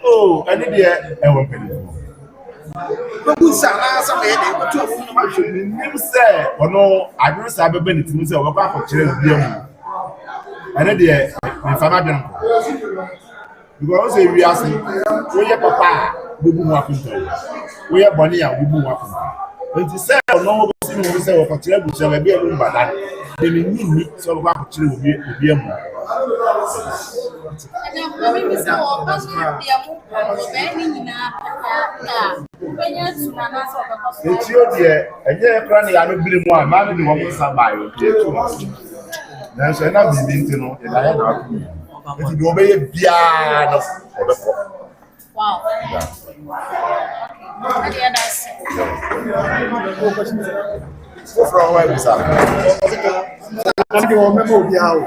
Oh, I need the penny. Who said, say, or no, I don't have a benefit to say, or back for children. And then if I'm not because we are saying, we are papa, we will walk into we are Bonnie, we will walk into. When you say, no, we say, or for children, we shall be a room, but that they may need me, so back for children will be a more. It's your dear, and you're planning. I don't believe one man in one somebody. That's enough to know that I have. If you obey a piano, wow. From where we are. I don't remember the house.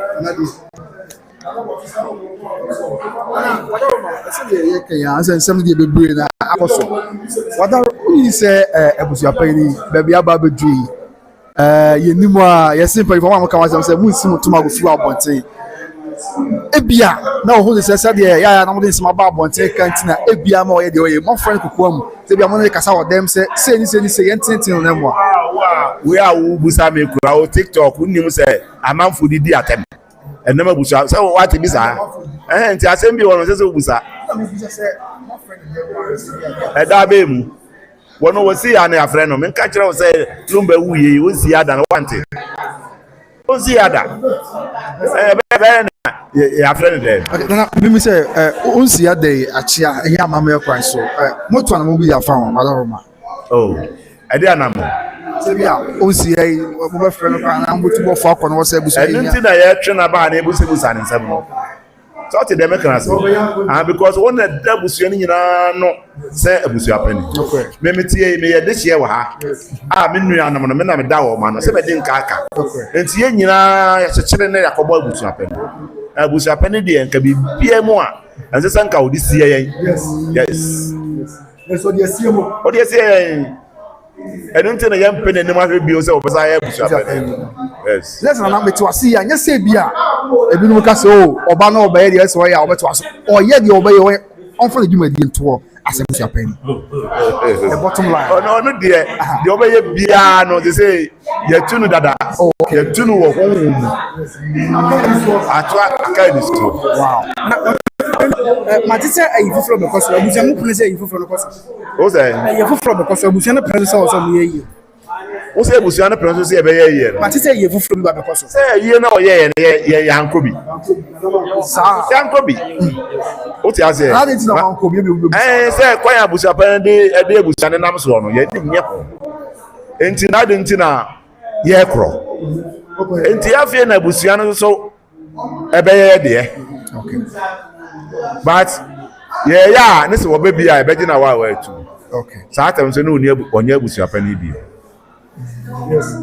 I said somebody be brave na apostle. What you say ebusuapani baby aba bedui yenimu a yesimpa ifo ma kan wasem say munsim tuma go fu abonten ebia na o hold say de ya na mo de sim aba abonten kantina ebia ma o ye de o ye mo friend kokoam say bia mo na kasa wo dem say say yentintin na mo we are busa me kura o TikTok unnim say amanfo didi atem enema busa say what be sa nti asem bi wono say busa da be mu wono wo si ya na afre no me ka kire wo say lumba wuye wo si ya da no wante wo si ya da be na ya afre no de na me say o si ya de achia eya amame kwan so moto na mo bi ya fa won adaroma oh ade anamo sebia o si ya mo be frɛ no kan na mbutu bo fa kono wo say busa ya nti na ya twe na ba na busa ne nsam no so te dem kan say because one da busu ni nyina no say abusu apani me metie me ye de hie wa ha me nua anam no me na me da wo ma no say me din kaka nti ye nyina ya chekere na yakobo abusu apani de enka bibia mu a anse sanka odi sie yen yes so de sie mu odi sie yen enu nti na yam pene ne ma hwe bio say obesa ya abusu apani yes let's na me to asi ya nya say bia ebinu ka say o oba na oba ye de say o ya obeto aso o ye de oba ye on for the juma di nto as abusu apani the bottom line no de oba ye bia no they say ye tunu dada ye tunu wo honhum atwa aka this too wow matise ayifu from because abusu mu pese ayifu from because o say ayifu from because abusu na pese so mu ye o say abusu na pese so ye be ye no matise ayifu from ba because say ye na o ye yankobi sa yankobi o ti ase how did you know yankobi say kwan abusu apan de abusu na nam so no ye nye ko enti na ye kro enti afie na abusu na so ebe ye de okay but yeah nese wo be bia ebe gina wa tu okay sa atam so no onye abusu apani bi yes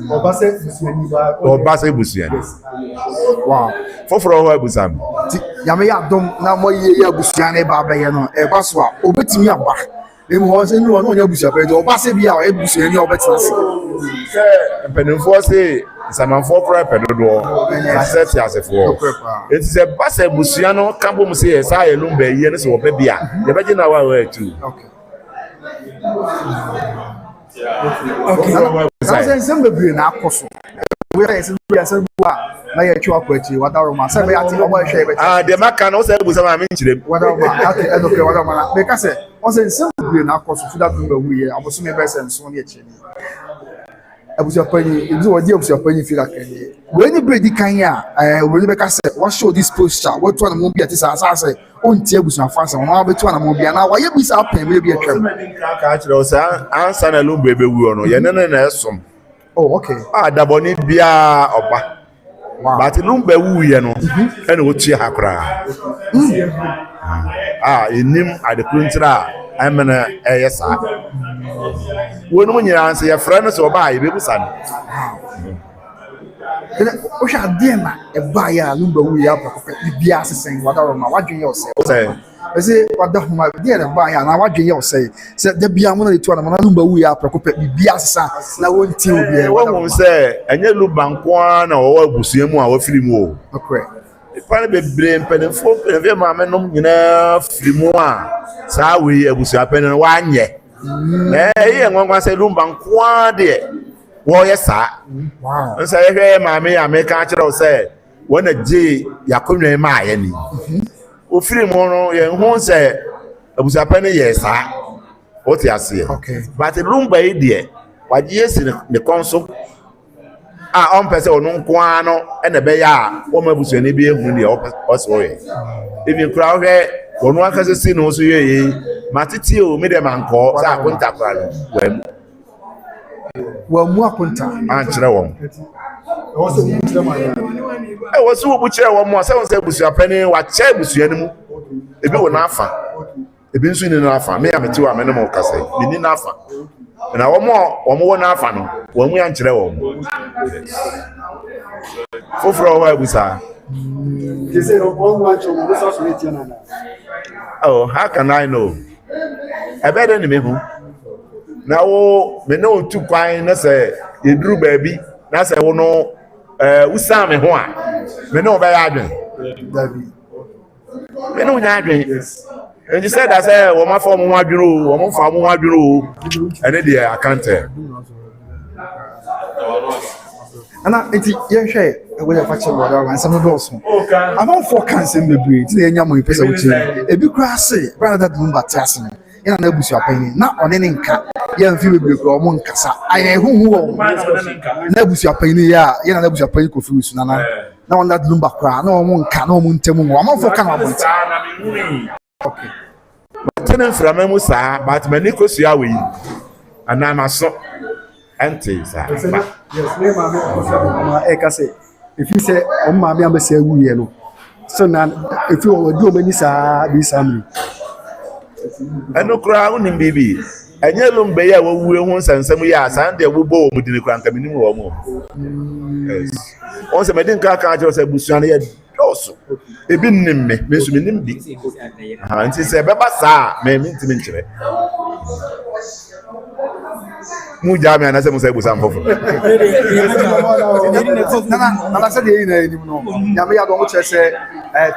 obase busuani wow foforo ho abusam yame ya dom na mo ye abusuani ba ba ye no e ba so a obetimi aba e mo se ni won onye abusuapani obase bia o abusuani obetina se penfo se samanfo kra pedodo asset yasefo it is a base abusuano kambo mu se sa ye lumba ye ne se wo be bia ye be gina wa tu okay okay some be na akoso we are say we are say na ye twa kwachi wadaroma say me ati obo hwe be de maka na o say abusa ma me nchire wadaroma okay wadaroma me ka say o say some be na akoso so that number we here aboso me be say nso ne echi abusuapani ebi wo di abusuapani fi kakani we ni bredi kan ya we ni be ka say what show this posture what to na mo bi ati sa say on ti abusuafo asa won abetu na mo bia na wa ye bi sa pen me bi atwam ka kire o say ansa na lumba ebe wu no ye ne na esom oh okay daboni bia oba but lumba wu ye no e na otu ha kra enim adekuntra amena eyesa wonu mo nyina anse ye fra no so oba ye bebusa no o sha de na e ba ya lumba wu ya pa bia sesen wadaroma wadwen ye o say ese wadahuma de na ba ya na wadwen ye o say se de bia mo na letu na mo na lumba wu ya pa ko bia sesa na wonti obi e won say enye lumba nko na wo abusuamu a wo firi mu o okay Pani bebree mpanimfo mpanimfo maame nom nyinaa firi mu a saa wei abusuapɛni no wanyɛ ɛyɛ ngwankwa sɛ lumba nkoa de wɔyɛ saa nsa yɛhwɛ maame ya me ka kyerɛw sɛ wɔna gye yakonnwa ma ayɛ ni ofiri mu no yɛn ho sɛ abusuapɛni yɛ saa wote aseɛ but lumba yi deɛ wagye esi ne kɔnso a on pese onu nkoa no ene be ya wo mabusuani bi ehunu ne oso ye even kura hwe onu akase si no so ye matiti o me de manko sa akonta kura no wa mu akonta an kire won wo so wo bu kire won mo se won se busuapani wa che busuani mu ebi wo na afa ebi nso ni na afa me ya meti wa me no mo kase bi ni na afa na wo na afa no wo mu ya nkire wo foforo wa busa oh how can I know better ni me hu na wo me no tu kwan na se eduru baabi na se wo no usa me ho a me no ba ya adwen me no nya adwen and you said that say wo ma fa mo adwuro wo mo fa mo adwuro ene dey account ana enti yehwe we ya fache wo da wan sam do so amon for cancer bebre ti na nya mo pesa wuchi ebi kura se brother that number tiase no ina na abusuapani na one ne nka ya mfi bebre kura o mo nkasa aye huhu wo na abusuapani ya ina na abusuapani ko fi su na on that number kura na o mo nka na o mo ntemu wo amon for kan abonti okay tenen frama mu saa but mani ko sua we ana maso ante saa yes me ma e ka say if you say o ma me am say wu ye no so na if you o di o mani saa bi samri eno kura unim bibi enye lo mbe ya wo wu hu sansam ya san de wo bo mu dini kura nka minim wo mu yes on se medin ka ka je se busuan ye doso ebi nnim me so minim bi nti se beba saa me ntimi nkyere mu ja me anase mu se busan fofo na say dey na enim no ya me ya do mo che say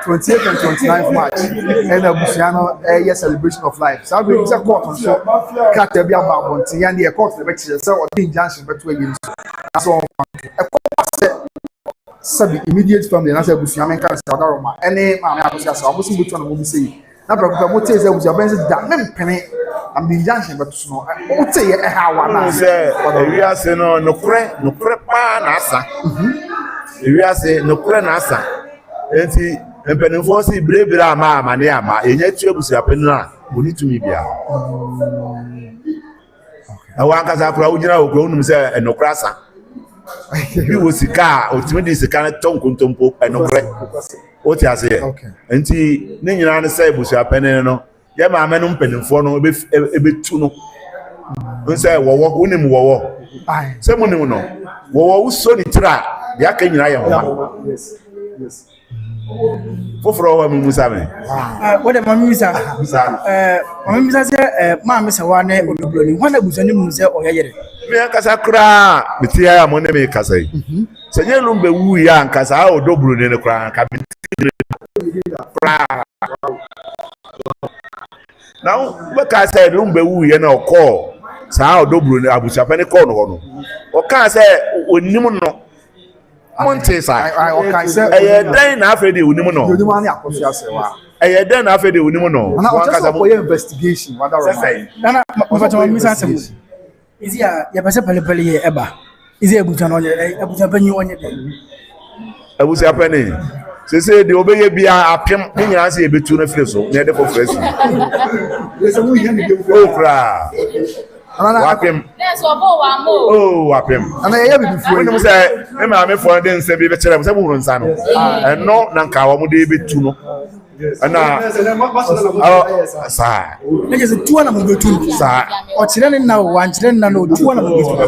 28th and 29th March and abusuano celebration of life so we say court so cat be about bonti ya na court be che say o dey injunction beto yin so sabi immediate family na say abusuan men kan sa daroma ene ma me abusuan sa omo simbutu na mo bi say na bra mo tey say abusuan ben say da men pene am the injunction beto no o tey e ha wa na say wi ase no nokre pa na asa wi ase nokre na asa enti mpenifo si brebre ama ne ama enye tu abusuan pen na boni tumi bia awa kaza kura ujina okro unum say enokre asa bi wo sika otimi di sika na ton kontompo enokre o ti ase enti ne nyina ne say busuapene no ye ma ame no mpenimfo no ebetu no nse wowo unim wowo se munim no wowo uso ni tra de aka nyina ye ho yes foforo wa musa me what the mamisa mamisa say ma me se wa na odobloni wana busani mu se oyeyere me kasa kra metia ya mo ne me kasa yi se nye lumbe wu ya nkasa a odobloni ne kra ka pra now we ka say lumbe wu ye na okọ sa odobloni abusuapani call no o ka say onim no monte sa okay say den na afede onim no onim ani akoso asewa den na afede onim no na o just for investigation what that na mamisa say is ya pese pele ye eba is ya abusuan onye abusuapani onye abusuapani se de obeye bia apem ne nyina se ebetu na fire so na de for fresh yes mu ihe ni de okra wapem Yes, obo wa mo. oh wapem ana ye bi fu wonu say me ma me fo de nse bi be kire se bu huru nsa no eno na nka wo mu de betu no ana sa na je tuwa na mo betu sa o kire na wa kire na no tuwa na mo betu na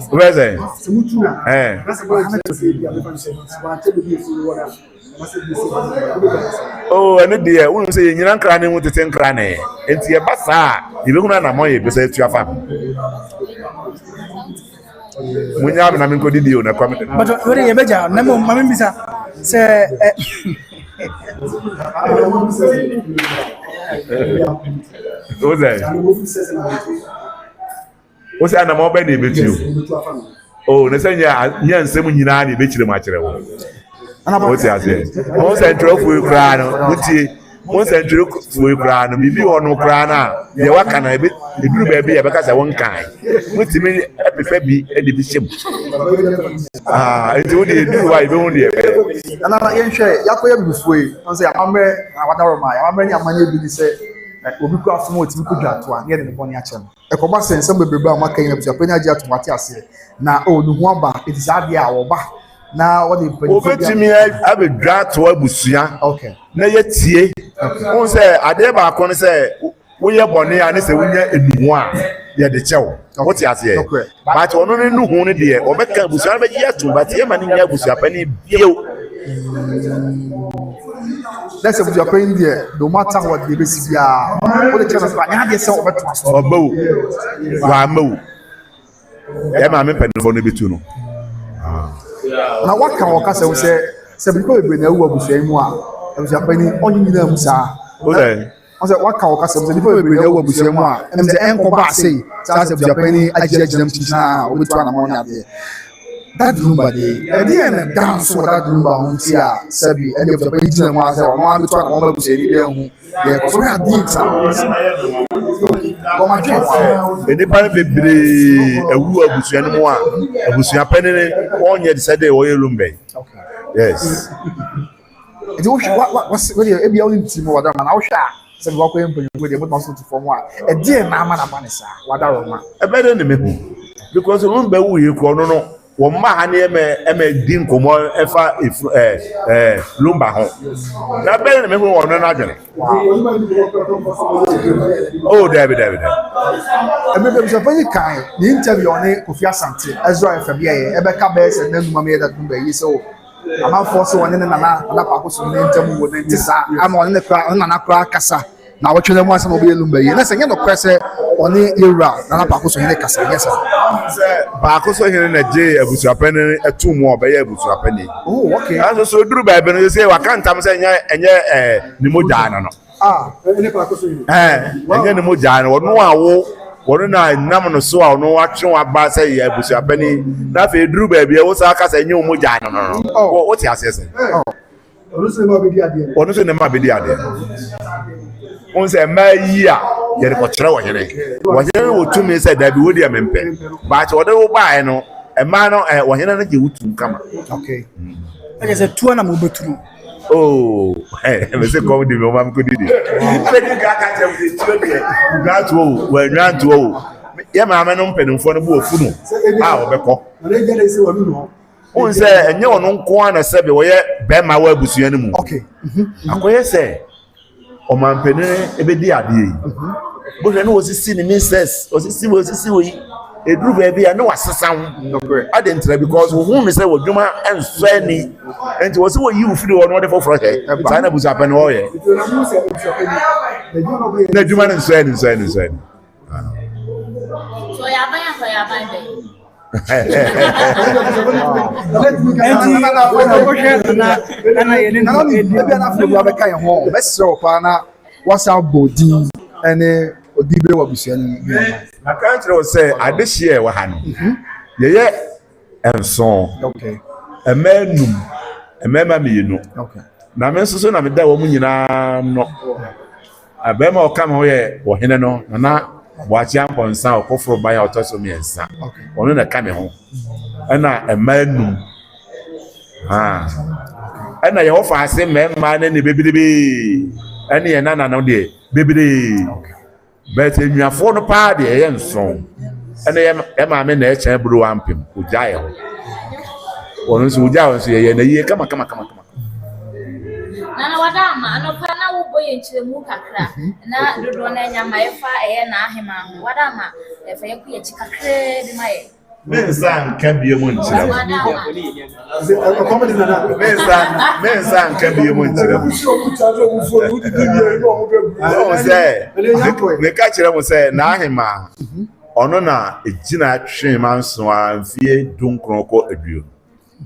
Where's oh, and dear, we say you don't cry with the 10 crane. And see a bassa, you don't know, I'm going to say to your family. Munya na me nkodi di o na kwame. But where you beja na mo mama bisa say o say na mo be na ebetu o na say nya nsem nyina na ebechire ma kire wo o ti ase o say ntrofu kura no mutie o say ntrofu kura no bibi ono kura na ye waka na eduru ba bi ye beka say won kan mutimi epefa bi e de bi shem enti o de eduru wa ibe won de ana yen hwe yakoya bifue on say amamre na wadaro ma amamre ni amanye bi ni say obi ku afom otimi ku dwato a ye de boni a chem ekoba sensem bebrebe a maka yin abusua panya agi atomate ase na o nu ho aba etizade a wo ba na what the obetimi abedwa to abusua okay na ye tie on say ade ba ko ne say wo ye boni a ne say wo nya enuhu a ye de chew what you ase but ono ne nuhu ne de obeka abusua ba ye atom but ye ma ne nya abusua pani bio. Let's say you're paying there, no matter what the basic are. All the channels are not yourself over to us. Wa mo. E ma me penu for no bitu no. Now what can work say because we na wu abusua mu a, abusua paying only na mu sa. Okay. I said what can work say because we na wu abusua mu a, em say enko ba say, say abusua paying agiem chicha, we to na mo na there. That rumba dey and dance for that rumba on tia sabi and if the page na wa say o ma to na mo ba se ri hu ye ko so ya dit ko ma je eni pa bebre ewu abusua no mu a abusua panene onye de say dey o ye rumbe. Yes. it what e bia only team wa da ma na wo hwa sabi wa ko em panyu go dey mo so to form wa e dey na ama na ba ne sa wa da ro ma e be dey ne me hu because rumba wu ye ko no no wọ́n máa ha ní ẹ̀mẹ̀ dín nkòmọ́ ẹ̀fà lumba ho na bẹ́ẹ̀ ni mẹ́fún wọn náà dwẹ̀rẹ̀ oh dẹ́bi ẹ̀mẹ̀ bẹ́ẹ̀ sọ fẹ́yì kan ní interview ọ̀nẹ́ Kofi Asante Ezra FM yẹ ẹ̀bẹ̀ ká bẹ́ẹ̀ sẹ̀ nẹ́nu mọ́mí ẹ̀dá tún bẹ̀ yí sẹ́ o amanfoɔ so wɔne ne nana paako so ne ntam wɔ ne nti saa ama ɔne ne kora nana kora kasa na wɔtwe ne mu asɛm ɔbɛyɛ lumba yie na sɛ nyɛ nɔkorɛ sɛ ɔne yɛwura nana paako so hene kasa nyɛ saa paako so hene na gye abusuapɛni ɛto mu ɔbɛyɛ abusuapɛni oh okay nanso so duru baabi no sɛ waka ntam sɛ ɛnyɛ ne mogyaa no no ɛne paako so hene ɛnyɛ ne mogyaa no ɔno awo wɔn na nam no so a ɔno atwe aba sɛ yɛ abusuapɛni na afei duru baabi ɛwɔ sɛ aka sɛ ɛnyɛ wɔn mogyaa no no wɔte aseɛ sɛ ɔno so ne ma bɛdi adeɛ on sɛ mmaa yi a yɛde kɔkyerɛ wɔhene wɔ tumi sɛ dabi wodi a mempɛ baakye wɔde wo baeɛ no mmaa no wɔhene no gye wo tum kama okay ɛyɛ sɛ tuo na mo beturu oh me se kom di me o ma ko di se di ka ka che mo tuo de grantu o wa grantu o ye ma me no mpanimfo no bu ofunu a obekọ on se enye ono nko ana se be wo ye be ma wa abusua no mu okay akoye se o ma mpanire ebedi ade yi bo hwe no osisi ni misses osisi wo yi eduru ba bia na wasesa ho ade ntra because wo me say wodwuma enso ani enti wo se wo yi ufiri wo no de foforo he sa na busa pa ne wo ye na dwuma ne nso ani so ya ban be enti na yene na bia na afro bia be kan ho mesro pa na wasa bodi ene odibe wa busua ni na country was say adehie wa ha no ye enso okay emenum emema mienu okay na me nso so na me da wo mu nyina no abema o kam ho ye wo hene no na boachi amponsa okofro ban ya otoso mi ensa ono na kam ho na emenum na ye wo fa ase mema na ne bebirebe ene ye na no de bebire but enuafo no pa de ye nso ene ye ma me na e chan buru ampem ojaye ho ono so ojaye so ye na ye kama na wadama no pa na wo boye nchiremu kakra na dodo na nyama efa na ahema ho wadama efa ye ku ye chikakre de maye mensan kan biye mun chira mensan kan biye mun chira o se me ka chira mo se na ahema ono na ejina twen manso amfie dunkronko aduo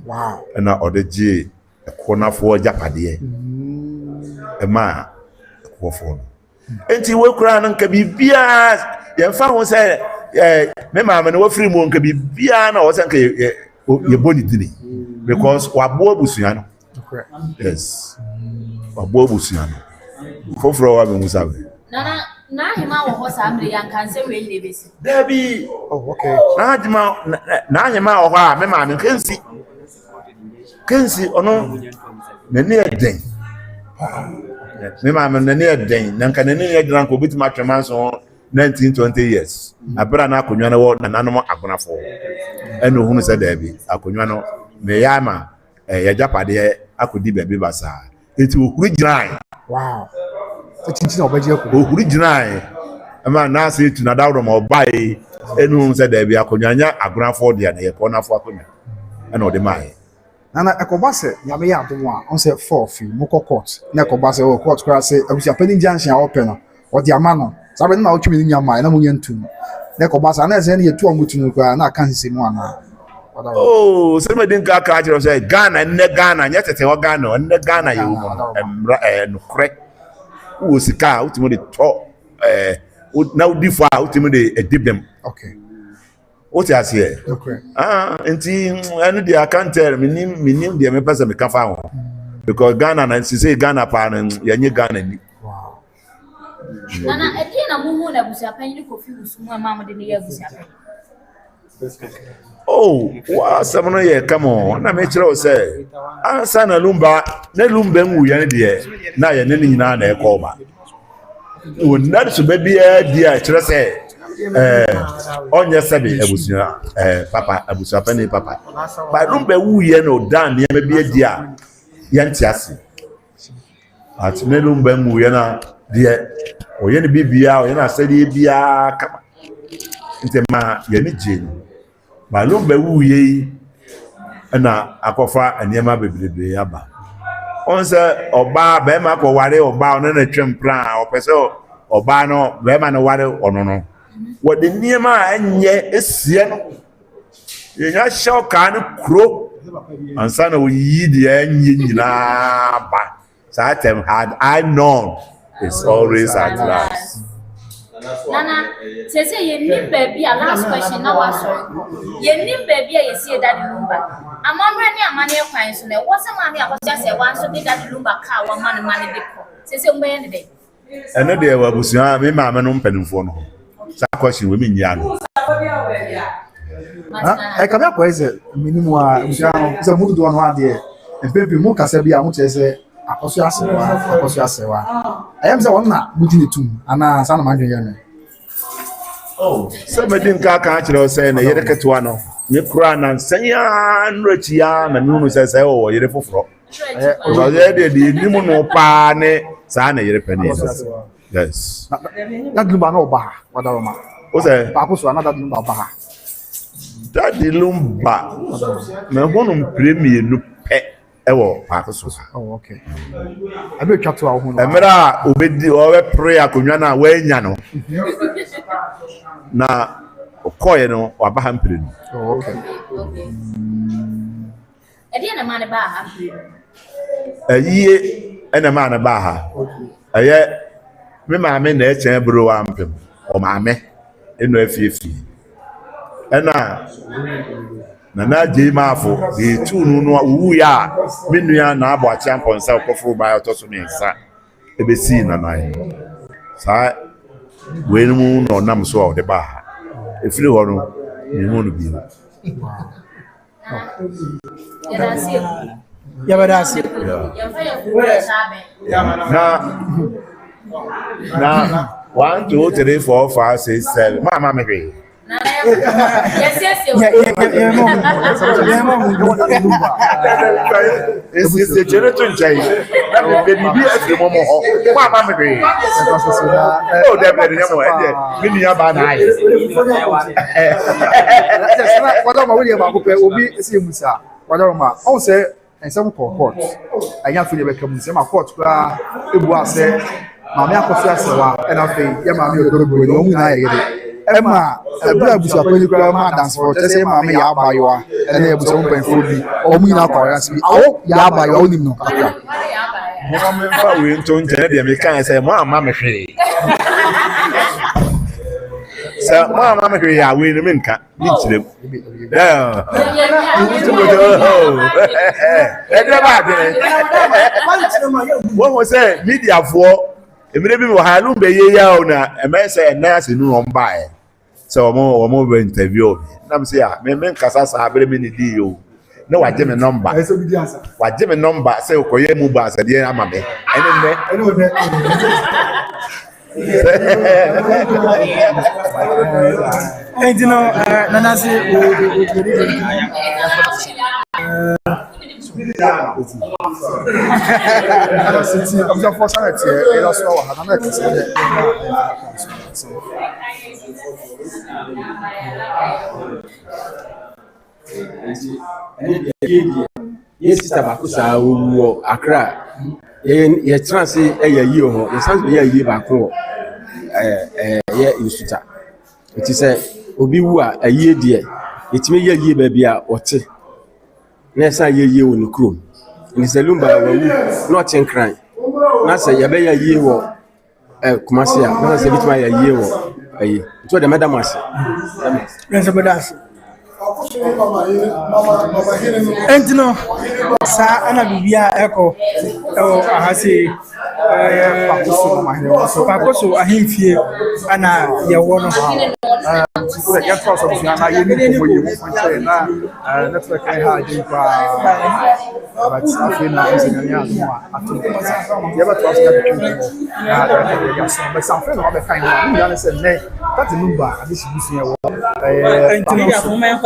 Wow. na odeje ekonafo japade ema ekofo enti we kura no nka bibia yemfa ho se me maame no wafiri mu nka bibia na wo se nka ye boni dini because wabo abusuan no Correct. yes wabo abusuan no foforo wa me musabe na hima wo ho sa mre yan kan se we ne besi dabi Oh, okay. na hima wo ho a me maame kensi ono nani eden me maame nani eden na nka nani eden ko bitima twemanso 19-20 years abra na akonwa na wo nananom agonafo eno hunu se dabi akonwa no me yama ya japade akodi bebe basa eti okuru giran Wow. Eti na obaje ko. okuru giran ama na se tu na dawro ma obai eno hunu se dabi akonwa nya agonafo dia na ye konafo akonwa eno de mai Nana ekobase nyame ya adom a on say 4 fi moko court na ekobase o court kra say abusia pani junction a open no o di ama no sabe na o twimi nyama na munye ntum na ekobase na say na yetu amutu no kra na kan sisi mu ana oh se me din ka ka jiro say Ghana ne Ghana nya tete wa Ghana ne Ghana ye wo emra no kre wo sika utimo de to na udi fa utimo de edibem okay what you say okay enti anu dia can tell minim dia me pesa me ka fa ho because Ghana na say Ghana pa no yenye Ghana ni wow nana edi na muhu na busia panyi kofi usumu ama mo de ne ya busia panyi oh wa samono ye come on na me kire o say ansa na lumba nwu ye ne de na ye ne nyina na e ko ba o na so ba bia dia kire say onye sabi abusia papa abusia pani papa ba lumba wu ye no dan ne me bia dia ye ntiase at ne lumba wu ye na de o ye ne bibia o ye na sadi bia kama ntema ye ne jeni balum be wuye na akofa aniema bebrebe aba on se oba be ma ko ware oba on na twem plan opese oba no be ma no ware ono no wode niema anye esie no ye nya shoka no kro ansa na oyi de anye nyina ba satem had I known it's always at last. Nana, say ye nim baby a last question now sorry. Ye nim baby a ye see that lumba. Among any amani kwan so na what's a money I was just say one so that lumba car one money de ko. Say mbe any day. Eno de wa busia me ma me no mpanimfo no. Sa question we me nya no. e ka bia ko eze minimum a busia no se mu do no ade e pepe mu kasa bia mu chese akoso asewa ayam se wonna muti ne tum ana sana madwen ya no Oh, somebody nka ka kire say na yere ketewa no. Ni kura na nsanya nrachi ya na nunu say o yere foforo. O de nimu no pa ne sa na yere pani. Yes. that lumba no ba wadaroma O say pa ko so another lumba ba Daddy lumba. Na honum premier no pe ewo pa ko so. oh okay abi twa to a ho no Emra obedi o we pray akonwa na wa nya no. Na okoye no waba ha mpire no. oh okay Edi na man ba ha. Ayiye ena ma na ba ha. Aye me maame na echen bro wa mpem. O maame eno afiefi. Ena na je maafo de tu no wu ya menua na abo a champion sa okofo ba otoso me nsa ebesi na nai. Sa we no no nam so o de ba ha. Efiri ho no ni ho no bi. Ya bada si. Ya fa ya ku sabe. Na 1 2 3 4 5 6 7 mama me hwe. Yes. Esse chere to nchai. Na be bibi afiri mo ho. Mama me hwe. Oh, de be nyamo e de. Me nua ba na ai. wadaroma we ma ko pe obi esi musa wadaroma on say ensem court anya fili be kam nsem court kura ebu ase maame akoso asewa e na fe ya maame odoro bro no mu na yede Emma ebra busu apani kura ma dance for say ma me ya abayoa ene busu mpanfo bi o mu ina chorus bi awo ya abayoa onim no kakra mo me fa we nto nche de me kan say mo ama me hwe sa mo ama me hwe ya we ni me nka ni chirem yeah what was say media for emire bi mo ha lu be ye ya o na e me say na se nu on bae so mo be interview na me say ah me nkasa sa abere me ni di yo na wa je me number say okoye mu ba sa de ama me ene And you know, Nanasi, I'm just for sanity. I also have another yes, sister Bakusa wo Accra. Ye trans e ya yi ho. Ye sans be ya yi ba ko. Ye insuta. It is obi wu a ayi de. Yetime ya yi ba bia ote. Na sa ye yi wo no krom. Ni selumba wa wu not in cry. Na say ya be ya yi wo Kumasi a. Na say bituma ya yi wo ayi. To the madam as. and you know, Sa Anna Bibia Echo, Ahasi, Pacoso, a him fear, Anna, your one of our. That's also Fiana, you need to say that. That's what I had you but I feel like it's in the year. Never trust but something of the kind of said, that's a number. This is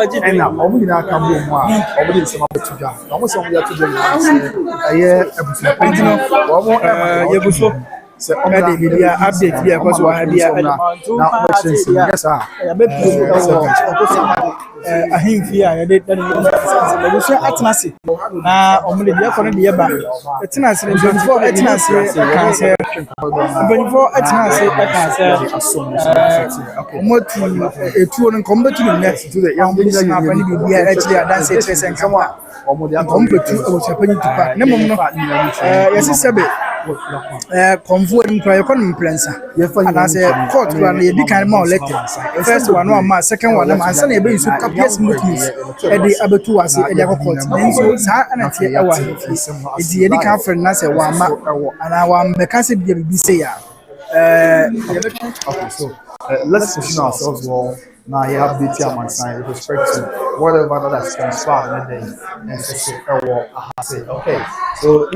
and now, we now come home. Already some of the two jobs. Almost only have to do a year. So, update here because we have now questions. Yes, sir. A him fear, I did that. We share atmosphere. Only the economy be about atmosphere. Before atmosphere, cancer. Before atmosphere, cancer. What a tour and combat to the next to the young business. Be actually a dance and come on. Compete to what's happening to pack. No, yes, it's a bit. Convoy in economy plans. And I say, court run the kind more letters. First one, second one, and Sunday base to appears movies at the Abatuas at the court. And so, and I say, it's the Eddie Catherine Nasa, and our Mecassi be say, okay, so let's position ourselves well. Now you have the chairman sign with respect to whatever that's transferred and then okay. So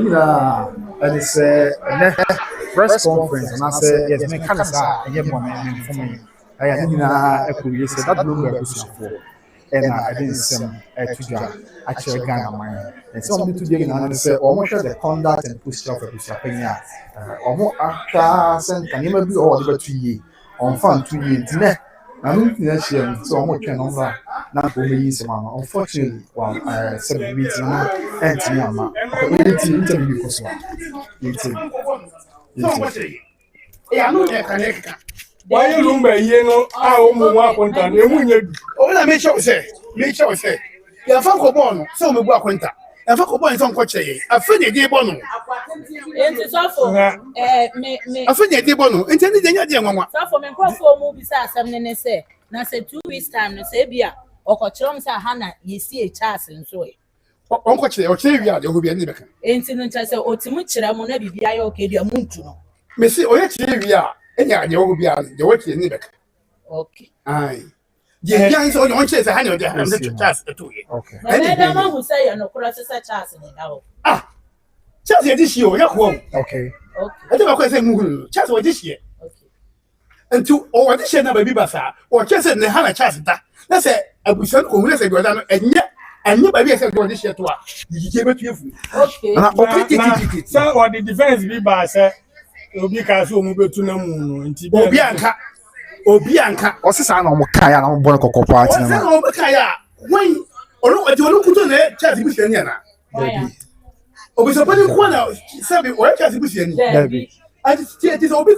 and it's a press conference and I said yes, me kind of and you for me. I didn't that Bloomberg was for and I didn't send to actually Ghana mine. And some to dig and say almost the conduct and push off of Sapenia. Almost after can you be all the 2 years on fun 2 years. I'm not sure so much can over not for me. Unfortunately, seven weeks and interview because why you remember you know how one content all I make sure say you have a born so we go contact and for born some coach I feel the bono it's awful I feel the bono intended the mama so for me for movies are something say na say 2 weeks time no say bia okochrom say hana ye see a chance nso e onko chire o chire wi ade ho bia ni beka enti no ncha say otimu chire mo na bibia ya okedi amuntu no me see o ye chire wi a enya ade ho bia de wo chire ni beka okay ai ye bia nso o chire say hana o de ham the chance to ye okay and then man who say you no kura say chance ni na ho chance ye di shi o ye ko okay ade ba ko say mu chance o di shi until or what share na baby basa or just ne hana chance da na say abusan ko hu na say goda no enye baby say go this share to a yije betu efu okay na okay say or the defense be ba say obi ka so mu betu na mu no nti obi anka osisa na omo kaya na omo kokko party na na omo kaya when olu kuto na chance bi share ni na obi so pani ko na say be o chance bi share ni it is obi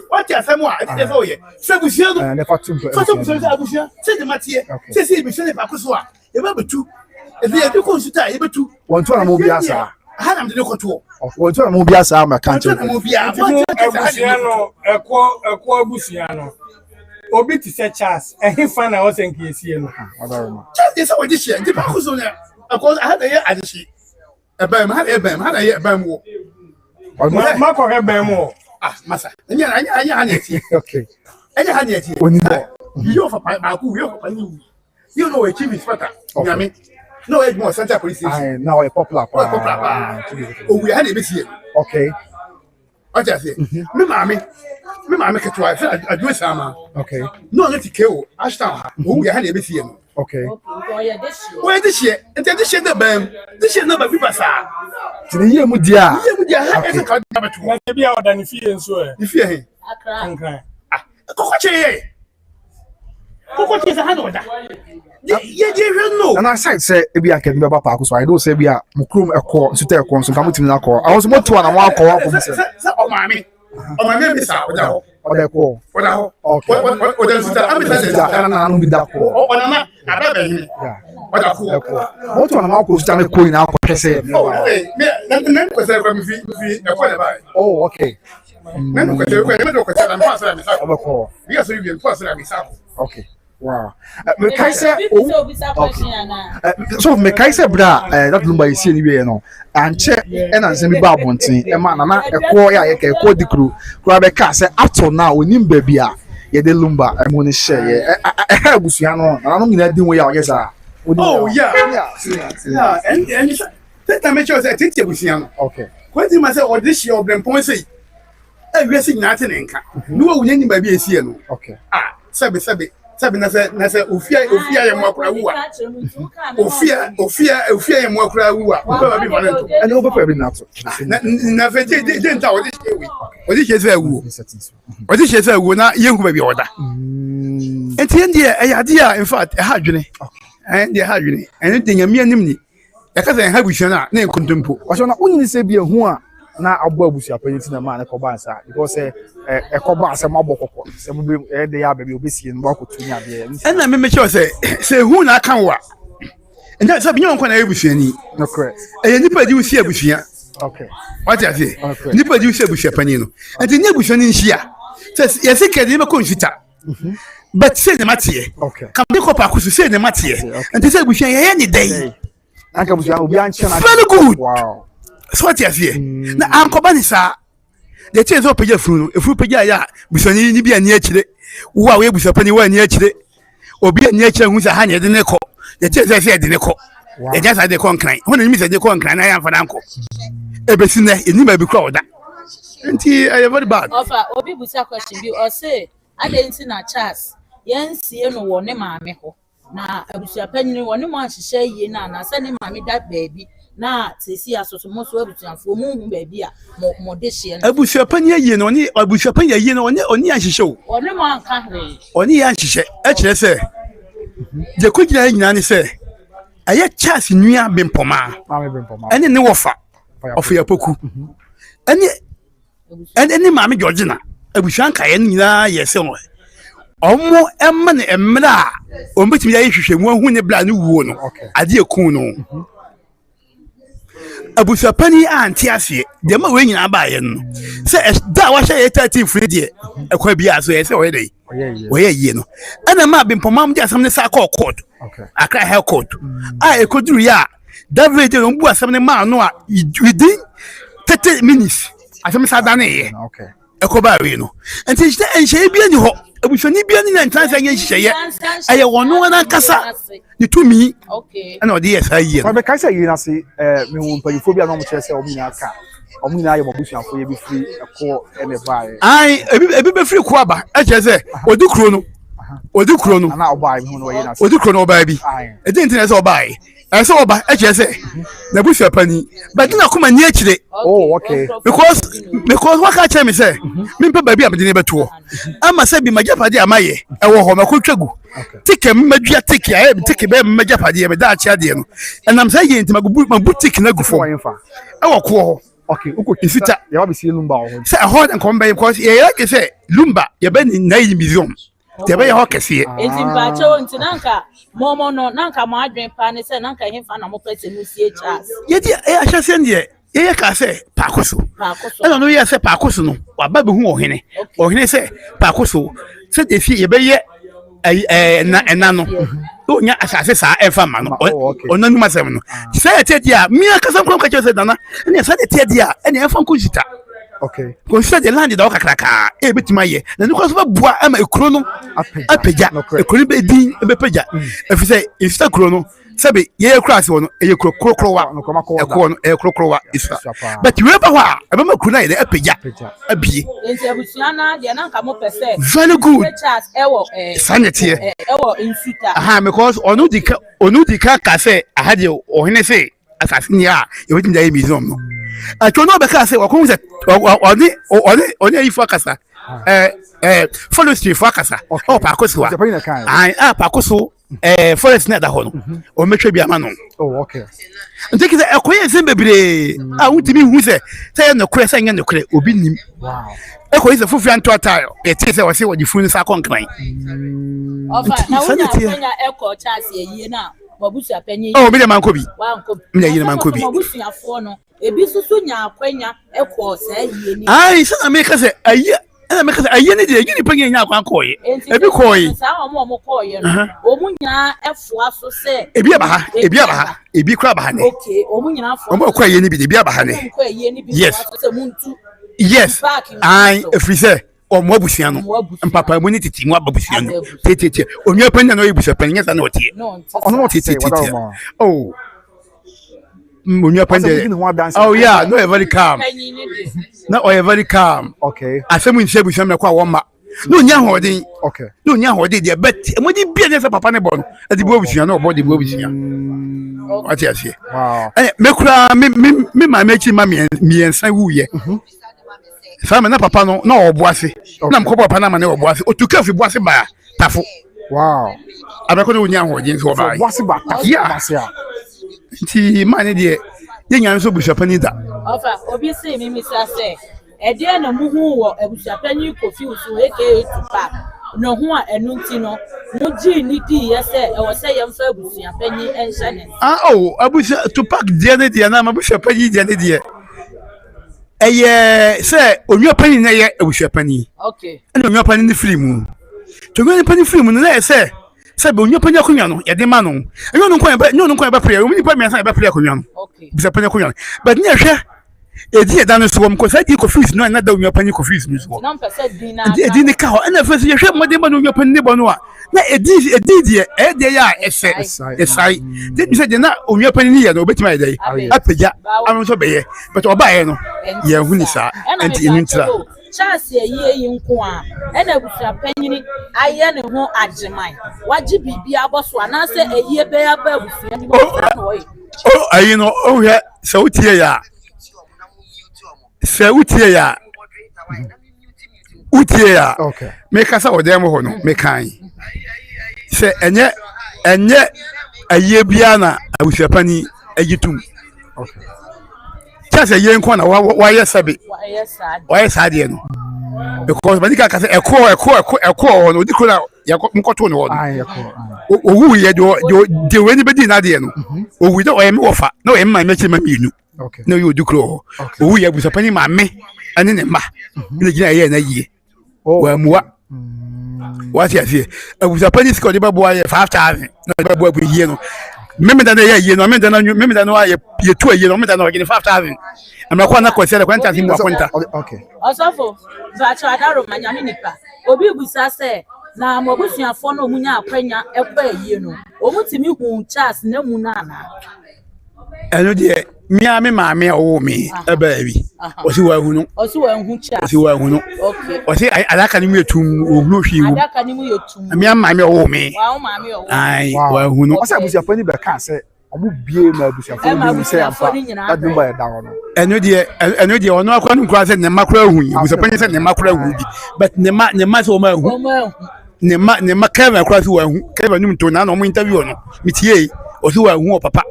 what ya samoa it is oye se busia no ne fatum fatum busia se de matie se busia ne pakoso a e ba betu e de konsuta e betu won to na mo bia sa ha na me de koto won to na mo bia sa ma kan che mo bia abusia no ekwo abusia no obi ti se Charles ehin fa na o se nke esie no just this what this year the pakoso na akọ ha na ye adishi ebem ha na ye ebem wo ma ko ebem wo masa anya ha na eti okay anya ha na eti oni bo you for pa ku you for pa ni you know a chief inspector nyame no e mo center police station now a popular oh we had a bit here okay what you say me mama ketwa say adwo sama okay no let it kill ashton oh we had a bit here okay where this year and this year the bam this year number people sa tini ye mu dia ha e ka da betu na bia oda ni fie nso e ni fie he akra kokoche sa ha no da ye no and I say e bia ken be ba pa ko so I don't say bia mu krom ekọ nsuta ekọ nso ka mutimi na akọ I was moto na wa akọ ko se o mami mi sa o da ho ekọ okay o da nsuta ami sa na no bi da ko o na aba ba hin o da ko moto na ma ko nsuta na ko ina akọ pese me na ko se ko mi fi ekọ le ba oh okay na ko se ko me do ko se na pa sa mi sa ko bi aso bi pa sa mi sa okay wow me kai say so me kai say bra that number is here anyway no anche e na nse mi ba abonten e ma na ekọ ya ye ka ekọ dikru kura be ka say up to now onim ba bia ye de lumba e mo ni share ye e abusuya no na no nyina din we ya ye sa oh yeah and that make sure say tete abusuya no okay kwenti ma say audition of them pon say e wi say nyina te nenka no wa wunya nyimba bi esie no okay sabe na se ofia ye mo akura wuwa ofia ye mo akura wuwa ko ba bi valento and over for na to na fe je nta odi che se wu na ye nku ba bi oda enti ndi e ya dia in fact e ha dwene ndi ha dwene en ndi nyame anim ni ya ka se ha buhwa na nkontompo o so na onyi se bi ehu a na abo abusu apanyi na ma na ko ba nsa because e ko ba se mabo kokko se mo be e de ya ba bi obesie no ko tunya be na me sure se hu na kan wa nda se binyo nko na ebusuani no correct e nipa di usi abusua okay what you say nipa di usi abusua panyi no enti ni abusuani nhia se ye se kede me ko nfita but se ne matie okay kam de ko pa ko se ne matie enti se abusua ye ni dai anka abusua obi anche na very good wow so what you say na ankoba ni sa de che zo peja furu efuru peja ya busani ni bia ni akire wo a we busapani wa ni akire obi ni akire hu sa ha ne de ne ko de che se de ne ko de ja sa de ko nkran ho na ni mi se de ko nkran na ya mfa danko ebesi ne ni ma bi kwa oda nti I very bad ofa obi busa question bi o say adenti na Charles yensie no wo ne maame ho na abusuapani wo ne mo ahihye yie na se ne maame that baby na sesi asoso mo so abusuafo mo hu baby a mo de hye no abusuapani yie no ni abusuapani yie no oni ahihye o oni mo anka hre oni ya ahihye e kire se je ko gina nyina ni se aye Charles nua bempoma ene ne wofa ofa yapoku ene maame Georgina abusuanka ye nyina ye se no omo emma ne emra o mbetimi ya hwehwemu ahu ne bla ne wuo no ade ekun no abusuapani anti ase de ma we nyina ba ye no se da wa hye 13 free de ekwa bia so ye se o ye dey o ye ye no ana ma bempomam de asam ne sa call court akra high court ekoduru ya David de mbu asam ne ma no a within 30 minutes asam sa da ne ye ekoba we no enti enhye bia ni ho abusuani bia ni na ntansa nye hye aye wono na kasa ni tumi ana odi yes ayi no be kai say yi na se me hu mpanyifobia no mo kire se omu na aka omu na aye mabusuafo ye bi free eko ene bae ebi be free ko aba e kire se odi kuro no na oba mi hu no ye na se odi kuro no oba bi e din tin se oba e se oba e kire se na busuapani but na kuma ni akire oh okay because what ka tell me say me pe ba bi am de ne beto ama se bi majapade amaye e wo ho makotwagu tike madua tike aye tike be majapade e be da achi ade no enam say ye ntima mabu tike na gufo e wo ko ho Okay, uko Isita. ya wa be see lumba ho. Say hold and come by because ye like say lumba ye be ni 9 museum. Te be ye ho kese. Enti mpacho nti nanka momo no nanka mo adwen pa ne se nanka hemfa na mo pese mu sie Charles. Ye di e ahya se ne ye ka say pakoso. Pakoso. E no ye say pakoso no wa ba be hu ohene. Ohene say pakoso se de fi ye be ye na no. O nya asase sa efa ma no. Onanu masem no. Say te dia mi akasa krom ka che say dana. Ne say te dia e na efa nkozita. Okay. Consider the land da okakraka e betima ye na no kwaso ba bua ama ekuro no apeja ekuro be din e be peja efi say insta kuro no sabe ye cross wono e kuro wa ekuro no e kuro wa isa but we ba wa e be makuru na ye apeja abie Enti abusuana de nanka mo pese very good Charles ewo sanete ewo insuta aha because onu dika ka say ahade ohene say asasini a e wetin dey museum no acho no be ka say wakun say oni ifo akasa forestry ifo akasa o pakoso wa pakoso forest na da ho no o metwe bi ama no Oh, okay. ntiki say ekoye se bebre wuntimi hu say no kure say no kure obi nim Wow. ekoye se fufu anto atayo e ti say wo se wo di funu sa konkran ofa na wunya kwenya eko Charles ye na mabusu apenye oh me de manko bi wanko me de yire manko bi mabusu afo no ebi susu nya akwenya eko sa ye ni ai say America say aye America say aye ne de yini panye nya akwan koye ebi koye sa omo koye no omu nya efo aso se ebi aba ha ebi kura ba ha ne okay omu nya afo omo kwa ye ni bi ebi aba ha ne kwa ye ni bi yes se muntu yes ai efri say omo abusia no mpapa mu ni titi mu abusia no tete onye panya no ebusia panya sa na otie ono mo tete oh onye panya oh yeah no very calm na very calm Okay. asemu nse ebusia me kwa wo ma no nya hodin Okay. no nya hodin de bet mo di bia ne se papa ne bo no adi bo abusia no bo di bo abusia ati asie Wow. me kura me ma mechi ma miensa wuye sama na papa no na oboase na mko papa na ma na oboase otuka fi boase ba tafo Wow. abeko no nya hodin so ba What's about that? yeah nti ma ne de ye nya so bushapani da ofa obi se mi misa se ede na muhu wo abusuapanyi kofi usu eke tupa no ho a enu nti no no gi ni di ye se e wo se ye mfa abusuapanyi enhye ne oh abusa tupak de na ma bushapani de eye se onwapani na ye abusuapani okay ene onwapani ni film to onwapani film no na se be onwapani akonya no ye de ma no enyo no nkwan ba prayer omi ni pa mi asan ba prayer akonya no okay bushapani akonya but ni ehwe edi e dan so wom ko say di confuse no na da onwapani confuse mi so na mpese di na edi ni ka ho ena fe ye hwe modem ba no onwapani ni bo no a na edi die e de ya esai de bi se de na onwapani ni ye no obetima ye dey apeja am so be ye but oba ye no ye hu ni sa enti ni ntra Charles ye nko a ena abusuapanyi aye ne ho agemai waji bibi aboso anase eye be ya ba abusuani mo no yi oh ayi no oh he se utie ya Okay. me kasa odem ho no me kan se enye aye bia na abusuapani agitum Okay. chase ye nko na wa ye sabe wa why sad no because badika ka say ekọ no odiko na nkoto no Ah, no yeah, cool. owu ye de weni bedi na de no owu de o ye me wofa na o ye ma mechi ma mienu Okay. na yo odiko owu ye busapani ma me ane ne ma ina gina ye na yie wa muwa what you say busapani siko de babo ye 5000 na de babo ye no meme da na ye no meme da na ye tu ye no meme da na gina 5000 amra kwa na kwese kwa ntanti mu akwenta Okay. osofo vacho adaro manyame nipa obi busa se na mobusuafo no munya akwanya ekwa yie no omutimi hu Charles na mu na na eno de mia me ma me o mi eba bi osi wa hu no Charles okay osi alaka ni mu etum ohunu hwi wu adaka ni mu yetum mia ma me o mi wa ma me o ai wa hu no What's abusuapani be kan say omo bie ma abusuafani bi say amfa that number e down no. eno de ono akwa nu kwa se ne makura hu yi busapani se ne makura hu bi but ne ma se o ma hu ne ma kama kwa se wa hu kama nu mto na no mo interview no mitie osi wa hu o papa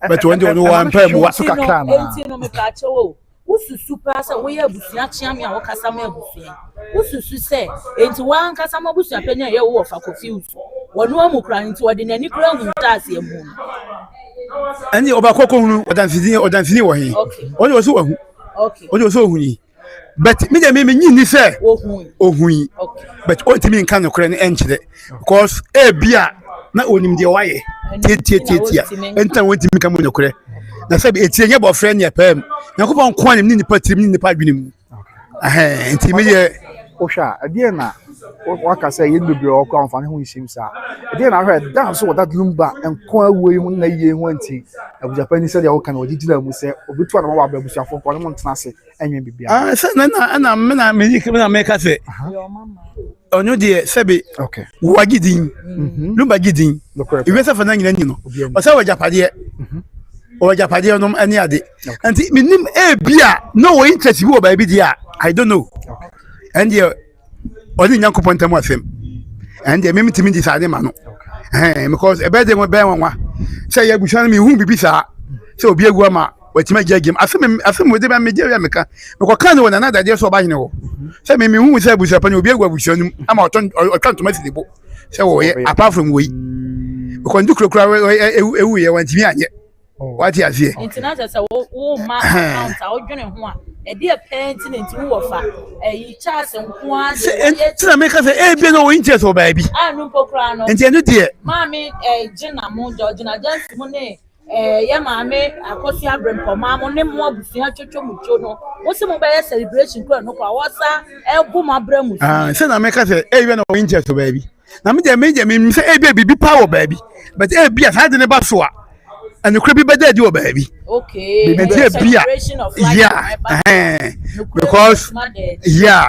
but when you want pay more so kakra na enti no me ka chewo ususu pa se wo ye abusua chiam ya wo kasa ma abusua ususu se enti wan kasa ma abusua pa nya ye wo fa confuse wono amukra enti wode nani kura hu taase emu ani oba kokonu odanfini wo hin oni wo so wo hu oni wo so hu ni but me dey me nyi say ohun but o timi nkan no kra ni enchire because e bia na onim de waye tie enta won timi kan mo no kra na sabi etie nya bo friend ya pam yakopon ko anim ni nipa timi ni nipa dwenem enti me dey Osha, again na what I say you be bro ko anfa ne ho nhim sa. Again na heard dance so that lumba and ko away mu na ye ho anti. Abu Japan said ya wo kan ogigina mu say obetu na wa ba abusuafo ko ne mo ntena se enwe bibia. Say na me na me ka say. Your mama. Onyo de sebe okay. Wa gidin. Lumba gidin. Iwe sa fa na nyina ni no. O say wa japade. O japade no ani ade. Anti minim e bia no wo interest bi wo ba bi dia. I don't know. And you only Yankopon tell him. And they made me decide, man. Because a better one, say, you shall me whom be bizarre. So be a woman, what you make game. I think with them, America, because kind of another day so by no. Say me who said was upon your beer, we show him. I'm out on or come to my city. So apart from we can do cry away when you what you say? International, oh, my aunt, I'll join him. A dear painting into Wafa, a chance and one. And make us a no interest, oh baby. I know Pocrano. And then, dear, Mammy, a Jenna Mondo, Jenna just money. Mammy, I cost you a brim for Mamma, no more Buffia Chomuchono. What's the mobile celebration? No, what's that? El Buma Bremus. Send I make us a no interest, oh baby. Now, me say, a baby, be power, baby. But a be a had in a basua. And the creepy bed do baby. Okay. Yeah. Because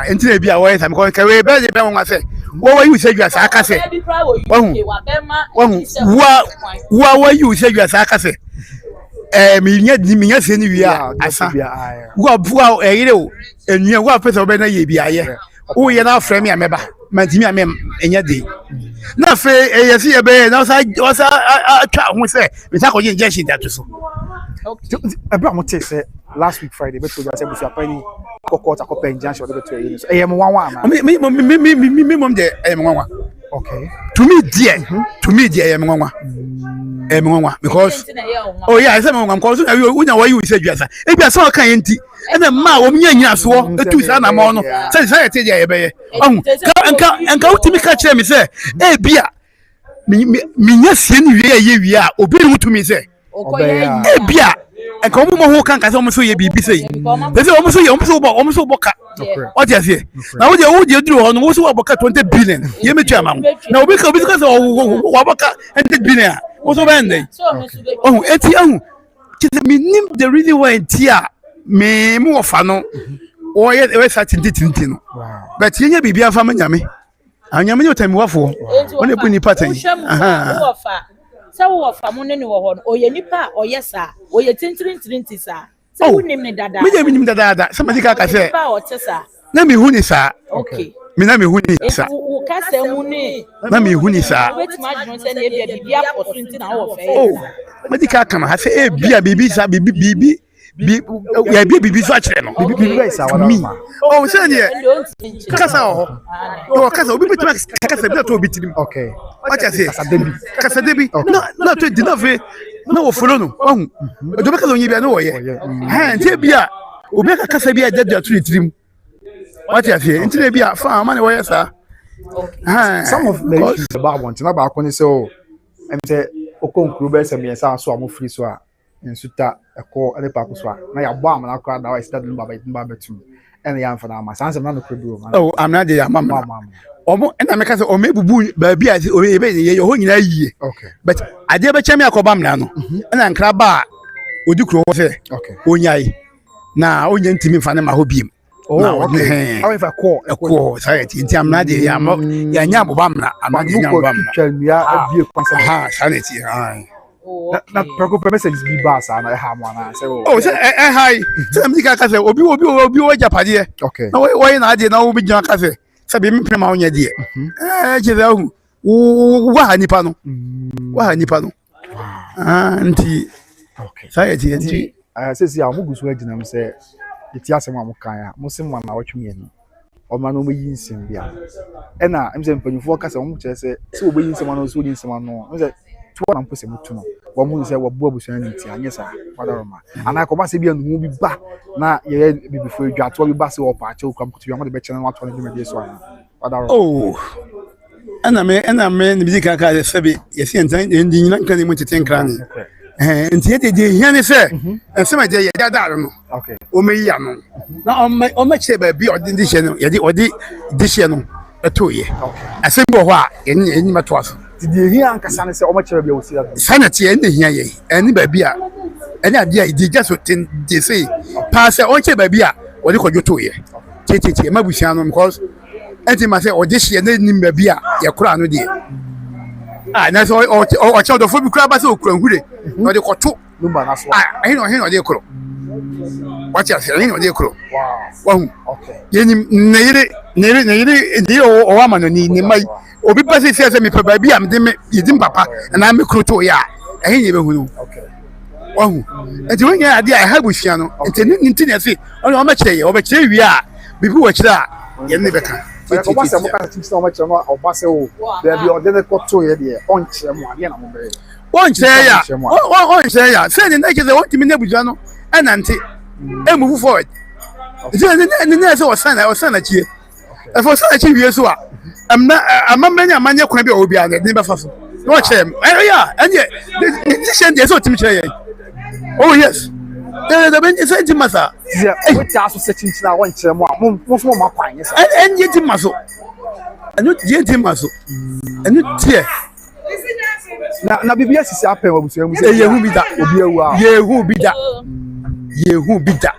until be away, I'm going to carry bed. I say, what you say you are sarcastic? What were you say you are sarcastic? Me yet any we are. I saw what a hero and you are person of any be a oh, you're not frame me a member. Mantimia mem in your day. Na fe e see a be na sa twa ho say me ta ko injection that so. Okay. Abraham say last week Friday but we say we are paying court akọ injunction dey to you. E yem wanwa na. Me mom dey e yem wanwa. Okay. To me dear yem wanwa. Because oh yeah, I say me wanwa because unya why you say juasa. E bia so kan enti. E na ma wo nya so etu sa na mo no. Say te dia ye be. Anka utimi ka kire me say e bia me nya sie ni wie a obi ni mutumi say. E bia enka mo ho kan ka say mo so ye bibi say. Be say mo so boka. What you say? Now wo dey duru ho no wo so boka 20 billion. Ye me twa ma. Na obi ka say wo boka 100 billion. Wo so ben dey. Oh, eti me nim the reason why tia me mo ofa no. Oh yeah, we start tinti no. But yenya bibia fa manyame. Anyame yo time wafo. One ebu ni pattern. Ofa. Sa wo ofa mo ne ni wo ho no. Oye nipa oyesa. Oye tintirinti sa. Sa wo nim ne dada. Me nim dada. Somebody ka say. Nipa otesa. Na me hu ni sa. Okay. Me na me hu ni sa. Wo ka se mu ni. Na me hu ni sa. Wait ma dun se na bibia posunti na wo fe. Oh. Medical kan ha say e bia bibi sa bibi. Ya bibi so akire no. Bibi isa wa na. Oh, say ne. Kasa ho. No, kasa obi betima kasa bi to obi tirim. Okay. What you say? Kasa debi. No to di na fe. Na wo follow no. Ohun. Do be kasa onye bia no wo ye. Ha, ntie bia obi kasa bia dada to tirim. What you say? Ntie bia fa ma ne wo ye sa. Okay. Some of the issues about one na ba ko ni say oh. Em say okonkuru be say me say so am free so a. Nsuta eko ele pa kuswa na ya bọ amana kwa da wa isi dadun baba betu ene ya mfana ama sanse na no kwedu o. Oh, I'm not there mama. Omo na me ka say o mebubu ba bia o ebe ye ho nyina yie. Okay. But ade be chame akoba mna no. Na nkra ba odi kuro wo say. Okay. Onyai. Na onye ntimi mfana ma ho biem. Oh, okay. How if I call society nti amna de ya nya aboba mna amna de nya aboba mna. Twamia abie kwansa. Ha, sanity. Ha. Na preocupa message bi ba sa na ha mo na say oh say hi say me ka say obi wo japade okay na wo na ade na wo bi jan ka say be me prema onya de je da hu wa ha nipa no nti saa yɛ tie nti sisi a mo gu so agyina m sɛ yɛti asɛm a mo kan a mo se mo na wɔtwe mmienu ɔma no ɔmɛyi nsɛm bi a ɛna ɛm sɛ mpanyinfoɔ kasa wɔn kyerɛ sɛ wɔbɛyi nsɛm ano so wɔyi nsɛm ano ɛm sɛ tuwa na mpo sɛ mo tu no wɔn mo sɛ wɔbu abusua ne ti anyɛ saa wadaroma anaa kɔba sɛ bi anuhu bi ba na yɛyɛ bibifo adwa atoɔ bi ba sɛ wɔpa akyɛ okura mkoto wɔn de bɛkyɛ no atɔ ne dwumadie so ana wadaroma oh ɛna me ne bi kaka sɛ bi yɛsi ntan ndi nyina nka ne mu tete nkra ne nti yɛde de hia ne sɛ nsɛm agye yɛ dadaare no o me ya no na o me kyerɛ ba bi ɔde ndi hyɛ no yɛde ɔde di hyɛ no ɛto yɛ asɛm bi wɔ hɔ a yɛni mato aso de hia ankasa ne sɛ ɔma kyerɛ bi a wosi ado sanate yɛ ne hia yɛ ɛni ba bi a ɛni ade a di gya so ten de sei pa sɛ ɔkyerɛ ba bi a ɔde kɔdwo to yɛ tietie ma busua no because ɛnti ma sɛ ɔde hyɛ ne nim ba bi a yɛ kora no deɛ na sɛ ɔkyerɛ ɔdɔfo bi kora ba sɛ ɔkura hure na ɔde kɔto numba na so ɛhene ɔde koro wakyɛ sɛ ɛhene ɔde koro wahu yɛnim ne yere ɔwɔ ama no ne ma obi ba sɛ sɛ mepɛ baabi a mede me yɛdim papa anaa me kuro to yɛ a ɛhene yɛbɛhu no wahu nti wonyɛ adeɛ a ɛha busua no nti ne nti ne ɛse ɔne ɔmɛkyerɛ yɛ ɔbɛkyerɛ wie a biribi wɔ kyerɛ a yɛne ne bɛka ọba sẹ mo ka ti sẹ ọmọ kyerẹ no ọba sẹ o bẹẹbi ọdẹ ne kọtọ yẹ deɛ ɔnkyerɛ mu adeɛ na mo bɛyɛ. ɔnkyerɛ ya sɛ ne n'akyi sɛ ɔntumi ne abusua no ɛnante ɛmu forward nti ne ne sɛ ɔsan n'akyi ɛfɛ ɔsan n'akyi wie so a amammerɛ ne amanyɛ kwan bi a ɔwɔ biara ne bɛfa so na ɔkyerɛ mu ɛnyɛ ne hyɛn deɛ sɛ ɔtumi kyerɛ yɛn oh yes sɛ nti ma sa wotia so sɛ kyinkyin a wɔnkyerɛ mu a mo so mo akwan nyɛ sa ɛnyɛ ti ma so ɛno yɛ ti ma so ɛno tiɛ na bibi asisi apɛn wɔ busua mu sɛ yehu bi da obi awu a yehu bi da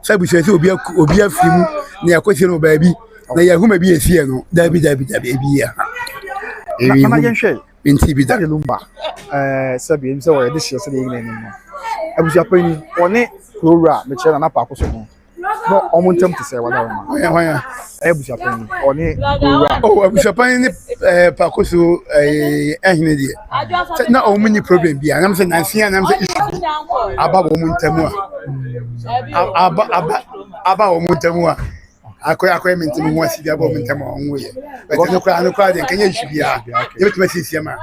sɛ busua sɛ obi afiri mu na yɛkɔsie no baabi na yehu ma bi esie no dabi ebi ya na yɛhwɛ nti bi da lumba sɛ bi sɛ wɔyɛ de hyɛ sɛ de yɛ n'anim no abusuapani ɔne kurowura mekyerɛ na paako so no na ɔmo ntɛm te sɛ wadaroma hwan abusuapani ɔne kurowura abusuapani ne paako so ɛhene deɛ na ɔmo ni problem bi anam sɛ nansia anam sɛ issue aba wɔ mo ntɛm a aba wɔ mo ntɛm a akɔyɛ me ntɛm ho asidi aba wɔ mo ntɛm a ɔmo yɛ bɛtɛ no koraa deɛ nkɛnyɛ issue biara yɛbɛtumi asiesie ma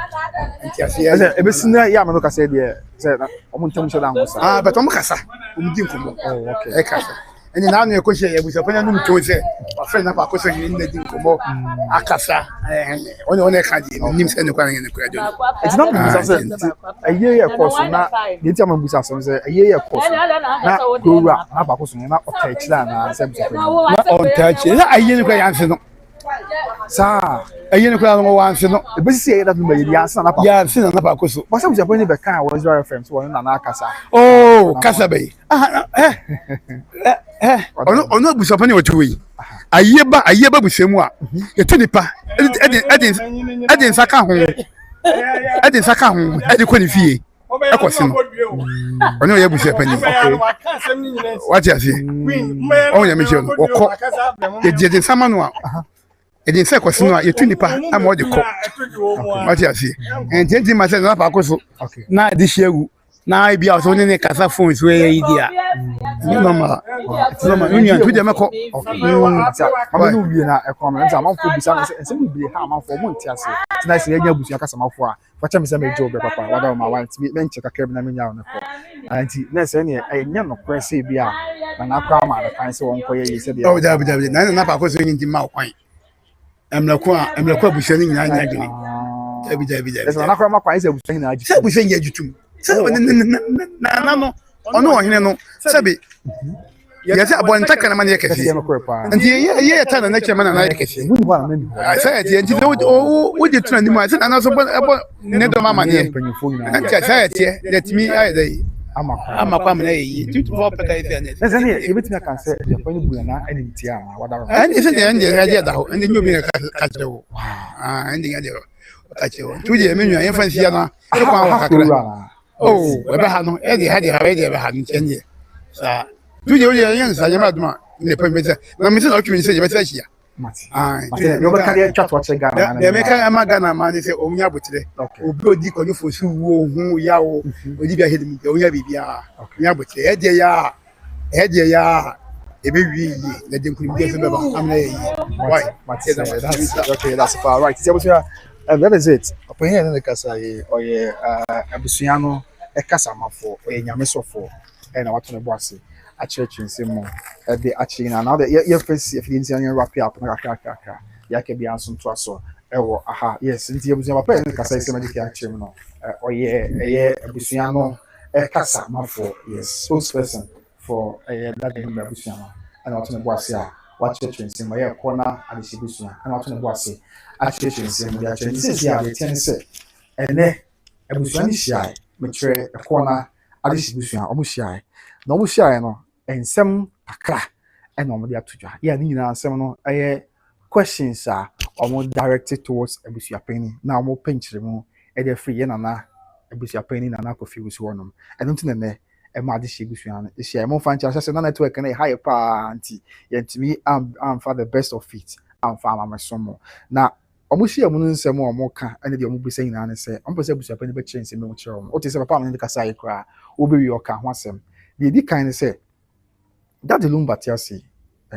nti aseɛ ɛsɛ ebesi na yɛ amano kasa deɛ sɛ ɔmo ntɛm hyɛ da ngo sa bɛtɛ ɔmo kasa ɔmo di nkɔmmɔ ɛkasa ɛne na ano yɛkɔhyɛ yɛ abusuapani anom to sɛ wafrɛ na paako sɛ hene nna di nkɔmmɔ akasa ɔne ɛka deɛ nim sɛ ne kora ne yɛ ne kora deɛ ɛti na mbisa sɛ ɛyɛ yɛ kɔ so na deɛ nti ama mbisa asɛm sɛ ɛyɛ yɛ kɔ so na kurowura na paako so na ɔta akyire anaa sɛ abusuapani na ɔnta akyire na ayɛ ne kora yɛanse no saa ɛyɛ ne kora no wɔanse no ebesi yɛ da no ba yɛ yɛanse na paako yɛanse na paako so wɔsɛ abusuapani bɛka a wɔn zero fm so wɔn nana akasa kasa bɛyi ɔno abusuapani wɔtwe yi ayɛ ba busua mu a yɛto nipa ɛde nsa ka ho ɛde kɔ ne fie ɛkɔ se no ɔne ɔyɛ abusuapani wate aseɛ ɔmo yɛ mekyerɛ no wɔkɔ yɛde nsa ma no a yɛde nsa kɔ se no a yɛto nipa ama ɔde kɔ wate aseɛ nti ma sɛ nana paako so na ɛde hyia agu na ebi a ɔsɔ ne kasa phone so yɛ yi di a ne normal nua tu deɛ mɛkɔ mama no wie na ɛkɔm na nti amanfo bisa no sɛ nsɛm bibire ha amanfo mo nte ase tina sɛ yɛnya abusua kasa amanfo a fakyɛ me sɛ mɛgye wo bɛ papa wada ma wan ti mɛnkyɛ kakra bi na menya wo ne kɔ nti na sɛ ne ɛnyɛ no korɛ sɛ bi a na nakɔ ama no kan sɛ wɔnkɔ yɛ yi sɛ deɛ dabi na paako so nti ma kwan emlako abusua no nyinaa nya dwene dabi ɛsɛ nakɔ ma kwan sɛ abusua nyinaa agye sɛ abusua nyinaa agye sɛ na no ɔno ɔhene no sɛbi yɛsɛ abɔnta kana ma no yɛ kɛseɛ nti yɛyɛ ta na na kyerɛ ma na na yɛ kɛseɛ sɛ yɛteɛ nti wogye tona anim a sɛ nana so ɛbɔ ne dɔm amaneɛ nti sɛ yɛteɛ yɛtumi ayɛ dɛ ama kɔ amena yɛ yie tutufoɔ pɛka yɛ sɛ ɛnɛ sɛ ne yɛbɛtumi aka sɛ aduapani bu na ɛne nti a wadaro ɛne sɛ deɛ ɛne deɛ da hɔ ɛne nyɛ obi na ka kyerɛ wo ɛne deɛ ka kyerɛ wo nti wogye ɛmɛ nwa yɛmfa nsia no ɛkɔ awɔ kakra ɛbɛ ha no ɛde ha ɛbɛ ha no nkyɛn deɛ saa tu deɛ woyɛ yɛn nsa yɛma adoma ne pa mbɛsɛ na me sɛ na ɔtwe me sɛ yɛbɛsɛ ahyia Mati. Aye. You be carry chat watch Ghana. The American Amagana man say onya botre. Okay. Obi odi konyo fosu wo hu ya wo. Odi bia hedi mi. Onya bibia. Onya botre. E de ya. Ebe wi yi. Na de nkuru bi se beba. Amna yi. Why? Mati. That's okay. That's far right. See Abusia. That is it. Open here na kasa ye oye Abusia no e kasa mafo oye nyame sofo. E na wato ne boase. A church in Simo, the Achina. Now that your face, if you didn't wrap up, Yaka be answered to us. Oh, aha, yes, since you was never paying the Casa Semadic, or yeah, Busiano, a Casa, Mafo, yes, spokesperson for a Latin Busiano, and Alternate Boisia, what church in Simaya corner and the Sibusia, and Alternate Boisi, a church in Simaya, the Tennessee, and then a Busiani shy, mature a corner at the Sibusia, almost shy. No mo share no ensem akra e no mo dey atodwa ya ni nyina ensem no questions are almost directed towards Abusuapeni na mo pinchire mo e dey free na Abusuapeni na Kofi wusu wonom e no tinene e ma de she Abusua no e share mo fan cha say na network na high pa anti yentimi am for the best of it am for am somo na omo share mo nsem omo ka ene de omo bisa nyina ne say omo pese Abusuapeni be kire nsem mo kire omo o te say papa mo ne kasa ye kra obi wi oka ho asem the kind of say that the lumba tiasi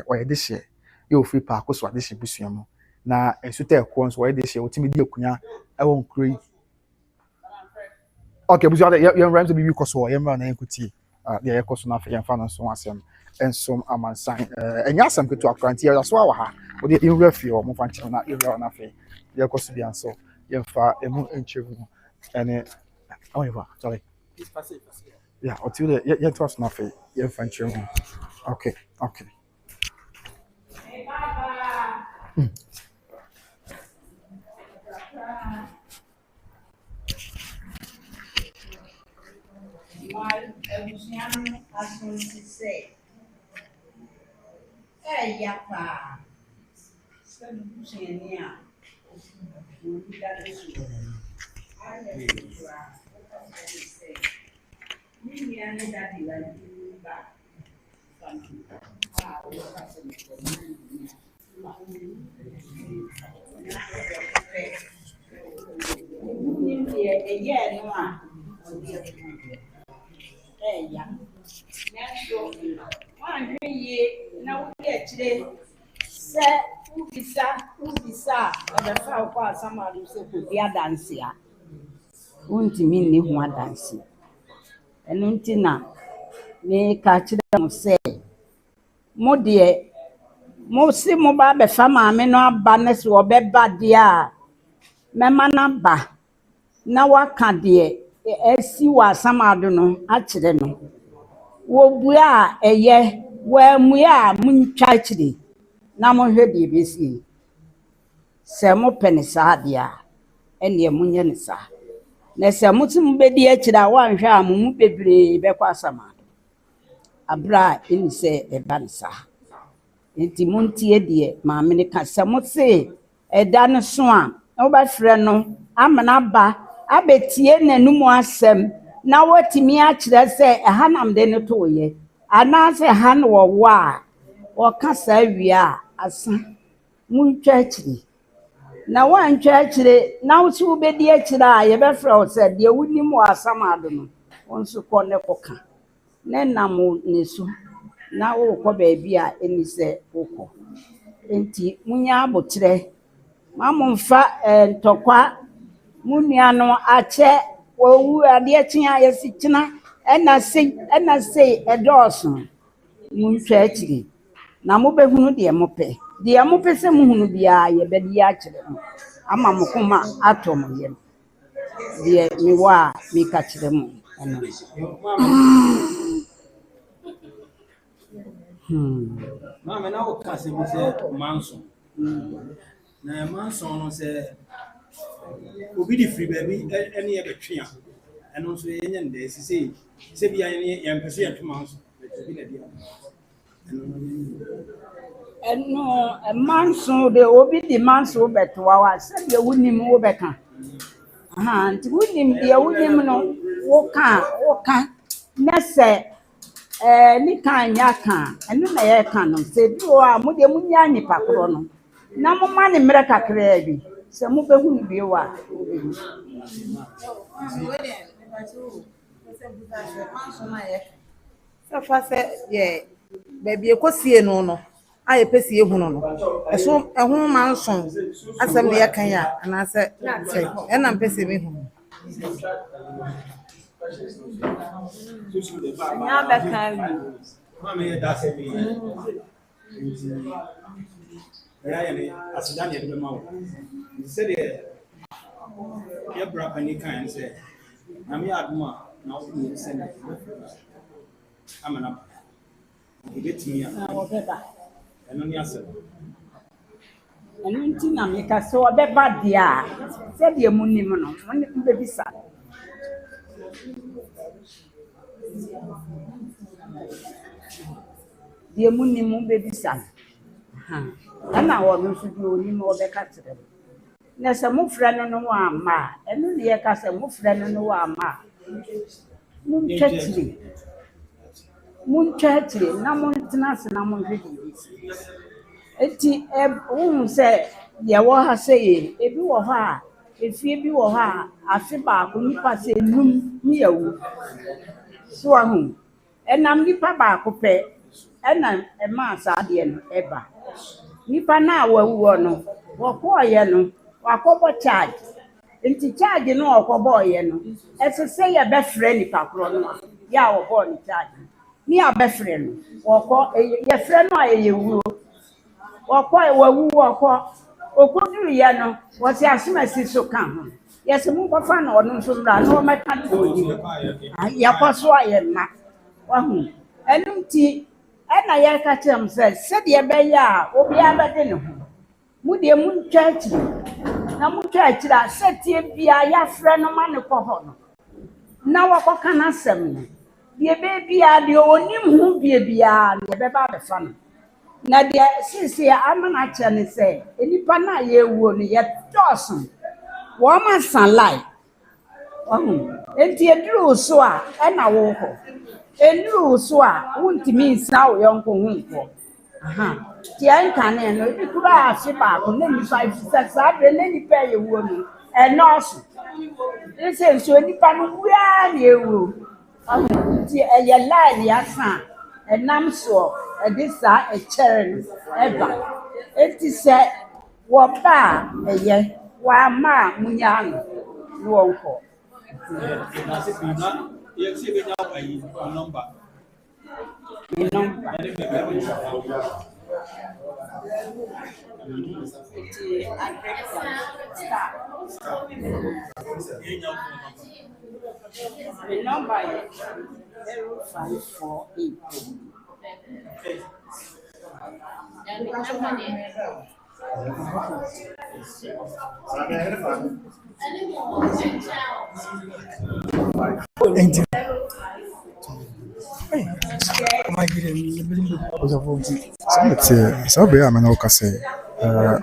or this year you free park so this busuamo na ensuta ekwo why this year otimi di akunya e won kure okay busuamo you rhymes be because so you na enkuti the ekoso na fa na so asem ensom amansan enya asem keto akranti ya so awa ha o de in refi o mo fa nche na ira na fe the ekoso bi anso ye fa emu enchevu ene however sorry yeah, until the trust nothing. Yeah, French. Okay. Untimi ni ho adanse eno ntina me ka kire mo se mo de mo si mo ba be fa maame no aba na se obeba de a mema na ba na waka de esi wa samado no a kire no wo bua eye wa mu a muntwa kire na mo hwe de besi se mo pene sa de a ene munye ne sa na se mutum bedi akira wanhwe a mumu bebre be kwa samado abra eni se eba nsa enti muntie de maame ne ka se mutse eda ne so a oba frɛ no amana ba abetie nanum asɛm na watimi akira se ehanam de ne toye ana se han wo wa wɔka sa wi a asa muntwa akiri na wantwa akire na wo so bedi akire a ye be fra o se de wunim wa samado no wonso kɔ ne kɔka ne nam ne so na wo kɔ baabi a eni se wokɔ enti munya abotre mamomfa ntɔkwa munua no akyɛ wo ade akyia yesi kyina ɛna sei ɛdɔɔso muntwa akire na mo behunu de mo pɛ de mo pɛ se muhunu bia ye be di akyire no ama mo koma atom ye de mi wa mi ka kyire mo ɛno Mama na o ka se mo se manso na manso no se obi di free baby ene ye betwe a eno so ye nyande se bia ye mpese ye manso bi na dia eno manso de obi di manso betwa wa se de wunim wo beka aha nti wunim de wunim no wo ka na se ni kan ya kan eno na ye kan no se bi o a mo de munya nipa kro no Na mo ma ne mmere kakra bi. Se mo behu ni bi wa. So far say yeah baby ekosie no no aye pese ehunu no eso ehun man son asem de yakan ya na se che e na pese me hu Nya be kan Mama ya da se mi. Ya ne asidan ya be mawo. Se de ya bra pani kan se na me aduma na wo ni se ne. Amana. Ibetimi ya. na obeba. Eno ni ase. Enu nti na me ka se obeba dia. Se de mu nim no, mo ne bebisa. Die mu nim mo bebisa. Na wo no so bi oni mo be ka tere. Na se mo frɛ no no wa ma, enu ne ye ka se mo frɛ no no wa ma. Mun chatiri na mun tena se na mun hwedi eti wo se ye wo ha se ye ebi wo ha efie bi wo ha afi ba ko nipa se num ni yawu so ahu enam nipa ba ko pe enam e ma sa de no eba nipa na wawu no wo ko ye no wa ko bo charge enti charge no wo ko bo ye no ese se ye be frɛ nipa kro no ya wo bo ni charge ni abɛfrɛ no wɔkɔ yɛfrɛ no a yɛwu wɔkɔ wawu wɔkɔ okoduru yɛ no wɔte asomasi so ka ho yɛsɛ mu kɔfa na ɔno nso mmra na wɔmɛka to yi yɛkɔ so a yɛ mma wahu ɛno nti ɛna yɛka kyerɛ m sɛ sɛdeɛ ɛbɛyɛ a obiara bɛde ne ho mu deɛ montwa akyiri na montwa akyiri a sɛtie biara yɛafrɛ no ma ne kɔ hɔ no na wɔkɔka n'asɛm no die bebia de onim hu bia ne beba befa no na de sisi amana che ne se enipa na ye wuo no ye dosun wo ma san lai enti eduru so a e na wo ho enuru so a wuntimi nsa wo yonko hu nko ti anka ne no ikura afi ba ko na ni 5 sa be na ni pe ye wuo no e nurse ese so enipa no wura na ewu ti eye line ya san enam so edisa echere eba enti se wo ba eye wa ma munya no wonko Na se bi na ye se be nya ayi number. The number is 0548. Sabe a mana okase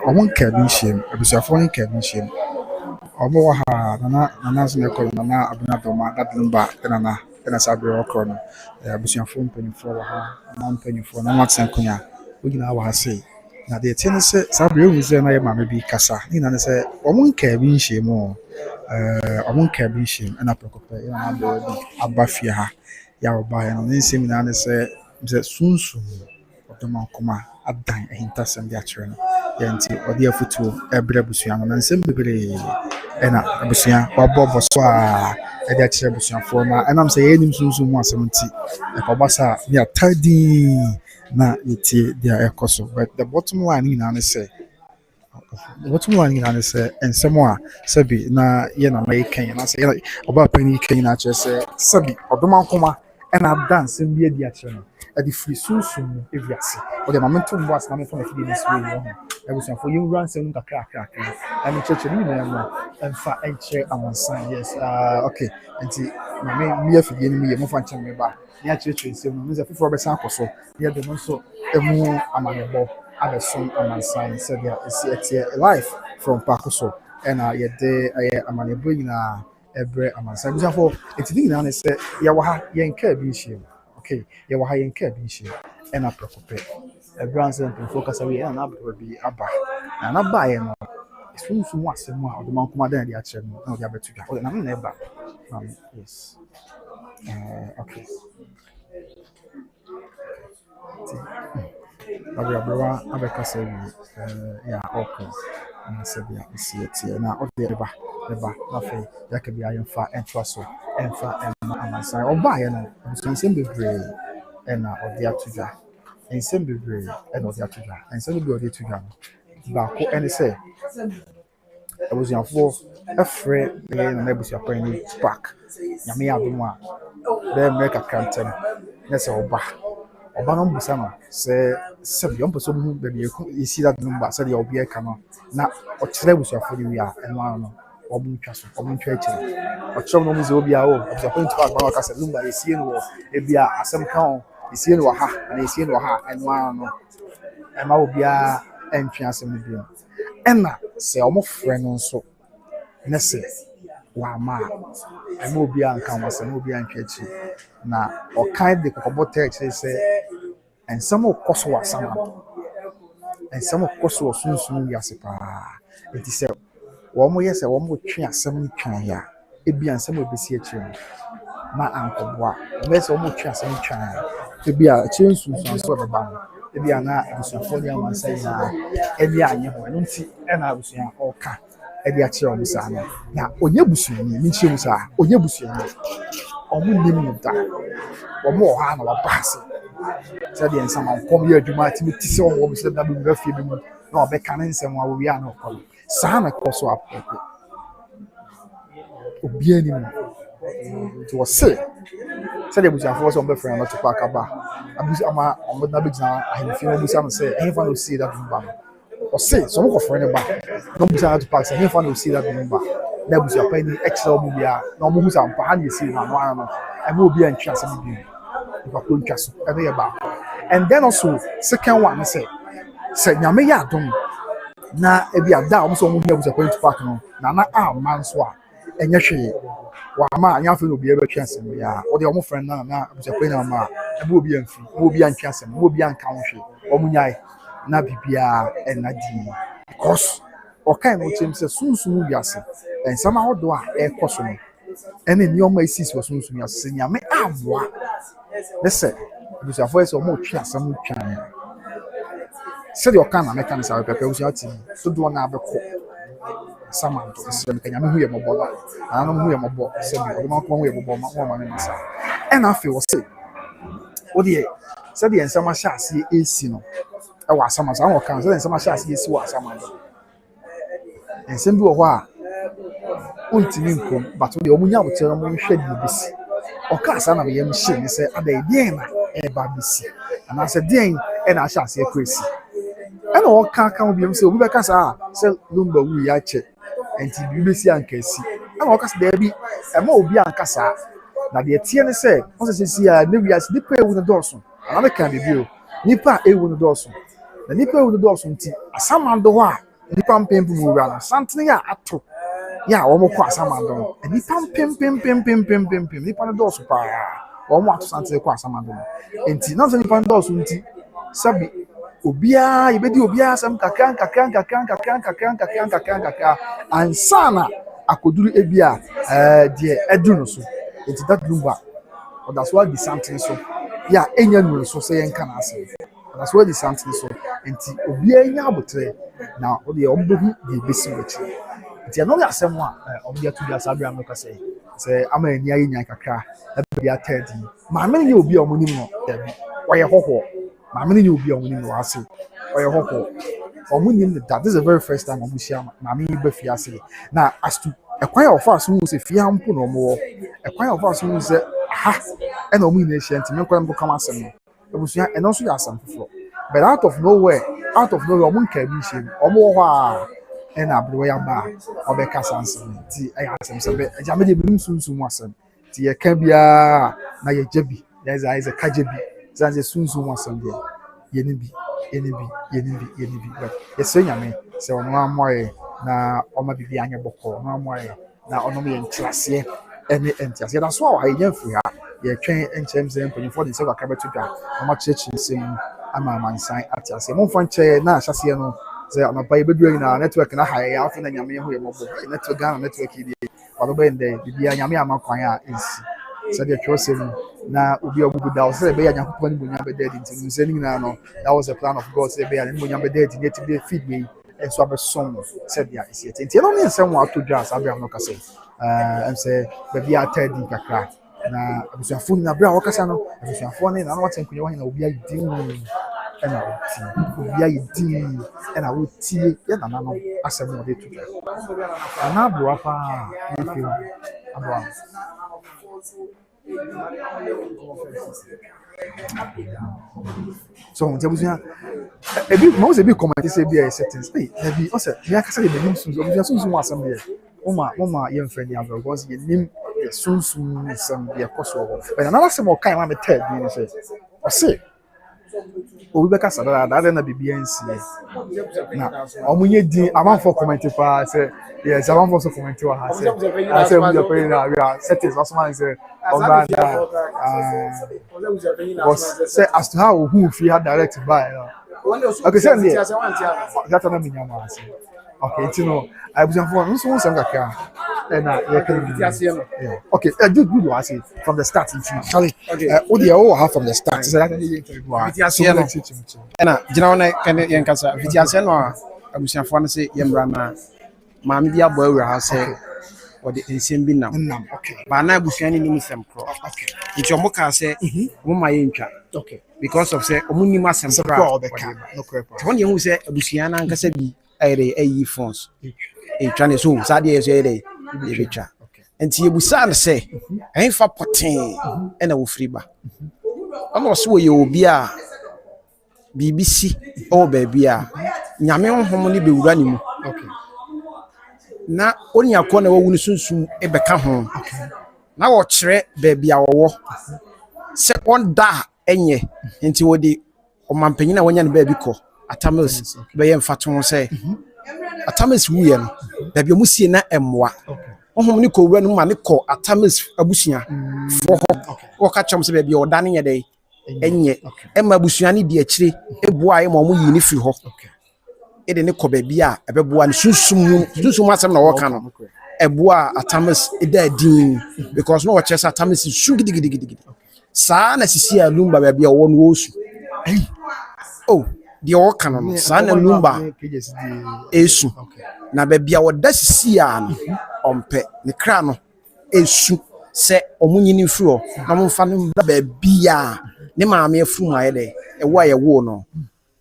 ọmọ nka bi hiem abusuafo nka bi hiem ọmọ wa ha nana so ne kọ nana abuna doma dadlumba na sabe okro no abusuafo mpanifo wa ha na mpanifo na matsen kunya ogina wa ha sei na de tie ne se sabe ehu ze na ye mama bi kasa ni na ne se ọmọ nka bi hiem ọmọ nka bi hiem na prokope ya na be bi abafie ha ya oba ya no nsem na ne se sunsun odoma koma adan ehintasem de akyere no yanti odi afutuo ebre busua no nsem bebre ena busua wabɔ so a de akyere busuafo na enam sɛ yenim sunsun mu asem nti ekobasa ne atadi na yeti dia ekoso but the bottom line ni na ne sɛ ensem a sabi na ye na mai kan na sɛ oba pani kan na akyere sɛ sabi odoma koma ena dance bi adi akyere no adi free sunsun eviase o de momentum boss na me for the this way no ebusuafo for you run some kakra and church ni na mo emfa enche amonsan yes okay enti me afidie ni me mo fa nche me ba ya church nsem no me foforo be san akoso ya de mo so emu amanebo abeson amonsan said there is a life from pakoso and ye de amanebo nyina ebre amonsan ebusuafo enti ni na ne se ya wa ha ye nka bi hiem okay ye wa ha ye nka bi hiem ena prokope a brand and focus away and abro bi aba na baeɛ no sunsun asɛm a ɔde ma nkɔma dan de akyerɛ no na ɔde abɛto dwa ɔde na me na ɛba yes okay Abra abɛkasa wi ya okay na sɛ bia esi etie na ɔde ɛba na afei yaka bia yɛmfa ɛntoa so ɛmfa ɛma amansan ɔbaeɛ no nsɛm bebree ɛna ɔde ato dwa nsɛm bebree ɛna ɔde ato dwa nsɛm bebree ɔde ato dwa no baako ɛne sɛ abusuafoɔ ɛfrɛ ɛyɛ na abusuafoɔ ne park nyame yɛ adom a bɛyɛ mmerɛ kakra ntɛm na sɛ ɔba no mbusa no sɛ bi ɔmpɛ sɛ ɔmu baabi ɛsi da no mba sɛdeɛ ɔbi ɛka no na ɔkyerɛ abusuafoɔ no wie a ɛno ano no ɔmo ntwa so ɔmo ntwa akyire ɔkyerɛ no mu sɛ obi a abusuafoɔ no ntwa akpa no ɔka sɛ lumba yɛsie no wɔ ebi a asɛm ka ho yɛsie no wɔ ha na yɛsie no wɔ ha ɛno ano no ɛma obiara ɛntwe asɛm no bio ɛna sɛ ɔmo frɛ no nso ne sɛ wama a ɛma obiara nka ho asɛm na obiara ntwa akyire na ɔkan de kɔkɔbɔ tɛ akyire sɛ nsɛm ɔkɔ so wɔ asamado nsɛm ɔkɔ so wɔ sunsun wiase paa nti sɛ wɔn yɛ sɛ wɔn twe asɛm twɛn ya ebi ansɛm obesi akyire no na ankɔboa wɔn yɛ sɛ wɔn twe asɛm twɛn ya ebi a akyire nsunsun so ɔbɛba no ebi a na abusuafoɔ ne amansa nyinaa ɛni anyɛ ho ɛno nti ɛna abusua ɔka ɛde akyerɛ wɔn saa no na onye busuani ne nkyɛn mu saa onye busuani wɔn nim no da wɔn wɔ hɔ a na wɔaba ase sɛdeɛ nsamanfɔm yɛ adwuma ati ti sɛ wɔn sɛ da bi wura fie bi mu na ɔbɛka ne nsɛm a wɔwie a na ɔkɔ no saa na kɔ so apɛpɛ obiara nim no nti wɔse sɛdeɛ abusuafoɔ sɛ ɔmbɛfrɛ no to kɔ akaba ama ɔmo na bɛgyina ahemfie no ɔbusa no sɛ ɛhefa na osie da bi ba no ɔse sɛ ɔmo kɔfrɛ no ba na ɔbusa no to park sɛ ɛhefa na osie da bi ba na abusuapa ni ɛkyerɛ ɔmo bia na ɔmo hu sɛ ampa ha na esie no ano ano no ɛma obiara ntwe asɛm bi nipa ko ntwa so ɛno yɛ baako and then also second one ne sɛ nyame yɛ adom na ebi ada a ɔmo sɛ ɔmo hu abusuapa to park no na ama nso a ɛnyɛ hwee wama anyafo no obiara bɛtwe asɛm bia ɔde ɔmo frɛ na abusuapa na ama ɛma obiara mfi ma obiara ntwe asɛm ma obiara nka ho hwee ɔmo nyae na bibia ɛna di because ɔkae no kyerɛ sɛ sunsun wiase nsɛm ahodoɔ a ɛkɔ so no ɛne nneɛma a esisi wɔ sunsun wiase sɛ nyame aboa ne sɛ abusuafoɔ yɛ sɛ ɔmo twe asɛm twɛn sɛdeɛ ɔka na mɛka no saa pɛpɛ abusua ti dodoɔ na abɛkɔ samando sɛ mɛka nyame hu yɛ mɔbɔ no ananom hu yɛ mɔbɔ sɛ bi ɔde ma nkɔma hu yɛ mɔbɔ ma wɔn ma ne nsa ɛna afei wɔ sɛ wodeɛ sɛdeɛ nsɛm ahyɛ aseɛ esi no ɛwɔ asamando saa wɔka sɛdeɛ nsɛm ahyɛ aseɛ esi wɔ asamando nsɛm bi wɔ hɔ a ontimi nkom but deɛ ɔmo nya abokyerɛ no mo nhwɛ deɛ besi ɔka asa na meyɛ mhyɛ ne sɛ ada deɛn na ɛba besi anaasɛ deɛn ɛna ahyɛ aseɛ kɔ esi ɛna ɔka ka ho biam sɛ obi bɛka saa sɛ lumba wu yɛ akyɛ nti biribi besi anka esi ɛna ɔka sɛ daabi ɛma obi anka saa na deɛ tie ne sɛ ɔsɛ sɛ a ne wiase nipa ewu no dɔɔso ana ne ka bebi o nipa ewu no dɔɔso na nipa ewu no dɔɔso nti asamando hɔ a nipa mpempem wura no santene yɛ ato yɛ a wɔn kɔ asamando no nipa mpempempempempempem nipa no dɔɔso paa wɔn ato santene kɔ asamando no nti na sɛ nipa no dɔɔso nti sabi obiara yɛbɛdi obiara asɛm kakra ansana akoduru ebi a deɛ ɛduru no so nti that lumba ɔda so adi santene so yɛ a enya nuru so sɛ yɛnka na asɛm ɔda so adi santene so nti obiara nya abotrɛ na ɔde ɔmo bɛhu deɛ ebesi wɔ akyire nti ɛno yɛ asɛm a ɔmo de ato bi asa abira no kasa yi sɛ ama ani ayɛ nyan kakra ɛbɛbi atɛɛdi maame ne yɛ obi a ɔmo nim no ɛbi ɔyɛ hɔhɔ maame ne yɛ obi a ɔmo nim no ase ɔyɛ hɔhɔ ɔmo nim no that this is the very first time ɔmo hyia maame yi bɛ fie ase na as to ɛkwan a ɔfa so hu sɛ fie ha mpo na ɔmo wɔ ɛkwan a ɔfa so hu sɛ aha ɛna ɔmo nyinaa ahyia nti mɛnkɔ mpo kama asɛm no abusua ɛno nso yɛ asɛm foforɔ but out of nowhere ɔmo nka bi hyia mu ɔmo wɔ hɔ a ɛna aberewa yɛ aba a ɔbɛka saa nsɛm nti ɛyɛ asɛm sɛ bɛ agya mɛ deɛ binom sunsun mu asɛm nti yɛka biara na yɛgya bi yɛsɛ kagya bi sɛ sunsun mu asɛm deɛ yɛne bi but yɛsɛ nyame sɛ ɔno amoayɛ na ɔma bibi anyɛ bɔkɔ ɔno amoayɛ na ɔnom yɛ nkyerɛseɛ ɛne ntiaseɛ da so a wɔayɛ mfiri ha yɛtwɛn nkyɛn sɛ mpanyinfoɔ de sɛ kakra bɛto dwa ɔma kyerɛkyerɛ nsɛm ama amansan ate aseɛ momfa nkyɛn na ahyɛseɛ no sɛ anapa yɛbɛduru nyinaa network na ha yɛ afei na nyame ho yɛ mmɔbɔ network Ghana network yi deɛ wadɔbɛyɛ ndɛ biribiara nyame ama kwan a ɛnsi sɛdeɛ twerɛsɛm na obi a ɔbubu da wo sɛ ɛbɛyɛ nyankopɔn ne munyam bɛda adi nti nsɛ no nyinaa no that was the plan of God sɛ ɛbɛyɛ ne munyam bɛda adi ne ɛtumi de feed wei ɛnso abɛsom sɛdeɛ ɛsi ɛte nti ɛno ne nsɛm wɔ ato dwa saa bere a no kasa ɛm sɛ baabi a ata adi kakra na abusuafoɔ nyinaa bere a wɔkasa no abusuafoɔ ne na wɔte nkonnwa hɔ na obi ayi din ɛna wɔtie obi ayi din ɛna wɔtie yɛ nana no asɛm na ɔde to dwa ana aboa paa ne fie aboa so nti abusua ebi ma wo se bi comment say bi settings ebi o se ya kasa de nim sunsun abusua sunsun wa asem de mama ye mfrɛ ni abro because ye nim sunsun asem de koso ho but na asem o kan ma me tell bi ni say o se obi bɛka sada da na bibia nsi na omunye din amanfo comment pa say yes amanfo so comment wa ha say we are paying na we are settings also man say was say as to how who free had direct by okay say that na minya ma say okay you know I was informed so some kakra and okay good what say from the start Charlie what the all have from the start so that na gina na kan yen kasa vitiase no abusiafo no say yemra na maame bi abo awura ha say what the nsem bi nam okay ba na abusuani ni musem kro okay nti omo ka say mo ma ye ntwa okay because of say omo ni masem kra no correct when you say abusuana nkasa bi ayi phones twa ne so sa de so ye betwa nti ebusa na say enfa poten na wo free ba ono so ye obi a BBC o baby a nyame honhom ne bewura ne mu okay na oni akọ na wawu ne sunsun e beka ho na wo kire baby a wo se on da enye nti wodi o mampanyin na wonya ne baby ko atamis be ye mfato se atamis wuye no baby mu sie na emwa honhom ne ko wura no ma ne ko atamis abusua fo ho wo ka chom se baby o da ne ye dai enye ema abusua ne di akire eboa ye ma mo yi ne fi ho ede ne ko baby a ebeboa ne sunsum asem na wo ka no eboa atamis eda din because no wo chesa atamis su gidigidi saa na sisi a lumba baby a wo no osu oh di wo ka no saa na lumba esu na baby a wo da sisi a no ompe ne kra no esu se omunyini furo na mo fa no baby a ne maame afu ma ye de ewo a ye wo no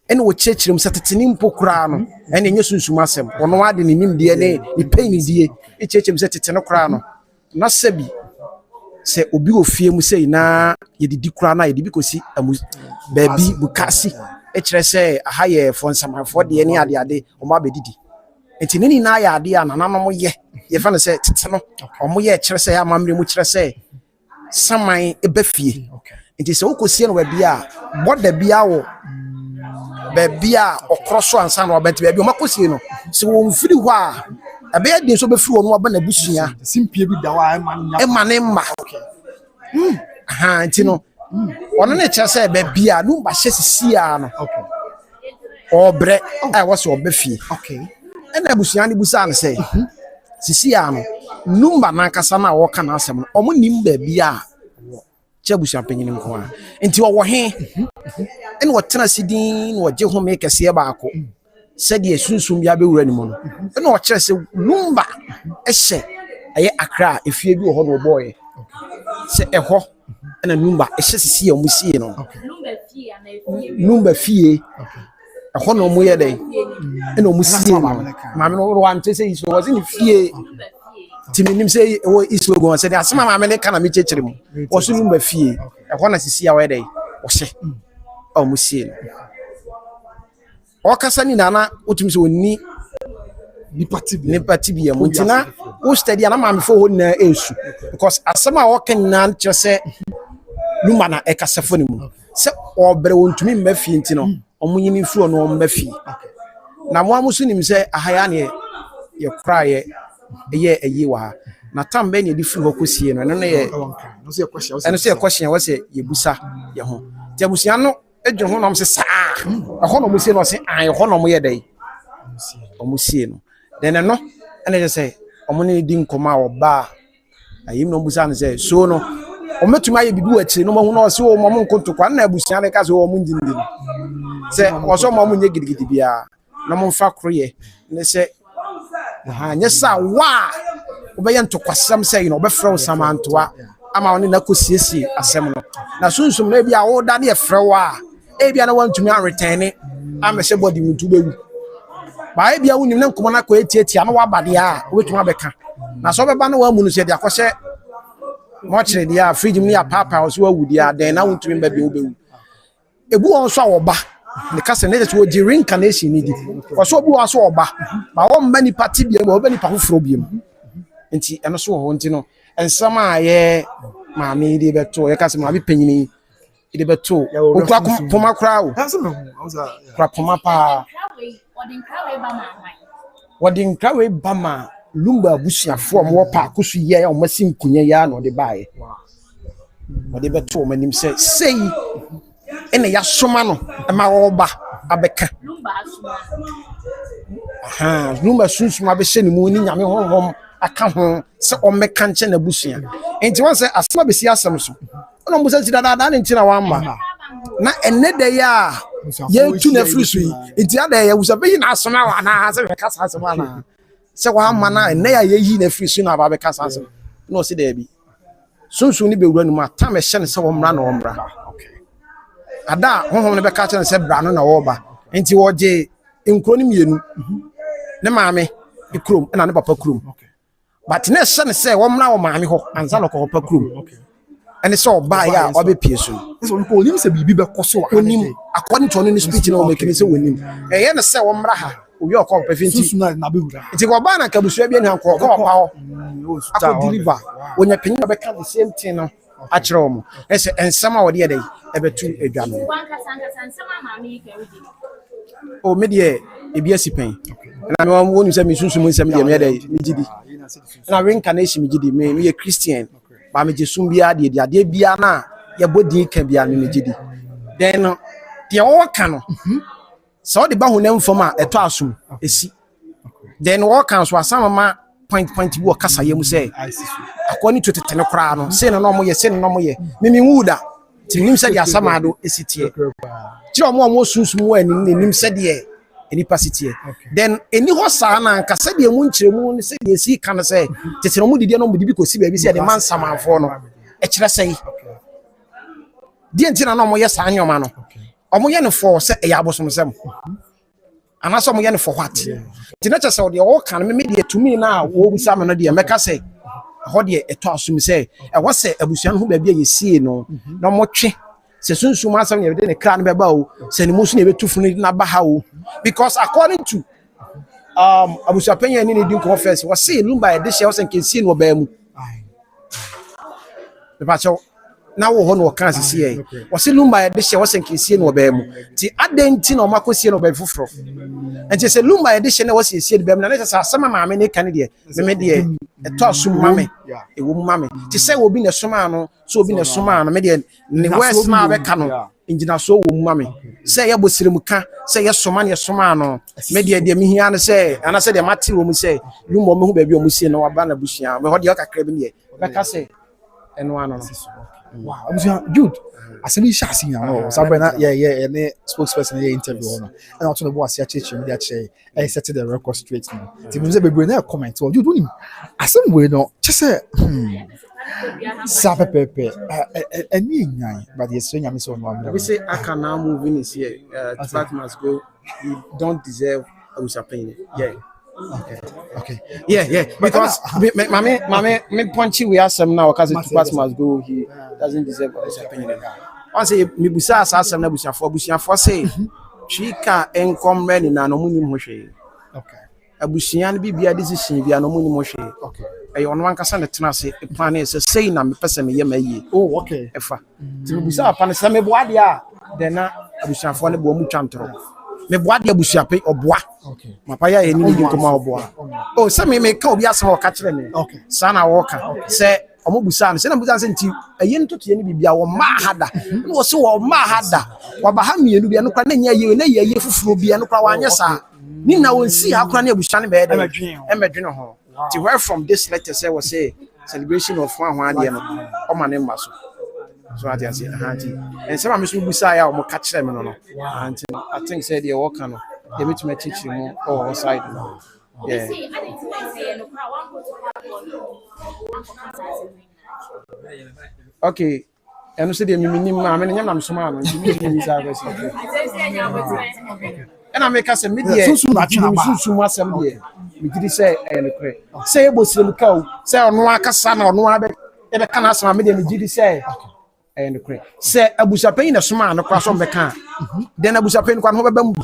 ene wo chechirem sateteni mpokura no ene enye sunsum asem ono ade ne nimde ne ni pain die e chechirem sateteni kura no na sabi se obi ofie mu sei na ye didi kura na ye dibi kosi baby bukasi e kire se aha ye fonsamafo de ne ade o ma bedidi enti ne ni na ya ade a nananom ye fa no se teteno o mo ye kire se ya mamre mu kire se saman e bafie enti se wokosie no baby a boda bia wo baby a okroso ansa na obeti baby o makosie no se wo mfiri hɔ a abe din so be firi wo no aba na busua simpie bi da wa ema ne ma aha nti no ono ne kya se baby a no ba hye sisi a no okay obre ai wo se obefie okay ena busua ne busa ne se sisi a no numba na kasa na wo ka na asem no omo nim baby a chabusia panyin nko a nti wo he ene wotena sidin wo je home kese baako sɛde sunsun bia bewura ni mu no ene wo kyerɛ sɛ lumba ɛhyɛ ɛyɛ akra efie bi wo hɔ no boy sɛ ɛhɔ ena lumba ɛhyɛ sisi a musie no lumba fie ɛhɔ no mo yɛ dɛ ena musie no maame no wo ante sɛ iso wo se ni fie timinim sɛ wo iso go sɛ de asema maame ne kana me kyekere mu wo so lumba fie ɛhɔ na sisi a wo yɛ dɛ wo hyɛ o musie no o kasa ni nana utumi se woni ni party bi am ntina wo study na maame fo ho na esu because asema wo kan na kyerɛ sɛ luma na ɛkasa fo ne mu sɛ ɔbrɛ wontumi mmafie ntino ɔmunyini furo no mmafie na mo amusu nim sɛ ahaya ne ye kra ye ɛyi wa na tambe ne di firi hɔ kosie no no ye no se question wo se ye busa ye ho ti abusia no edwo ho nom se saa ɛhɔ no mo se no se an ɛhɔ no mo ye dai omusie no then no and they say omoni di nkoma oba ayim no busa no say so no ometuma ye bibi wachire no mahu no se o mom nkonto kwa na abusia ne ka se o mum ndindi no se oso mom nye gidigidi bia na mom fa kroye ne se ha nye sa wa obeye ntokwasam say no obefrɛ samantoa ama woni na kosiesie asɛm no na sunsum na bia wo da ne frɛ wa e bia na wantumi a return amehye body mutu bewu ba e bia wonim ne nkomo na ko etietia na wabade a obetuma beka na so beba na wa mu no se dia kɔhye mochire dia fridge mu ya papa so awudi a den na wontumi ba bia obewu ebu on so awoba ne kase ne se wo di reincarnation ni di so obu on so oba ba wo mba ni party bia ma obani pa foforo bia mu enti eno so ho enti no ensama ye maami di beto ye kase ma bi panyini di beto okura poma kura o kura poma pa wadin krawe ba ma lumba busuafo mo pa kusu ye o masi nkunya ya na ode baaye ode beto manim se sei ene ya soma no ma wo ba abeka lumba sunsun abehye ni mu ni nyame honhom aka ho se o meka nche na busua enti won se asema besi asem so ono mbusa ti dada na nti na wamba na enne de ya ye tu na frisu yi enti ada ya wusa be na asema wa na se ka sa asema na se wa ma na enne ya ye yi na frisu na ba be ka sa asema no se de bi sunsun ni be wura no ma ta me hye ne se wo mra na wo mra ada honhom ne be ka che se bra no na wo ba enti wo je enkro ni mienu ne maame ekrom na ne papa krom but ne hye se wo mra wo maame ho anza no ko papa krom and so buy ya obe piesu so ko onim se bibi be koso onim according to any speech na o make me say onim ye na se wo mra ha owi o ko perfect susu na be wura nti ko ba na kabusua bi na ko pa ho akọ deliver onya penyin be ka the same thing no a kire omo ese ensama wo de dey e betu edwa no ensama ma mi ke wudi o me de ebi asipen na me wonu se me susu mu se me de me dey me gidi na reincarnation me gidi me ye Christian ba me jesum bia de ade bia na ye bodi ka bia me gidi then de wo ka no so de ba hu na mfom a eto asum esi then wo kan so asama ma point bi wo kasa ye mu say akoni to tetene kra no say no mo ye say no mo ye mimi wuda tinim say ya asama do esitie kire mo sunsun wo anim say de enipa sitie then eni ho saa na nka say de mu nkyeremu say de si kan say tetene mu didi no mu dibi kosi ba bi say de man samanfo no e kire say di entina no mo ye saa nyoma no omo ye no for say e ya abosomsem anaso omo ye no for what ti na chese de wo kan me de tumi na wo busa me no de meka say ho de eto asum say e wo say abusuan ho ba bia ye sie no na mo twe se sunsun asam ne de ne kra no be ba o se ne musu ne be tufunu na ba ha o because according to abusuan penya ni din confess wo say lumba e de she wo say nke sie no ba mu be ba cho na wo ho no kan sisi e wo se lumba e de she wo say nke sie no ba mu ti adenti na o makosie no ba fufuro enti se lumba e de she na wo sie de ba mu na ne sa sama maame ne kan de me de eto asum mame e wo mame ti se wo bi ne soma no so obi ne soma no me de ne west ma be ka no engina so wo mame se ye bosire mu ka se ye soma ne soma no me de me hia no se ana se de mate wo mu se lumba me hu ba bi o mu sie no wa ba na bushia me ho de kakra bi ne be ka se eno ano no wow good asemi shasi ya no sabena yeah ne spokesperson ye interview no and also the boss ya cheche me dia che I set the record straight no ti me say bebre na comment o you do nim asem we no chese sabe pepe any nyan but yes so nyame so no am we say aka now moving is here track must go you don't deserve usapeni yeah okay yeah because me punchy we asem now cuz track must go he doesn't deserve usapeni on say me busa asem na busuafo say chika enkomre ni na no munim ho hwe okay abusuan bibia decision bia no munim ho hwe okay e ono wankasa ne tena se plan is say na me pese me ye maye oh okay efa ti me busa pa ne se me boade a de na abusuafo ne bo mu twantro me boade abusuape oboa okay mapa ya eni ni koma oboa oh se me ka obi asem o ka kire me okay sana wo ka se omo busa no se na busa se nti ayen totoye ni bibia wo ma hada no wo se wo ma hada wa ba ha mienu bia no kwa na nya ye na ye fufuro bia no kwa wa anya sa Ni na won see akwa na ebusua ne be dey. Emedwene ho. To where from this letter say was say celebration of one day no. O ma ne mba so. So I say and some am so busa ya o mo ka kire me no. I think say dey work no. They meet me teach you or outside. Yeah. Okay. And you say the minimum I mean I'm so man. And I make us a media so asem there. We did say say ebosire ka say ono akasa na ono abe ebe kana asem media me did say and say abusapen na soma no kwa so mbeka. Then abusapen kwa no beba mu.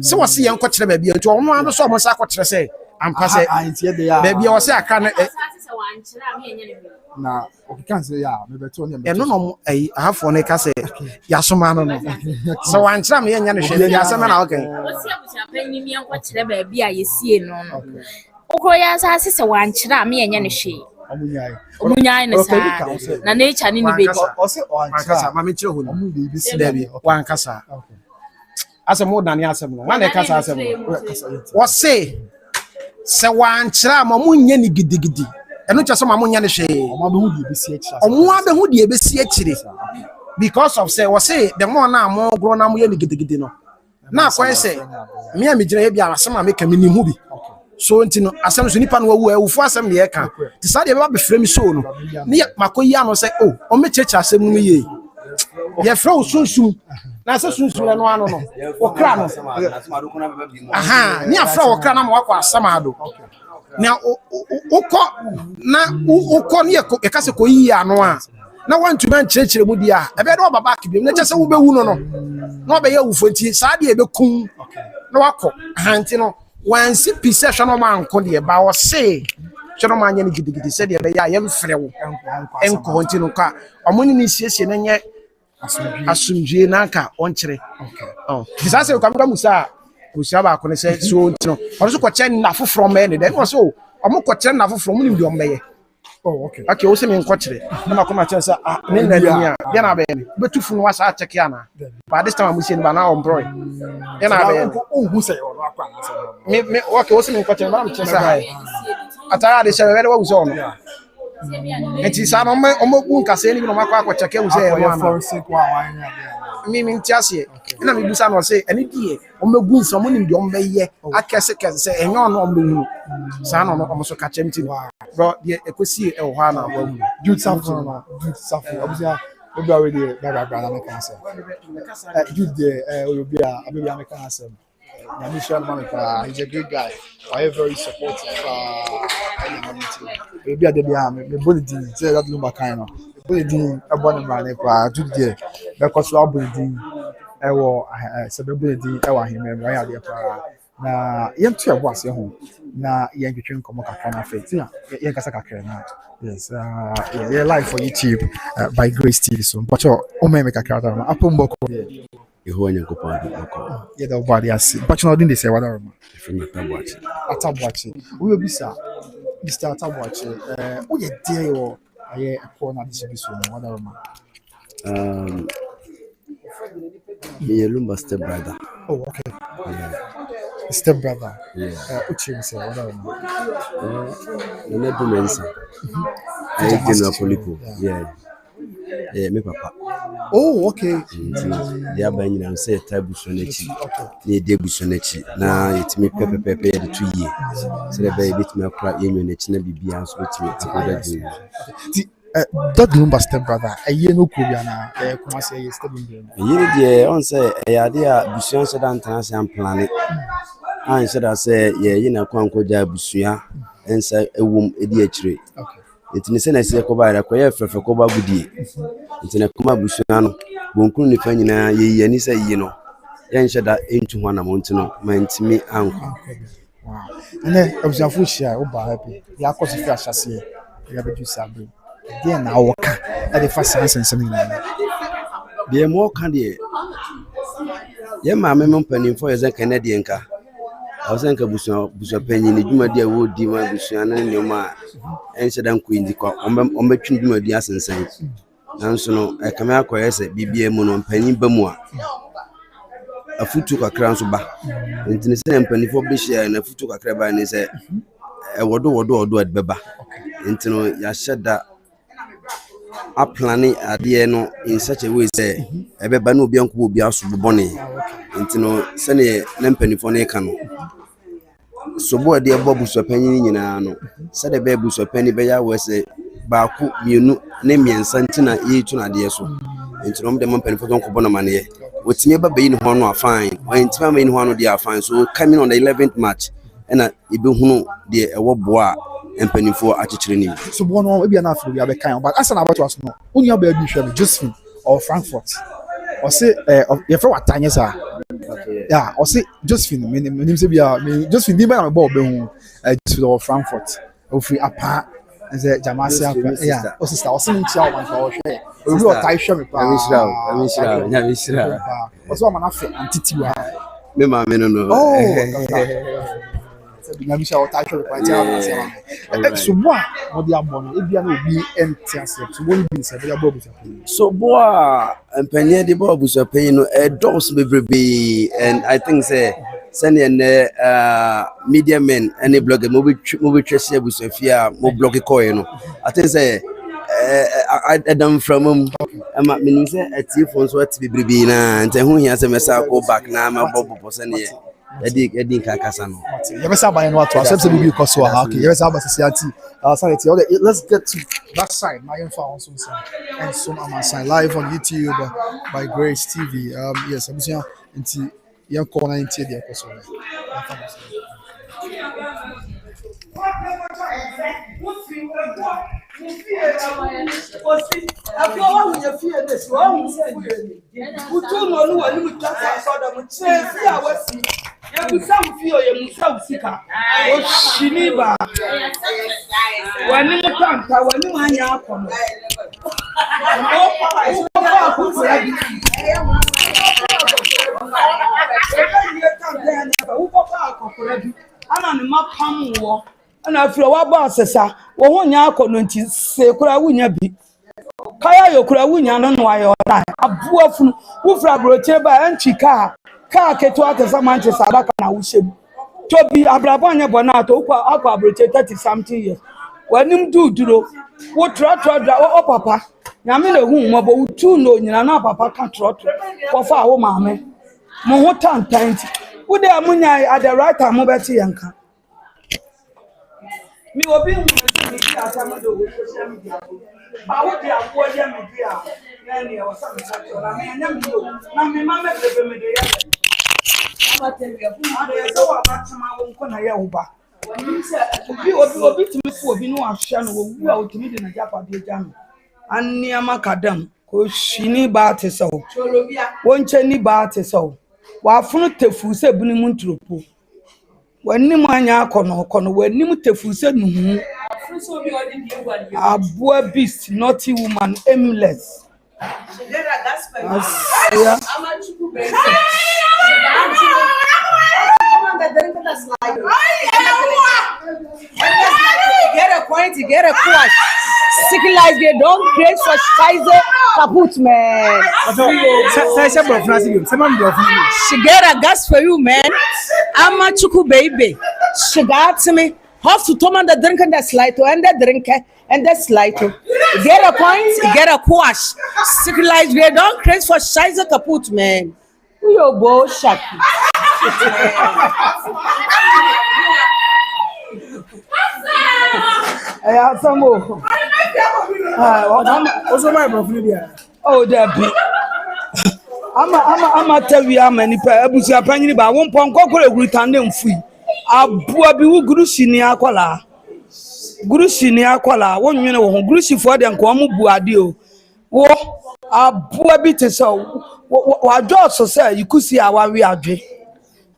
Se wose yen kwakire ba bia nti ono ado so mo sa kwakire say ampa say ba bia wose aka na na okikan say ya me beto ne eno no ahafo ne ka say ya soma no no so wankira me yen nya ne hwe ya sema na okay wose abusapen ni me yen kwakire ba bia yesie no no okro ya sa se wankira me yen nya ne hwe omunyai ne sa na nature ni be ose wankasa ma me kire ho no debi wankasa asem dani asem no wan e kasa asem wo se wankira ma munye ni gidigidi eno kye so ma munye ne hwe omo abehu de ebesi akire because of say wo se the more na mo gro na mo ye ni gidigidi no na akwa se me a me gina ye bia asem a me ka me nim hu bi so ntino asem so nipa no wawu awufu asem de ye ka ti sa de be ba frame so no ne makoyi ano say oh o me cheche asem no ye ye fro sunsun na se sunsun le no ano no okra no aha ni afra okra na mo akwa asamado na ukọ ni e ka se ko yi ano a na want to man chechire mu dia e be do baba kibiem na chese wo be wu no na obe ya wufo nti sa de e be kun na wakọ hanti no wansi pise hwe no man ko de ba wo se hwe no man nya ni gidigidi se de be ya yem frɛ wo enko nti no ka omoni ni siesie na nye asumdwe na ka onkyere oh disase ko amga musa kusia ba ko ne se so ntino ono so ko chen na foforo me ne de no so omo ko chen na foforo mu ni bi omeye oh okay okay o se me nko kyere na ma ko ma chen sa ne na ni a ya na be ne betufu no wasa check ya na ba this time amusie ni ba na on bro ya na be o hu se ono akwa na me okay o se me nko kyere ba ma chen sa hai atara de se be wa uso no enti sa no me omo ku nkase ni no makwa akwacha ke uze e mi ntiase na mi busa no se eni die omo gu nso mo ni de omo ye akese kese enyo no omo hu sa no omo so ka chemti bro de ekosi e ho na wa mu Jude Safu obia obi already baba baba na kansa Jude obia abia na kansa na mission man he's a good guy I am very supportive maybe I dey me bulletin say that lumba kind no bulletin abon man kwa Jude because so bulletin e wo se bulletin e wa him right there para na yem to abo ase ho na yen twetwe nkomo kakra na fe tia yen kasa kakra na yes yeah live for YouTube by Grace TV so but o me kakra da apom boko Iho Nyankopon boko yeah the body ase but no dey say what am from Atabuachi we obisa Mr. Atabuachi o ye dey yo aye ko na distribution what am me Lumba step brother oh okay step brother yeah say what am na do mensa I get no polipo yeah me papa oh okay they are buying and say tabusonechi they debusonechi na itimi pepepepe ya 2 years so the baby bit me akra yenyo nechi na bibia so itimi tikada do that Lumba step brother aye no ko bia na kuma say aye step brother yiri de on say ade a busuan so dan tan say plan an say that say ye na kwanko ja busua ensa ewum edi akire itini se na se ko ba ra ko ye fefe ko ba gudie itini kuma busua no bonkunu ni fa nyina ye ye ni say yi no ye nhye da entu ho na montino mantimi anko wow ene observe share o ba happy ya ko se fi ahase ya be do sabe dia na woka e de fa sansen ni na de mo ka de ye ma me mpanin fo ye ze kanadie nka awusanka busua panyin ni dwumadi a wo di ma busua na ne ma enhye dan ko indi kwa ombetwi dwumadi asensan nanso no e kama akoye se bibia mu no panyin ba mu a afutu kakra nso ba nti ne sɛ mpanifo be share na afutu kakra ba ne sɛ wodo adbeba nti no ya hyeda a planning ade no in such a way say ebeba na obi anko obi aso bobone nti no sɛ ne na mpanifo ne ka no so bo ade ebo busuapanyin nyina no sɛ de be busuapanyin be ya we sɛ baako mienu ne miensa nti na yetu na ade so nti no mde mpanifo don ko bona mane wotime ba be yin ho no afine when time me yin ho no dey afine so coming on the 11th March and ebe hunu de ewo boa empanifo achichire ni so bo no e bia na afro bia be kan but asa na about us no unia ba bi hwe me Josephine or Frankfurt or say you for what time sir yeah or say Josephine me say bia me Josephine di ba na ball be hu Josephine or Frankfurt o free apa say Jamasi apa yeah o sister o sin chia o man for hwe o ru o tai hwe me pa nya mishira o so ma na fe antitiwa me ma me no Binamisha or title so boy what the abon e bia na obi entiase so won bi se bia bobu so boy empenye de bobu so pay no e dos bebrebe and I think say send media men any blogger mo bi twese abusafia mo blog ko no I think say Adam from ama menim say atifo so ati bebrebe na nte ho hia say mesa go back na ma bobu person ye Edi kakasa no. Yebesa ba no ato asem se bibi koso ha. Okay, yebesa ba society. Sanity. Okay, let's get to that side. My info on some side. And some on side live on YouTube by Grace TV. Yes, abusia nti yan ko na nti de koso. Ana afro wa ba asesa wo ho nya akono nti se kura wunya bi kaya yokura wunya no no ayo na abuafunu wo fra broche ba antwi ka keto akesa Manchester adaka na wo hyem tobi abrabo anya bona ato kwa akwa broche 30 something years wanim duduro wo tra o papa nyame na hu mo bo utu no nyina na papa ka trotro wo fa wo maame mo ho tantanti wo de amunya at the right time mo beti yanka mi obi hu mi asamodo wo social media ba wo dia wo dia media na ni o sa mi sa na me nya mi o na me ma me bebe me de ya ama tell you ade so wa ba tama wo nko na ya wo ba obi timi fu obi no ahwe no wo wu a otimi de na japa de ja no anni amakadam ko shini ba te so wo nche ni ba te so wa funu tefu se buni mu ntropo wanim anya akono wanim tefu se nuhu abua beast naughty woman aimless Get a point, get a quash. Sick life, they don't create for Shizer kaput, man. She get a gas for you, man. I'm a chuku baby. She got me. Have to come on the drink and the slide and the drink and the slide. Get a point, get a quash. Sick life, they don't create for Shizer kaput, man. Yo, bo shaki. Asamo. Also my brother. Oh, there be. Ama tell you how many abusia panyini ba won pon kokore gurutan dem fui. Abua bi wu gurusi ni akwala. Gurusi ni akwala won nwene wo gurusi fo de nko mu buade o. Wo abua bi te so wa just say yikusi awawe adwe.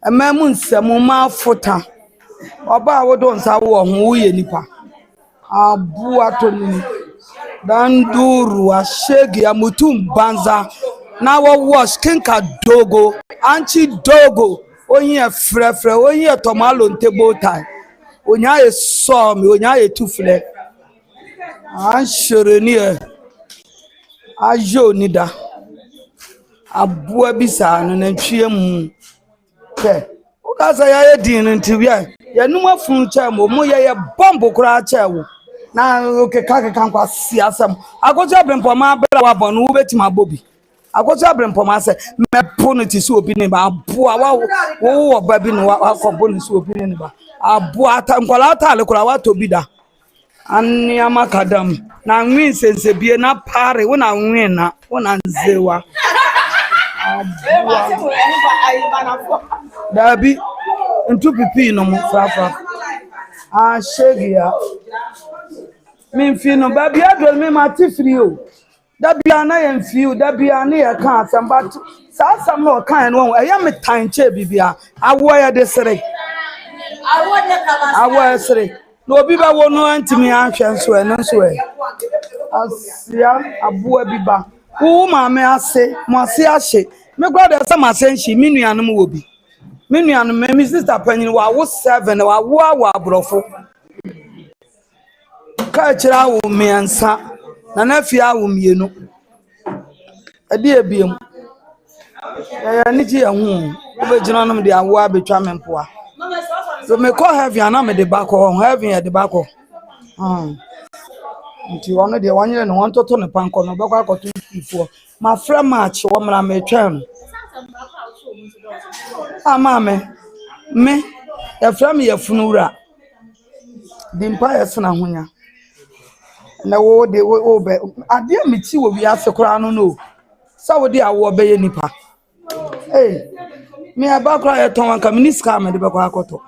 Emamu nsemu ma fota. Oba wo don sa wo ho wo ye nipa. Abua to ni danduru ashegi ya mutum banza na wo wash kinka dogo anchi dogo onye frefre onye tomalo ntebo tai onya ye so mi onya ye tufle an shere ni e ajo nida aboa bi saa no na ntwie mu ke o ka sa ya din ntibia ya num afunu cha mo ye bomb kura cha wo na okeka nkwa siasam agojo abrempoma abela wa bon wo betima bobi agojo abrempoma se mepo no ti so obi ne ba aboa wo ba bi no akọbo no so obi ne ba aboa ta nkwala ta ale kura wa to bi da ani amakadam na nwin sensebie na pare wo na nwin na wo na nzewa dabi ntu pipi no mo frafa shegia min fino baby adol me mati free o dabia na yen feel dabia na ye kan asamba sa asam no kan no e ya me tanche bibia awo ya de sere awo sere no obi ba wo no antimi ahwe nso e nso e asia aboa biba wo ma me ase mo ase ahye me god ase ma senshi minuanom wo bi minuanom me sister panyin wa wo 7 wa wo abrofo ka chira wo miansa na na fia wo mienu ade ebiem ya ni ji ehun obejina nom de awo abetwa mempoa so me call heaven na me de back home heaven ya de back nti wono de wanyere ne won toto ne panko no bekwa akoto ifo ma fra match wo mra me twan amame me ya fra me ya funura dimpa ya sna hunya na wo de wo be ade amiti wo wi ase kora no sa wo de awo be ye nipa me abakra ya ton ka miniska me de bekwa akoto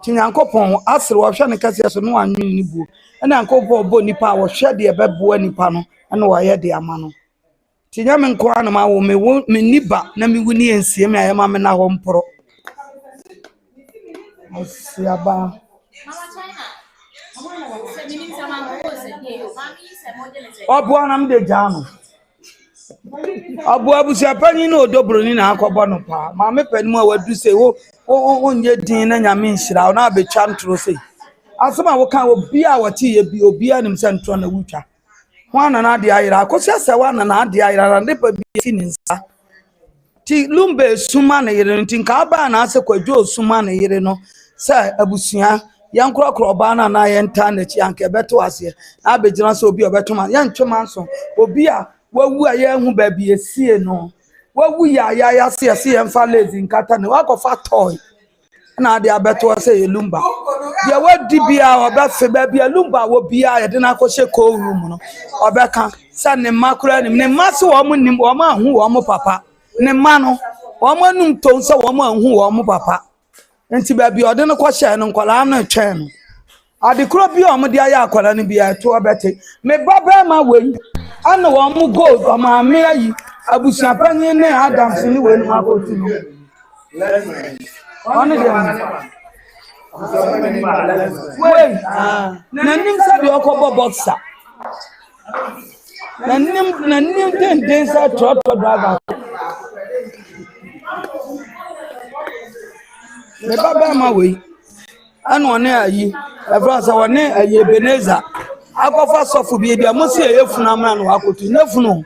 tinyankopon asre wo hwe ne kase so no anwen ni buo na yankopon bo nipa wo hwe de bebo nipa no na wo ye de ama no tinyame nko ana ma wo me niba na me wuni ensie me ayema me na ho mporo asiaba Obu anam de jano. Obu abusia pani na odobro ni na akobo no pa. Ma me pani mu awadu se wo nye din na nyame nhira na abetwa ntro se. Asema wo kan obi a wati ye bi obi anim se ntro na wutwa. Wana na ade ayira akosia se wana na ade ayira na de pa bi fi ninsa. Ti lumbe suma na yire ntin ka ba na ase kwadwo suma na yire no se abusia yankro kroba na yenta na chi anke beto ase abegina so obi obetoma yantwema nso obi a wawu a ye hu ba bi esie no wawu ya se yemfa lazy nkata ne wakofa toy na ade abeto ase yelumba ye wadi bia obefe ba bia lumba wo bia ye de na akose ko room no obeka sa ne makura ne maso wo mo nim wo ma hu wo mo papa ne ma no wo mo num to so wo mo hu wo mo papa nti ba bi ode no ko hye no nkwala no twen no ade kro bi o mo de aya akwala no bia to obete me baba ma we ana wo mo gold o ma me ayi abusia panyin ne Adams ni we no akotu no ono de we na nim sa bi okobo boxer na nim den sa trotro driver me baba ma we ana one ayi efrasa one ayi Ebeneza akofa sofu bi dia mo se yefuna ma na akotu nefunu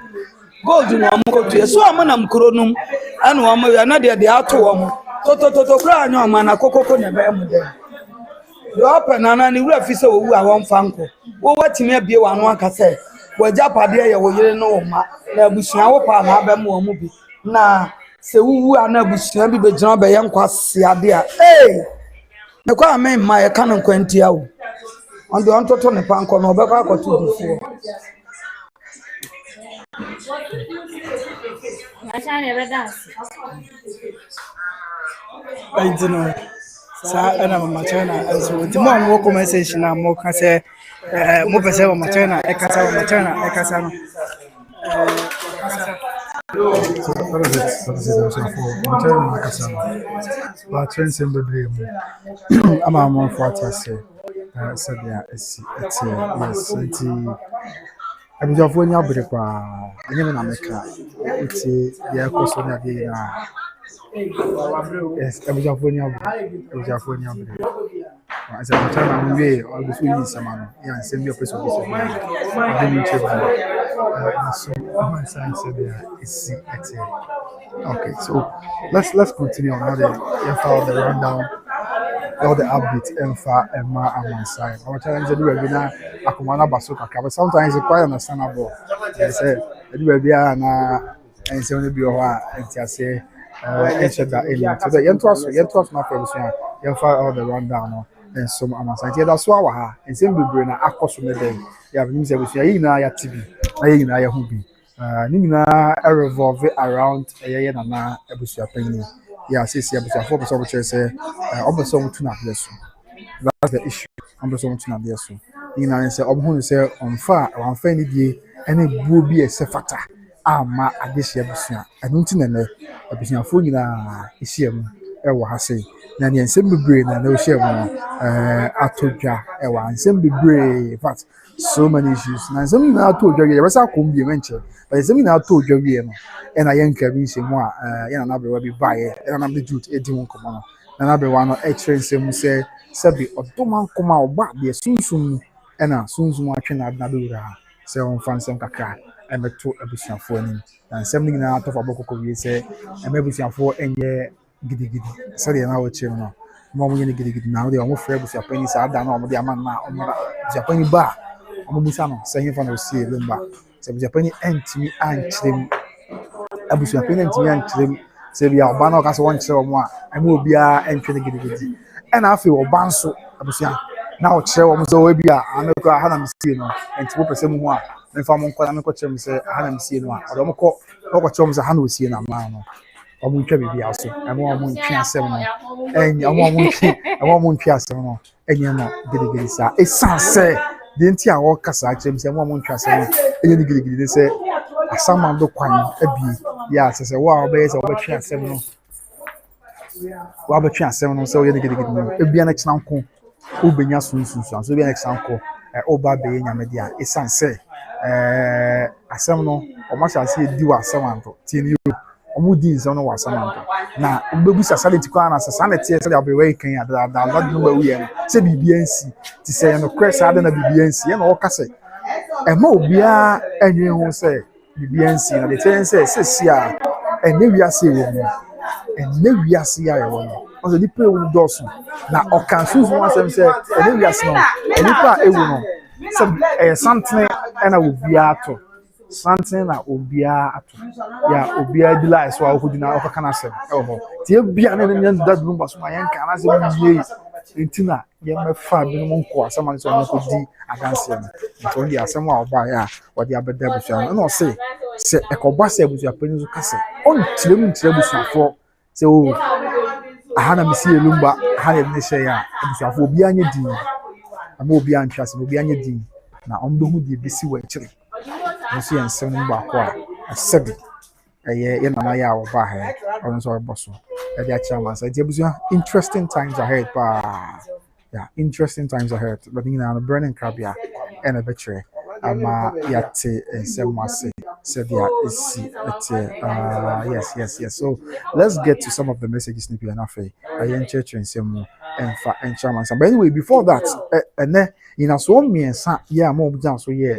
gold no amokotu so amana mkronum ana wo mo ya na de ato wo mo toto kra anyo ma na kokoko ne be mo de do open na ni wura fi se wo wu a won fanko wo watime abie wa no aka se waja pade ye wo yire no ma na abusuan wo pa na ba mo bi na se wuwu ana abusuan bi begina be ye nkwase ade a ne kwa me ma ye kan nkwantia wo on de on toto ne panko no obekwa akoto dufo I don't know. Sa ana mama China so the more mo conversation na mo ka se mo pese mama China e kasa mama China e kasa no what is it for material kasa ba trense bebre mu ama mo for atase sabia esi eti yes eti abijafo nya bere kwa enye na meka eti ya koso na de na yes abijafo nya bere as a time we all the food is samano ya nsem bi opeso bi so de mi chebe So my son said it's okay. So let's continue on how the file the rundown, all the updates Emfa Emma and my side. Our challenge is doing na akumana basuka. But sometimes it's quite understandable. They say do be na and say only be oha and say ensure that alien. So the yentos na for so Emfa all the rundown and some amansan. Yeah, that's why we ha. And say be brain na akoso me dey. Yeah, we say we say na ya TV. Na ye na ya hu bi. Ni nyina revolve around ye na ebusua panyin. Yeah, see, but for some say, almost some to not bless you. That's the issue. Almost some to not bless you. You know, say, who say on fire, on fairly day, and it will be a sefata. Ma at this year, I don't think a business for you is here. I say, Nanny and Simba Brain, and no share Atoja, and Simba Brain, but so many issues. Now, something I told you, was I couldn't be mentioned, but something I told you, and I ain't carrying some more, and I'll be by it, and I'm the dude, it won't come on. And I'll be one of excellence, and say, Sabi, or Toman come out back, be soon, and soon watching at Nadura, say on Fancy Kaka, and the two episode for him, and something out of a book of say, and maybe some for any giddy giddy. Sorry, and I will chill now. Mom, you giddy giddy now, they are more afraid with your pennies. I don't know, the man now, your penny bar. I'm saying for no see Lumba. So the penny empty and trim. I was your penny and trim. Say we are banner as one show more. I will be entering giddy. And I feel banso. I was now chair almost over be I know I had seen and 2% more. If I'm on Quanam say I hadn't seen one. I don't call what chums a hand will see in a man. I won't be also. I won't chance 7 and I won't chance 7 and you're not giddy. It sounds say. Didn't you all cast items and 1 trust? And you say, some man do quite a bee. Yes, I say, wow, bears over chance 7. Robert chance 7, so you're getting it. Be an ex uncle, Ubina soon, so be an ex uncle, Oba Bay in Yamedia. It sounds say, a seminal, or much I see do a Samanto, till you. Omudins on was Samantha. Now, Baby Society Kwana, Sanity, I'll be waking at that. Not know we say BBNC to say, and of course, I don't have BBNC and all cassette. And more beer, and you who say BBNC, and the 10 says, yeah, and maybe I see woman, and maybe I see I woman. On the deep with Dawson. Now, or can choose one of them say, and maybe I know, and if I know, something, and I will be out. Something that Obia Obia Dila is why who now can say, oh, Tibia and that room was my young can in Tina, young far minimum course, someone so could be against him. It's only a somewhat by what the other devil shall not say a cobassa with your pennies castle. On Tilim Trebus for so I had a Monsieur Lumba, had a Nishaya, and for Bianya D. I'm more beyond trust, will be any D. Now, on the hood, you be see actually. You see, and 7 back, a 7 a year in an hour by her, or so bustle. At the chairman said, interesting times ahead, yeah, interesting times ahead. But you know, burning crabia and a betray. Yet, and some must say, said, yeah, yes. So let's get to some of the messages, Nippy and Afe. I am church and some and chairman. But anyway, before that, and then in a so me and son, yeah, more down so yeah.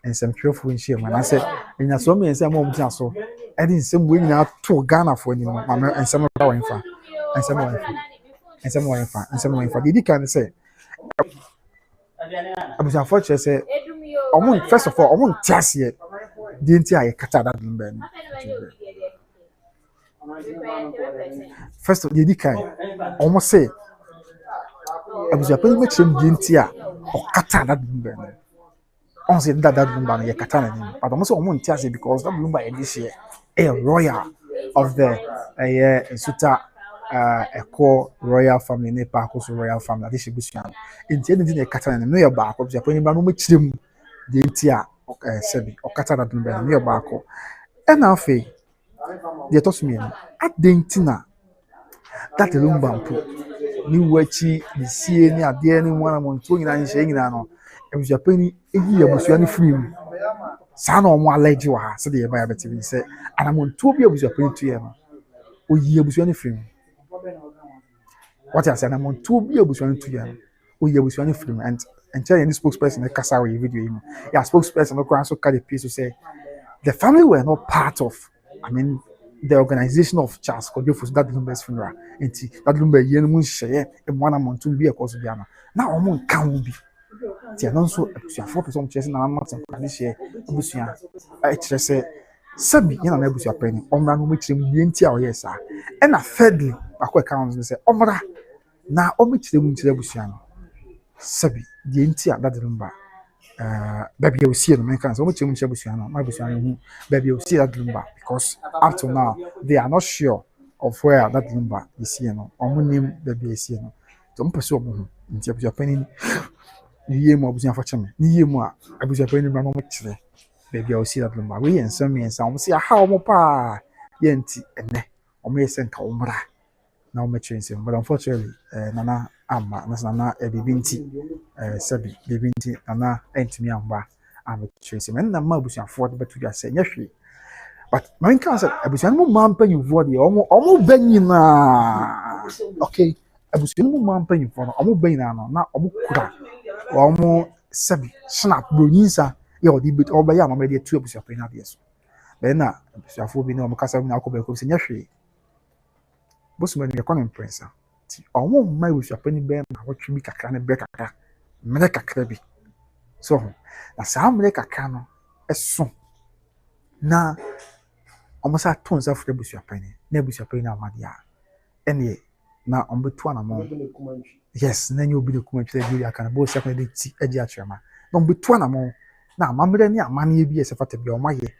And some careful in shame. And I said, in a so many and some more so, and in some way now to Ghana for you, mamma, and some of our infant, and some more and some more infant, and some more infant. Did you kind of say, I was unfortunate, say, first of all, I won't test yet. Didn't I cut that in First of the kind, almost say, I was a pretty much didn't or cut that in on said that Lumba ye Katana, but almost won't tell you because that Lumba this year a royal of the Suta Echo royal family, Nepakos royal family, this is Bushan. Intended a Katana near back of Japan, which them the Tia Sebi or Katana near Barco. And now, Fay, they told me at Dintina that Lumba put new wachi, the sea near the anyone among 29 saying, I was a penny a year was any free. Son or more lady you are, said the Bible TV said, and I'm on 2 years a penny to you. Oh, year was any free. What I said, I'm on 2 years was any to you. Oh, year was any free, and and tell any spokesperson the Kasawi video. Yeah, spokesperson no also carry piece to say the family were not part of, I mean, the organization of Charles Kojofo's that Lumber's funeral. And that Lumber Yen share and 1 month to be a cause of Diana. Now I'm can be. Also, 4% chasing and not this year. Busia, I just say, Sabi, you know, Busia penny, Omran which him the entire yes, sir. And a thirdly, a quick count and say, Omra, now omit the winter Busiano. Sabi, the entire that lumber. Baby, you see the Americans, so much Busiano, my Busiano, baby, you see that lumber because up to now they are not sure of where that lumber is here. No, name baby is here. No, don't pursue into your penny. You more Busian for chum, you more. I was a penny run on the baby, you see that lumber. We and some me and some see how more pa yenti and ne or may send Comra. Now, me change him, but unfortunately, Nana Amma, Nana Ebinti, Sabi, Bibinti, Nana, and to me, Amba, I'm a change him, and the Mabusian fought, but we are saying, yes, but my cousin, I was no man paying you for the almost Benina. Okay, I was no man paying for almost Benana, not Omukura, almost Sabi, Snap, Brunisa, your debut all by Yama, maybe 2 of your penalties. Then, I will be no Macassa, Naco, yes. Both men are calling prince. I won't my wish a penny band, what you make a can and break a make a crabby. So, that's how make a cano as soon. Now, almost at tons of the bush a penny, nebus a penny, Madia. Any now on between a month. Yes, then you'll be the comment that you can both separately see a diatrama. Don't between a month. Now, Mamma, money be as a fat of your my year.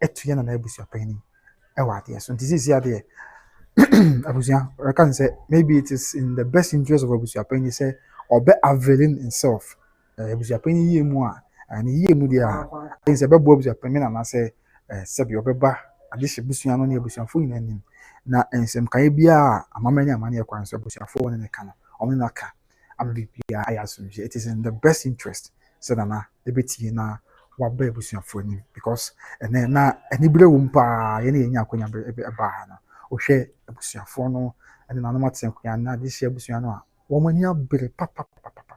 At yen and nebus a penny. Oh, yes, and this is the idea. Abusia, I can say maybe it is in the best interest of Abusia Penny say or be availing himself. Abusia Penny ye more and ye mudia is a babu Abusia Penny and I say Sabi Obeba, a dish Busiano near Busian Fun and him. Na and some Kaibia, a mamma money acquires Abusia phone in a can, Ominaka, and BPI. I assume it is in the best interest, said Anna, the betty na what baby Busian phone because and then na any blue wumpa, any Yakunya bahana. Oshe abusuafo no ene na no maten kwa na de hye abusua no a wo mani abere papa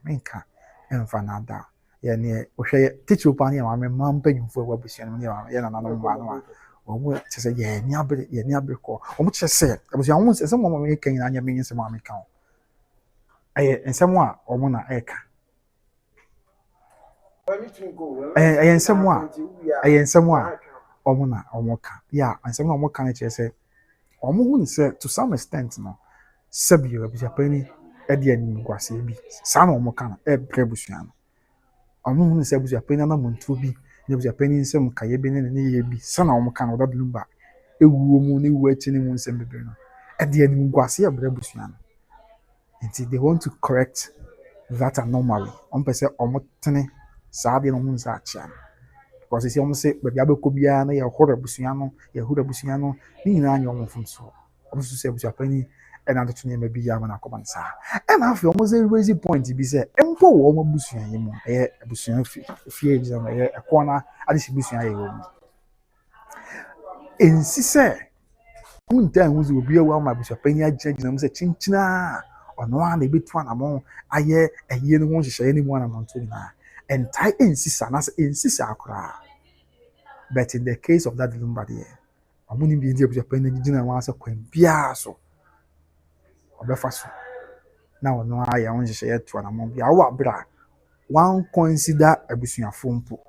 menka emfa na da ye ne oshe teacher pa ne ma me mampanyimfo wa abusua no ye na na no ma no a wo mo tse ye ni abere ko wo mo tse se abusua wo se mo me kan na anya me yin se mo ameka o aye ensem a wo mo na eka aye ensem a wo mo na wo mo ka ya ensem a wo mo ka na che se Omo say to some extent no Sabi Abusia Penny Eddie and Guasebi, San Omokana, Prebusian. Omo say Abusia Penny and Montubi, Abusia Penny in some Kayabin and Yebi, San Omokana without Lumba, a woman waiting in Sembebrino, Eddie and Guasia Brebusian. And they want to correct that anomaly. On per se Omotene, Sadi on Zachan. Because it's almost say, but Yabo Kubiana, your Hora Busiano, your Huda Busiano, being an young from so. Also say with your penny, and other to name maybe Yamana Comansa. And after almost a raising point to be said, and for Woma Busian, a Busian fears a corner, at this Busian. And she said, one time will be a well, my Busia Penny, I judge them, say Chinchina, or no one, a bit one among a year won't share anyone among two. And tie insist and as insist akra. But in the case of that Lumbardy, I'm going to be able to pay the dinner once a coin piasso. Obefaso. Now, no, I want to share to an among the hour bra. One consider a bushia phone pool.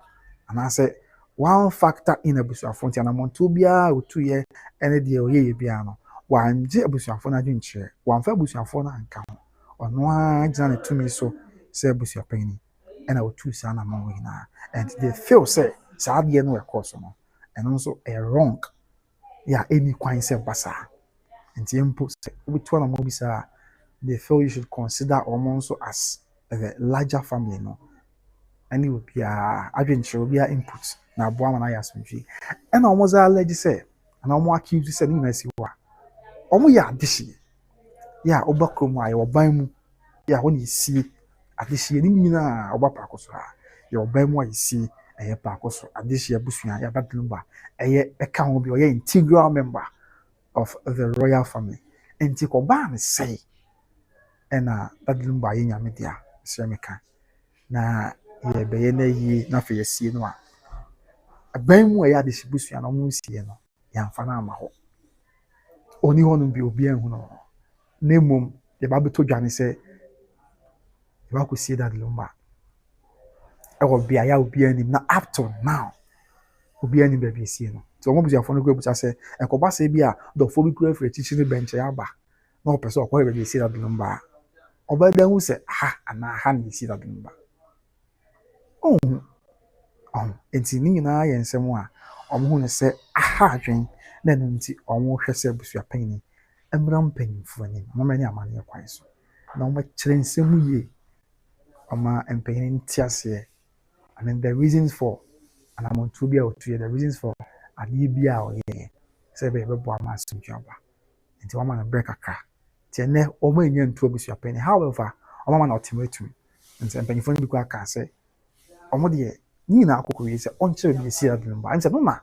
And I say, one factor in a bushia phone and among 2 years or 2 years, and a deal ye piano. One jet bushia phone I didn't share. One fair bushia phone and count. On one journey to me so, say bushia penny. And I will choose an among now. And they feel say, Sadia no a course no. And also a wrong. Yeah, any quine say basa. And the input which one of mobisa they feel you should consider almost as a larger family no. And it would be a adventure will be a input. Now Boam and I ask me. And almost a lady say, and I'm walking to send me see what. Almost ya dishi. Yeah, Obakuma, or Baimu. Yeah, when you see this year, Nina, or Pacosa, your Bemo, you see a Pacoso, at this year, Bushia, a Batlumba, a count of your integral member of the royal family. And Ticoban say, and Batlumba in your media, Semeka. na yɛbɛyɛ no yie na afei yɛsie no a aban mu a ɛyɛ ade busua no ɔmo sie no yɛamfa no ama hɔ ɔni hɔ no bi obiara nhu no na mmom yɛba bɛtɔ dwane sɛ yɛba kɔsie Daddy Lumba ɛwɔ beaeɛ a obiara nim na up to now obiara nim baabi esie no nti ɔmo busuafoɔ no kura busa sɛ ɛkɔba sɛ bi a dɔfoɔ bi kura afiri akyirikyiri bɛnkyɛn aba na ɔpɛ sɛ ɔkɔyɛ baabi esie Daddy Lumba a ɔbɛda hu sɛ ha anaa ha na esie Daddy Lumba ɔnhu nti ne nyinaa yɛ nsɛm a ɔmo hu no sɛ aha adwen na ɛno nti ɔmo hwɛ sɛ busuapanyin mmra mpanyinfoɔ anim ɔmo ne amanneɛ kwan so na ɔmo kyerɛ nsɛm yie ɔma mpanyin nti aseɛ and then the reasons for anamontuo bi a ɔtuiɛ the reasons for adeɛ bi a ɔyɛ sɛ ɛbɛboa ama asomdwe aba nti wɔama no brɛ kakra nti ɛnɛ ɔmo anya ntu abusuapanyin however ɔmo ama no ultimatum nti mpanyinfoɔ no bi kɔ aka sɛ ɔmo deɛ ne nyinaa akɔkɔ yi sɛ ɔnkyerɛ bi esi Daddy Lumba nti ɛno na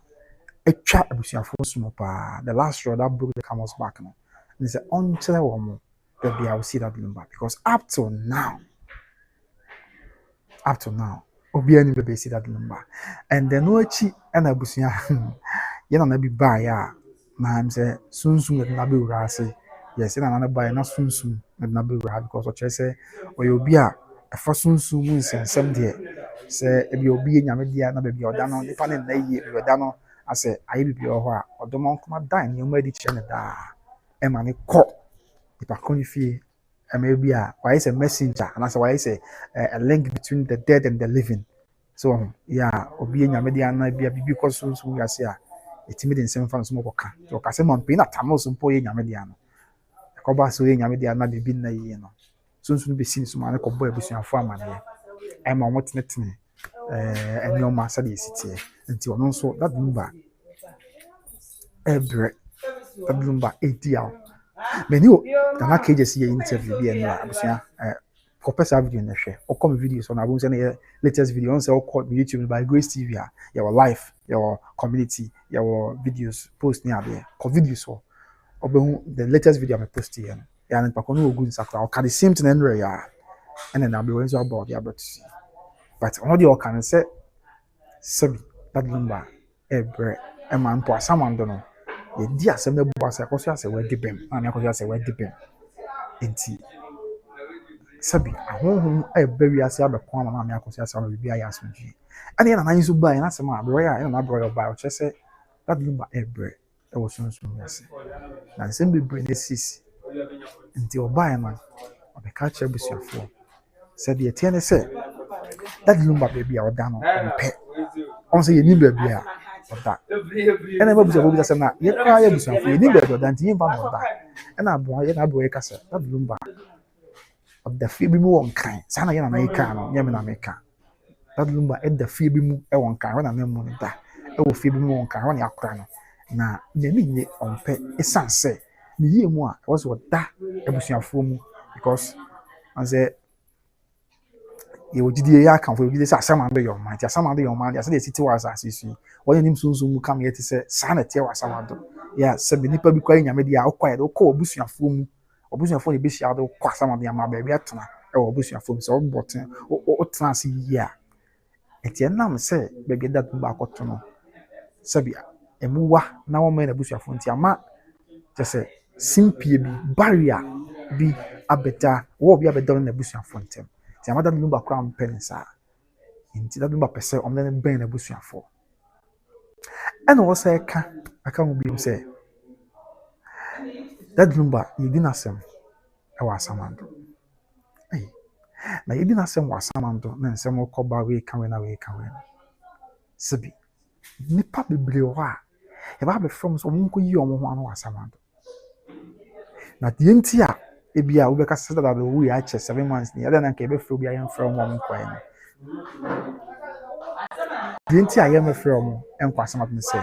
atwa abusuafoɔ so mu paa the last straw that broke the camel's back no nti sɛ ɔnkyerɛ wɔn baabi a ɔsi Daddy Lumba because up to now obiara ni baabi esi Daddy Lumba and then no akyi ɛna abusua yɛn nana bi baeɛ a na m sɛ sunsun na bɛwura ase yɛsɛ na nana baeɛ na sunsun na bɛwura because ɔkyerɛ sɛ ɔyɛ obi a ɛfa sunsun mu nsɛnsɛm deɛ sɛ ebi obi yɛ nyame deɛ na baabi a ɔda no nipa ne nna yie baabi ɔda no asɛ ayɛ bibi wɔ hɔ a ɔdɔm ɔnkoma dan nneɛma adi kyerɛ ne daa ɛma ne kɔ nipa kɔ ne fie ɛma bi a wayɛ sɛ messenger anaasɛ wayɛ sɛ a link between the dead and the living so yeah obi yɛ nyame deɛ ana bi a bibi kɔ sunsun wiase a ɛtumi de nsɛm fa no so mɔkɔka nti ɔka sɛ mampe na tam no so mpo yɛ nyame deɛ no ɛkɔba sɛ ɔyɛ nyame deɛ ana bibi nna yie no sunsun bɛsi ne so ma ne kɔbɔ abusuafoɔ amanneɛ ɛma ɔmo tenetene nneɛma sɛdeɛ ɛsi teɛ nti ɔno nso Daddy Lumba ɛbrɛ Daddy Lumba ɛdi awo mɛni o Nana Cages yɛ interview bi ɛno a abusua kɔpɛ saa video no hwɛ ɔkɔ me video so na abom sɛ ne yɛ latest video ɔno sɛ ɔkɔ me YouTube by Grace TV a yɛwɔ live yɛwɔ community yɛwɔ videos post ne adeɛ kɔ videos hɔ ɔbɛhu the latest video a me post yɛ no yɛ ne pako no ɔgu nsakora ɔka the same thing ɛnrɛ yɛ a ɛna na abɛwɔ nso abɔ ɔde abɛto si but ɔno deɛ ɔka no sɛ sɛbi Daddy Lumba ɛbrɛ ɛma mpo asamando no yɛdi asɛm no abu asɛ ɛkɔ so asɛ wadi bɛm na me akɔ so asɛ wadi bɛm nti sɛbi ahohom ɛbɛ wiase abɛko ama na me akɔ so asɛ ama biribi ayɛ asomdwie ɛne yɛn nanan nso baa yɛn asɛm a abrɛ a ɛna na abrɛ ɔbaa ɔkyerɛ sɛ Daddy Lumba ɛbrɛ ɛwɔ sunsun wiase na nsɛm bebree na esisi nti ɔbaa no ɔbɛka kyerɛ busuafoɔ sɛdeɛ ɛteɛ ne sɛ Daddy Lumba baabi a ɔda no ɔmpɛ ɔn sɛ yɛnim baabi a ɔda ɛna ɛma busuafoɔ bi sɛ na yɛkora yɛ busuafoɔ yɛnim baabi a ɔda nti yɛmfa na ɔda ɛna aboa yɛna aboa yɛka sɛ Daddy Lumba ɔda fie bi mu wɔ Nkan saa na yɛna na yɛka no nyɛ me na meka Daddy Lumba ɛda fie bi mu ɛwɔ Nkan hɔ na ne mu no da ɛwɔ fie bi mu wɔ Nkan hɔ na yɛakora no na n'ani nye ɔmpɛ ɛsiane sɛ ne yie mu a ɛwɔ sɛ ɔda abusuafoɔ mu because ɔnsɛ yɛwɔ gyidie yɛ akamfo yɛwɔ gyidie sɛ asamando yɛ ɔman nti asamando yɛ ɔman deɛ asɛ deɛ ɛsi te wɔ asase so yi wɔyɛ nim sunsun mu kam yɛ te sɛ saa na ɛteɛ wɔ asamando yɛ sɛbi nipa bi kɔ yɛ nyame deɛ a ɔkɔ yɛ de ɔkɔ abusuafoɔ mu ɔbusuafoɔ na ebehyia de ɔkɔ asamando yɛ ama baabi atena ɛwɔ abusuafoɔ mu sɛ ɔbɔ tena ɔtena ase yie a ɛti ɛnam sɛ baabi Daddy Lumba akɔto no sɛbi ɛmuwa na wɔn mɛ na abusuafoɔ nti ama kyɛ sɛ simpie bi barrier bi abɛda wɔn bi abɛda no na abusuafoɔ ntɛm nti ama Daddy Lumba kora mpɛ ne saa nti Daddy Lumba pɛ sɛ ɔmo ne bɛn na abusuafoɔ ɛna wɔsɛ aka ho bi sɛ Daddy Lumba yɛdi n'asɛm ɛwɔ asamando na yɛdi n'asɛm wɔ asamando na nsɛm ɔkɔba wei ka wei na wei ka wei no sɛbi nipa bebree wɔ hɔ a yɛba abɛfrɛ mo sɛ ɔmo nkɔ yi ɔmo ho ano wɔ asamando na deɛ nti a ebi a wobɛka sɛ Daddy wo yɛ akyɛ 7 months ni yɛda na nka yɛbɛfrɛ obi a yɛmfrɛ ɔmo ɔmo nkɔɛ no deɛ nti a yɛmɛfrɛ ɔmo ɛnkɔ asamando no sɛ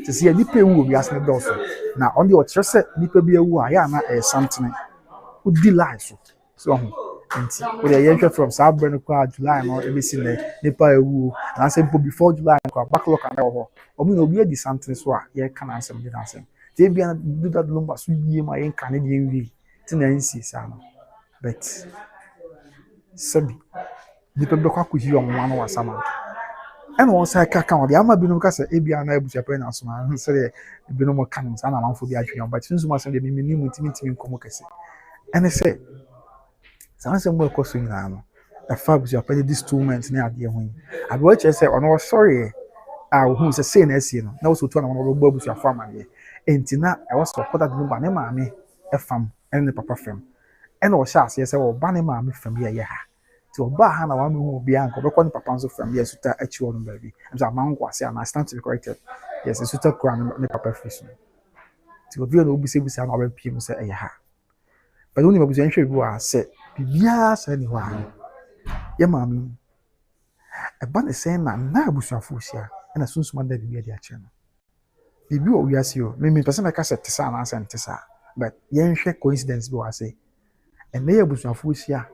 sisi yɛ nipa ewu obi asene dɔɔso na ɔno deɛ ɔkyerɛ sɛ nipa bi ewu a yɛ ana ɛyɛ santene odi lie so ɔho nti wɔde yɛhwɛ from saa abere no kɔ a July no ebesi nɛ nipa ewu anaasɛ mpo before July no kɔ backlog ana wɔ hɔ ɔmo na obi adi santene so a yɛka n'asɛm de n'asɛm te ebi a do Daddy Lumba so yie ma yɛnka ne deɛ nwie te na nsi saa no but sɛbi nipa bi kwa kuhi omo ano wasama ɛna wɔn sa kaka wɔde ama binom ka sɛ ebia na abusuapɛ na asoma sɛ deɛ binom ka no saa na amanfo bi atwe wɔn but nso ma sɛ deɛ mimi mu ntimi nkɔmɔ kɛse ɛne sɛ saa nsɛm mo ɛkɔ so nyinaa no ɛfa abusuapɛ ne these 2 months ne adeɛ ho yi abi wɔkyerɛ sɛ ɔno wɔsɔre a ohun sɛ sei na asie no na wɔsɔ tu na wɔn bɛbɔ abusuafo amadeɛ enti na ɛwɔ sɛ ɔkɔda de no ba ne maame ɛfam ɛne ne papa fam ɛna ɔhyɛ aseɛ sɛ ɔba ne maame fam yɛ yɛ ha ti ɔbaa ha na wame hu obiara nka ɔbɛkɔ ne papa nso fam yɛ suta akyi hɔ no baabi nso amanko ase ana stand to be corrected yes suta kura ne papa firi so ti obi na obisabisa na ɔbɛpie mu sɛ ɛyɛ ha but wɔn nipa nhwɛ bi wɔ sɛ biribiara sɛ ne hɔ a yɛ maame ɛba ne sɛn na abusuafo hyia ɛna sunsuma da biribi adi akyerɛ no biribi wɔ wiase o me pɛ sɛ mɛka sɛ te saa anaasɛ nte saa but yɛnhwɛ coincidence bi wɔ ase ɛnna yɛ abusuafo hyia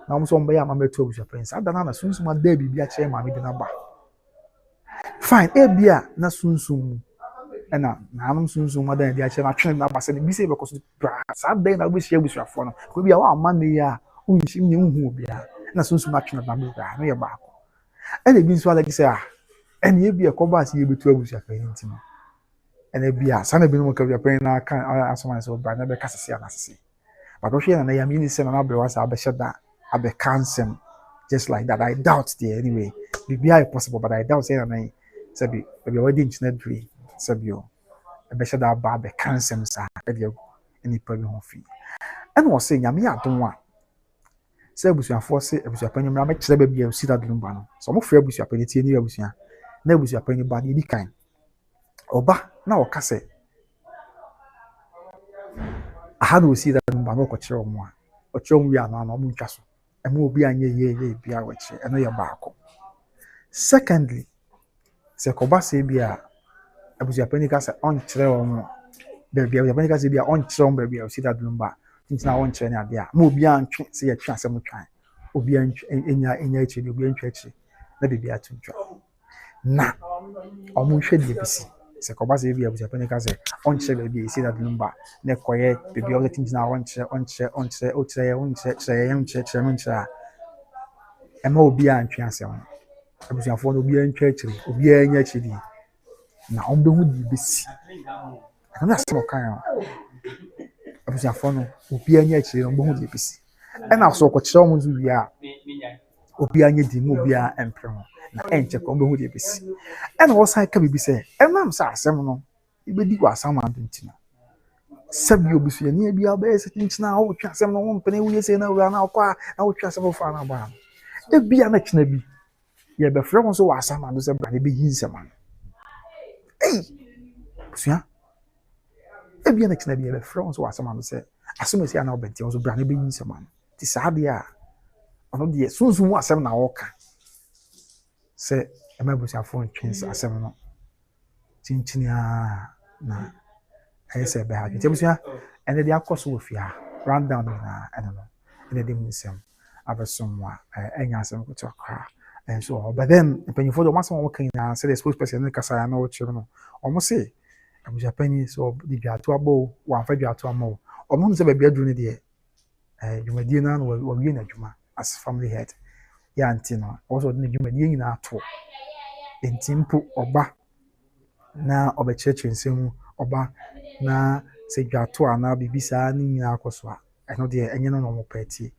na wɔn nso wɔn bɛyɛ amamɛ to abusuapɛn saa da na sunsun ada biribi akyerɛ maame bi n'aba fine ebia na sunsun ɛna naanum sunsun ada yɛde akyerɛ na atwene n'aba sɛ ne bi sɛ ɛbɛkɔ so praa saa da na abɛhyia abusuafoɔ no ko bi a wɔn ama ne yɛ a wɔnhyia ne nhu obiara na sunsun atwene n'aba praa no yɛ baako ɛna ebi nso alɛ sɛ ɛna ebi ɛkɔba ase yɛ betu abusuapɛn nti no ɛna ebi a saa na ebi no ka abusuapɛn na aka asoma sɛ ɔbaa na bɛka sisi anasisi but ɔhwɛ na yɛ mi ni sɛ na n'abɛrɛ wasa abɛhyɛ da abe cancel just like that. I doubt there anyway. Be possible, but I doubt saying I sabi be already internet free. Sabi o. Be sure that ba be cancel sa e dey any problem ho fi. And was saying nyame adon a. Say abusuafo say abusuapan nyamra me kyerɛ ba bia o sida dum ba no. So mo frɛ abusuapan tie ni abusua. Na abusuapan ba ni kan. Oba na o ka sɛ aha na o sida dum ba no ko kyerɛ o mo a. O kyerɛ o wi ana na o mo ntwa so. Emu obi anye ye bia wachi eno ye baako. Secondly, se koba se bia abusuapani ka se on kyerɛ wɔn baabi abusuapani ka se bia on kyerɛ wɔn baabi a osi da dumba ntina on kyerɛ ne ade a ma obi antwe se ye twa asɛm twan obi enya akyi obi antwa akyi na baabi atutwa na ɔmo hwɛ de bisi se koba se bia abusuapani ka se on kyerɛ baabi a osi da dumba na kɔyɛ baabi a ɔde ntina on kyerɛ ɛma obi antwe asɛm abusuafo no obi antwa akyiri obi anya akyiri na ɔmo bɛhu de besi ɛna asɛm kan abusuafo no obi anya akyiri ɔmo bɛhu de besi ɛna so ɔkɔkyerɛ ɔmo nso wie a obi anya di mu obi a ɛmpere ho na ɛnkyɛ kɔ ɔmo bɛhu de besi ɛna wɔsan ka bibi sɛ ɛnam sɛ asɛm no ibedi wɔ asɛm ado ntina sabi obusuani bi abɛyɛ sɛ ntina wo twa asɛm no wo mpene wo yɛsɛ na wura na ɔkɔ a na wo twa asɛm fa na ba ebia na kyena bi ye be frɛ ho so wɔ asɛm ado sɛ bra ne be yinsɛm ano busua ebia na kyena bi ye be frɛ ho so wɔ asɛm ado sɛ asɛm esi ana obɛnti ho so bra ne be yinsɛm ano ti saa de a ɔno de sunsun mu asɛm na wɔka sɛ ɛma busuafo ntwens asɛm no tintinia na ɛyɛ sɛ bɛ ha nti busua ɛne de akɔ so wɔ fia round down na ɛne no ɛne de mu nsɛm abɛsomwa ɛnya asɛm koto akra and so but then mpanyinfo de ɔmasɛm wɔn kan nyinaa sɛ the spokesperson ne kasa na wɔkyerɛ no ɔmo se abusuapanyin so de dwato abɔ wɔamfa dwato ama wo ɔmo no sɛ baabi aduru ne deɛ dwumadie na wɔwie n'adwuma as family head yɛ anti no ɔwɔ sɛ ɔde ne dwumadie nyinaa ato nti mpo ɔba na ɔbɛkyerɛkyerɛ nsɛm mu ɔba na sɛ dwato anaa biribi saa ne nyinaa akɔ so a ɛno deɛ ɛnyɛ no na ɔmo pɛ tie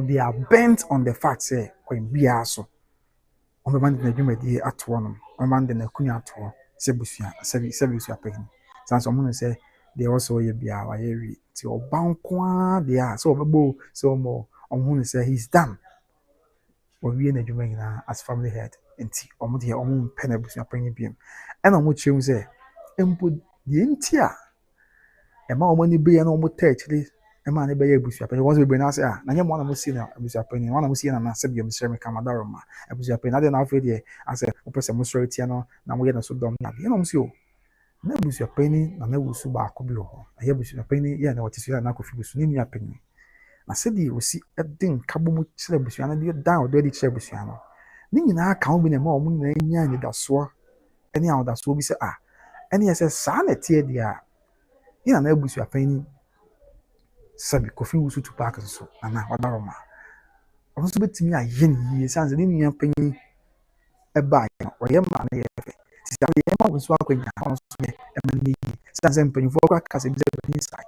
they are bent on the fact say when we are so on the man the dwumadie ato no on man the nakunya ato sɛ busua sɛ busua pɛn sans ɔmo say they also ye bia wa ye wi ti ɔbanko a they are so ɔbɛbɔ so ɔmo say he's done we na dwuma nyina as family head nti ɔmo de ɔmo mpɛ na busua pɛn biem ɛna ɔmo kyerɛ mu sɛ empo die nti a ɛma ɔmo ni bia na ɔmo ta akyire ɛma ne bɛyɛ abusuapɛni wɔn bɛbɛ na sɛ na nyɛ mo na mo si na abusuapɛni wɔn na mo si na sɛ bi ɔmo me kamadaro ma abusuapɛni ade na afɛ deɛ asɛ wopɛ sɛ mo sɔre tia no na mo yɛ na so dɔm na deɛ na mo si o na abusuapɛni na na wusu baako bi wɔ hɔ ɛyɛ abusuapɛni yɛ na wɔte so yɛ na akɔfi busu ne nua pɛni na sɛ deɛ osi ɛde nkabo mu kyerɛ abusua no deɛ dan ɔdo de kyerɛ abusua no ne nyinaa ka ho bi na ɛma ɔmo nyinaa nya anidasoɔ ɛne ahodasoɔ bi sɛ ɛne yɛ sɛ saa na ɛteɛ deɛ a yɛ na abusuapɛni sabi kofi wusu tu park so ana wadaroma ɔno nso bɛtumi ayɛ ne yie sanse ne nua panyin ɛbaeɛ no ɔyɛ ma no yɛ fɛ sisi adeɛ ɛma wo nso akɔnya ɔno nso yɛ ɛma no yie sanse mpanyinfoɔ kora kasa bi sɛ panyin sae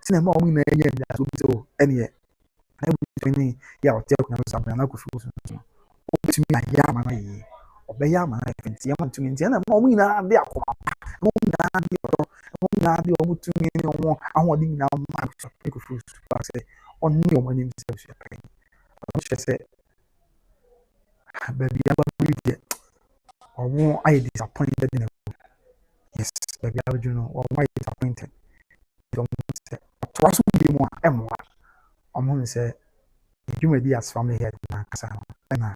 sina ɛma wɔn nyinaa yɛ ɛda so bi sɛ o ɛneɛ na panyin yɛ a ɔte akonnwa so abena na akɔfi wo so no ɔbɛtumi ayɛ ama no yie ɔbɛyɛ ama no yɛ fɛ nti ɛma ntumi nti ɛna ɛma wɔn nyinaa de akoma pa ɛma wɔn nyinaa de ɔdɔ ɛma wɔn nyinaa de wɔn tumi ne wɔn ahoɔden nyinaa ma akɔfi so pa sɛ ɔne wɔn anim sɛ ɔsua panyin ɔno hyɛ sɛ baabi ababiri deɛ ɔmo ayɛ disappointed in a way yes baabi abadwo no ɔmo ayɛ disappointed ɔmo sɛ ɔtoa so bi mu a ɛmmoa ɔmo hu sɛ dwumadi as family head na kasa no ɛna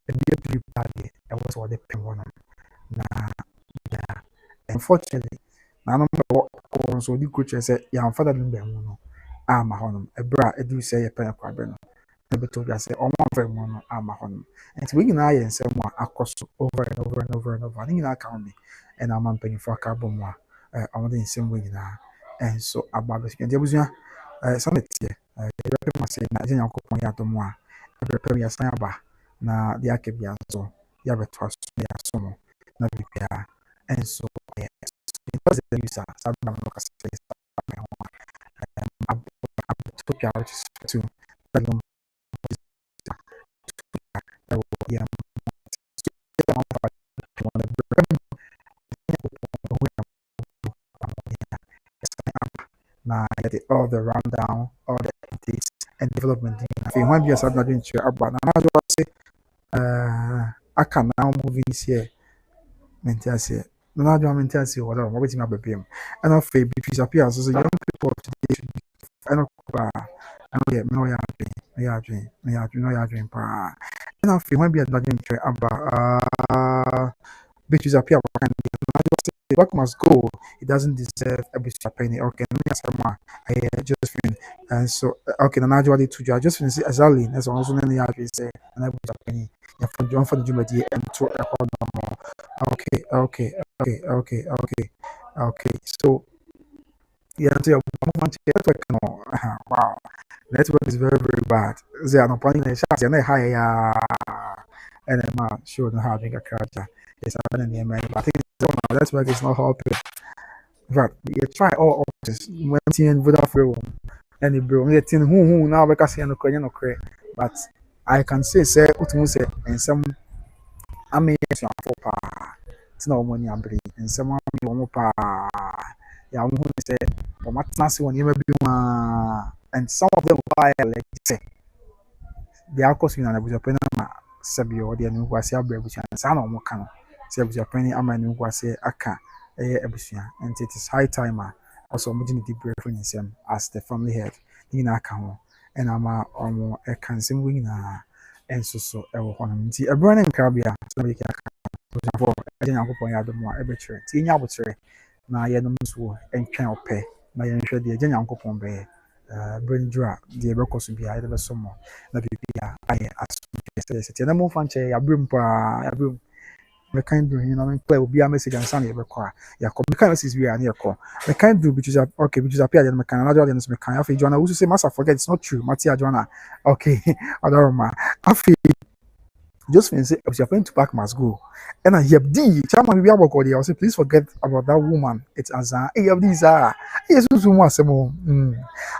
ebi apiri paa deɛ ɛwɔ sɛ ɔde pem hɔ nom na yeah unfortunately nanom ɛwɔ kɔɔ nso ɔde kuro kyerɛ sɛ yɛamfa dadom bɛn mu no ama hɔ nom ɛberɛ a ɛduru sɛ yɛpɛ ɛkwabrɛ no ɛbɛtɔ dwa sɛ ɔmo amfa mu no ama hɔ nom nti wɔn nyinaa yɛ nsɛm a akɔ so over and over and over and over ne nyinaa ka ho bi ɛna ama mpanyinfoɔ aka abɔ mu a ɔmo de nsɛm wɔ nyinaa ɛnso aba abɛsua nti abusua sɛ ne teɛ yɛbɛpɛ mu ase na ɛgye nyankopɔn yɛ adom a ɛbɛpɛ mu yɛsan aba na deɛ aka bia nso yɛabɛtoa so na yɛaso mo na biribiara ɛnso ɔyɛ because the user sabi na mo kasa sɛ yɛsa ho a abɛtɔ twa which is to na get all the rundown, all the activities and development. If you want to be a submarine chair, but now I say, I can now move in here. Mentality. No, I don't mentality or whatever. Waiting up a beam. And of faith, between appears as a young people today should be. I don't get no yarding, and I feel when be a submarine chair, but bitches appear. The work must go. It doesn't deserve a bit of penny. Okay, let me ask someone. I just feel and so okay. Now I to judge just finish exactly. That's also many I say and I put a penny. And for John for the Jumadi and to a okay. So yeah, wow, network is very bad. They are not playing a shot and they high and I'm sure know how to make a character. Yes, I don't know, but I think that's why it's not helping. In fact, you try all options. When team without free room, and the bro, me team who now because you no credit. But I can say what say and some I mean for it's no money I'm bringing and some one pa yeah who say or matnasi when you be and some of them buy like say they are costing an abuse penama sabi or the new was your baby and son or more can. Japan amani kwase aka ebusua and it is high time also imagine the brave in him as the family head na aka ho and ama omo e kansem we nyina enso e wo honam nti ebro na nkrabia so be aka for agya yakopon ya dom a ebetire ti nya abotere na ye no so entwan opɛ na ye nhwɛ de agya yakopon be brandra de ebekoso bia ye be somo na bibia aye aso se na mo fanche ya brim pa ya brim me kind do you know play will be a message and send you ya come me kind message we are near call me kind do which is okay which is appear then me kind another audience me kind afi Joanna who say massa forget it's not true Matia Joanna okay other man afi just when say if you're going to back must go and I hear D chairman we about I say please forget about that woman it's Azan hey of these yes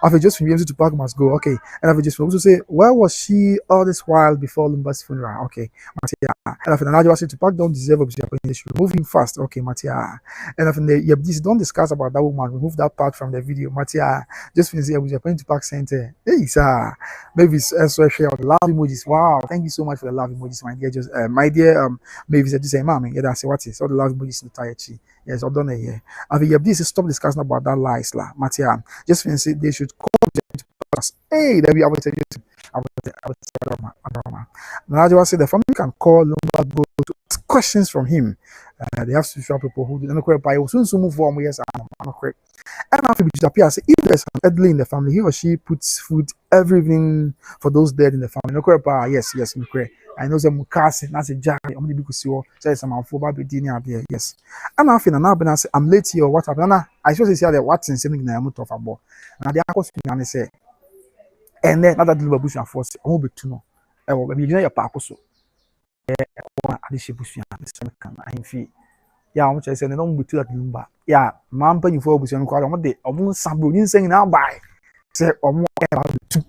after just when to back must go okay and after just also say where was she all this while before Lumba's funeral okay Matia and after another say to pack don't deserve moving fast okay Matia and after the this don't discuss about that woman remove that part from the video Matia just when say you're going to pack center hey sir maybe so share the love emojis wow thank you so much for the love emojis my dear just my dear maybe said to say mommy yeah that's what is all the love emojis in the yes I've done it here I think this stop discussing about that lies la Matia just when say they should call us hey there we are tell you now say the family can call Lumba go to ask questions from him they have social people who don't know by soon move on yes I'm correct and after which appear say if there's an elderly in the family he or she puts food every evening for those dead in the family no yes I know some casting that's a jar I'm the because you say some for baby dinner there yes and after now ben say I'm late here or what happened I suppose say that what's in something na I'm talk about and they ask me and say ɛnɛ na dade lumba busuafoɔ se ɔmo betu no ɛwɔ baabi gyina yɛ paako so ɛwɔ ade hyɛ busua ne sɛ meka na ahemfie yɛ a ɔmo kyerɛ sɛ ne na ɔmo betu dade lumba yɛ a maa mpanyinfoɔ busua no koraa ɔmo de ɔmo nsa bro ne nsa nyinaa bae sɛ ɔmo ɛba betu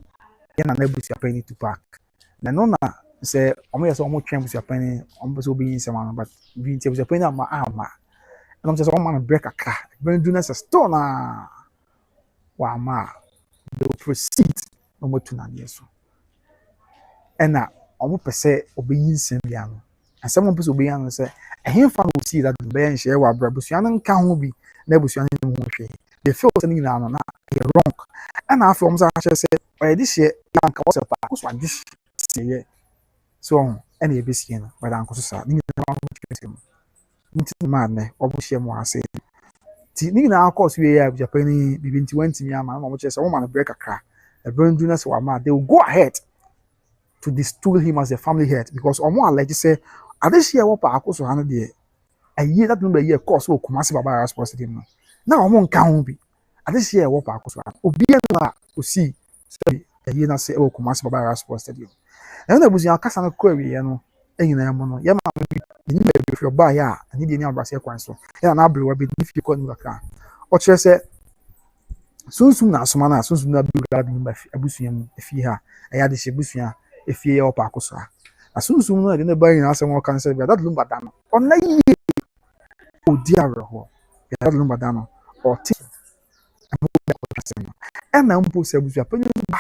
yɛ na na busua panyin tu paak na no na sɛ ɔmo yɛ sɛ ɔmo twɛn busua panyin ɔmo pɛ sɛ obi nsɛm ano but bi nti busua panyin ama ɛna ɔmo kyerɛ sɛ ɔmo ma no brɛ kakra brɛ du na sɛ store na wama they will proceed na ɔmo tu n'adeɛ so ɛna ɔmo pɛ sɛ ɔbɛyi nsɛm bi ano asɛm ɔmo pɛ sɛ ɔbɛyi ano sɛ ɛhenfa na osi dade bɛyɛ nhyɛ wɔ abira busua no nka ho bi na busua no ho hwɛ they feel sɛ ne nyinaa no na ɛyɛ wrong ɛna afei ɔmo sɛ ahyɛ sɛ ɔyɛ de hyɛ yanka wɔsɛ paako so ade hyɛ so ɛna yɛbɛsie no wɔde anko so saa ne nyinaa ɔmo twɛ mu nti maa nɛ ɔmo hyɛ mu ase ti ne nyinaa akɔ so yɛ abusua panyin bibi nti wɔntumi ama na ɔmo kyerɛ sɛ ɔmo ma no brɛ kakra ɛbrɛ ndu na sɛ wama they will go ahead to distool him as a family head because ɔmo allege sɛ ade hyɛ wɔ paako so ha no deɛ ɛyie that number yɛ kɔɔ so Kumasi Baba Sports Stadium no na ɔmo nka ho bi ade hyɛ wɔ paako so ha obiara no a osi sɛ ɛyie na sɛ ɛwɔ Kumasi Baba Sports Stadium ɛno na abusua kasa no kɔ awie no ɛnyinaa mu no yɛma ne nyima bi fi ɔbaa yɛ a ɛne deɛ ne abrase kwan so ɛna na abrewa bi ne fi kɔ ne kakra ɔkyerɛ sɛ sunsum na asoma na sunsum na bi wura bi nyima abusua mu efie ha ɛyɛ ade hyɛ abusua efie yɛ wɔ paako so ha na sunsum no ɛde ne ba nyinaa asɛm ɔka sɛ bi dade lumba da no ɔna yie odi awerɛhɔ dade lumba da no ɔte ɛna mpo sɛ abusua panyin ba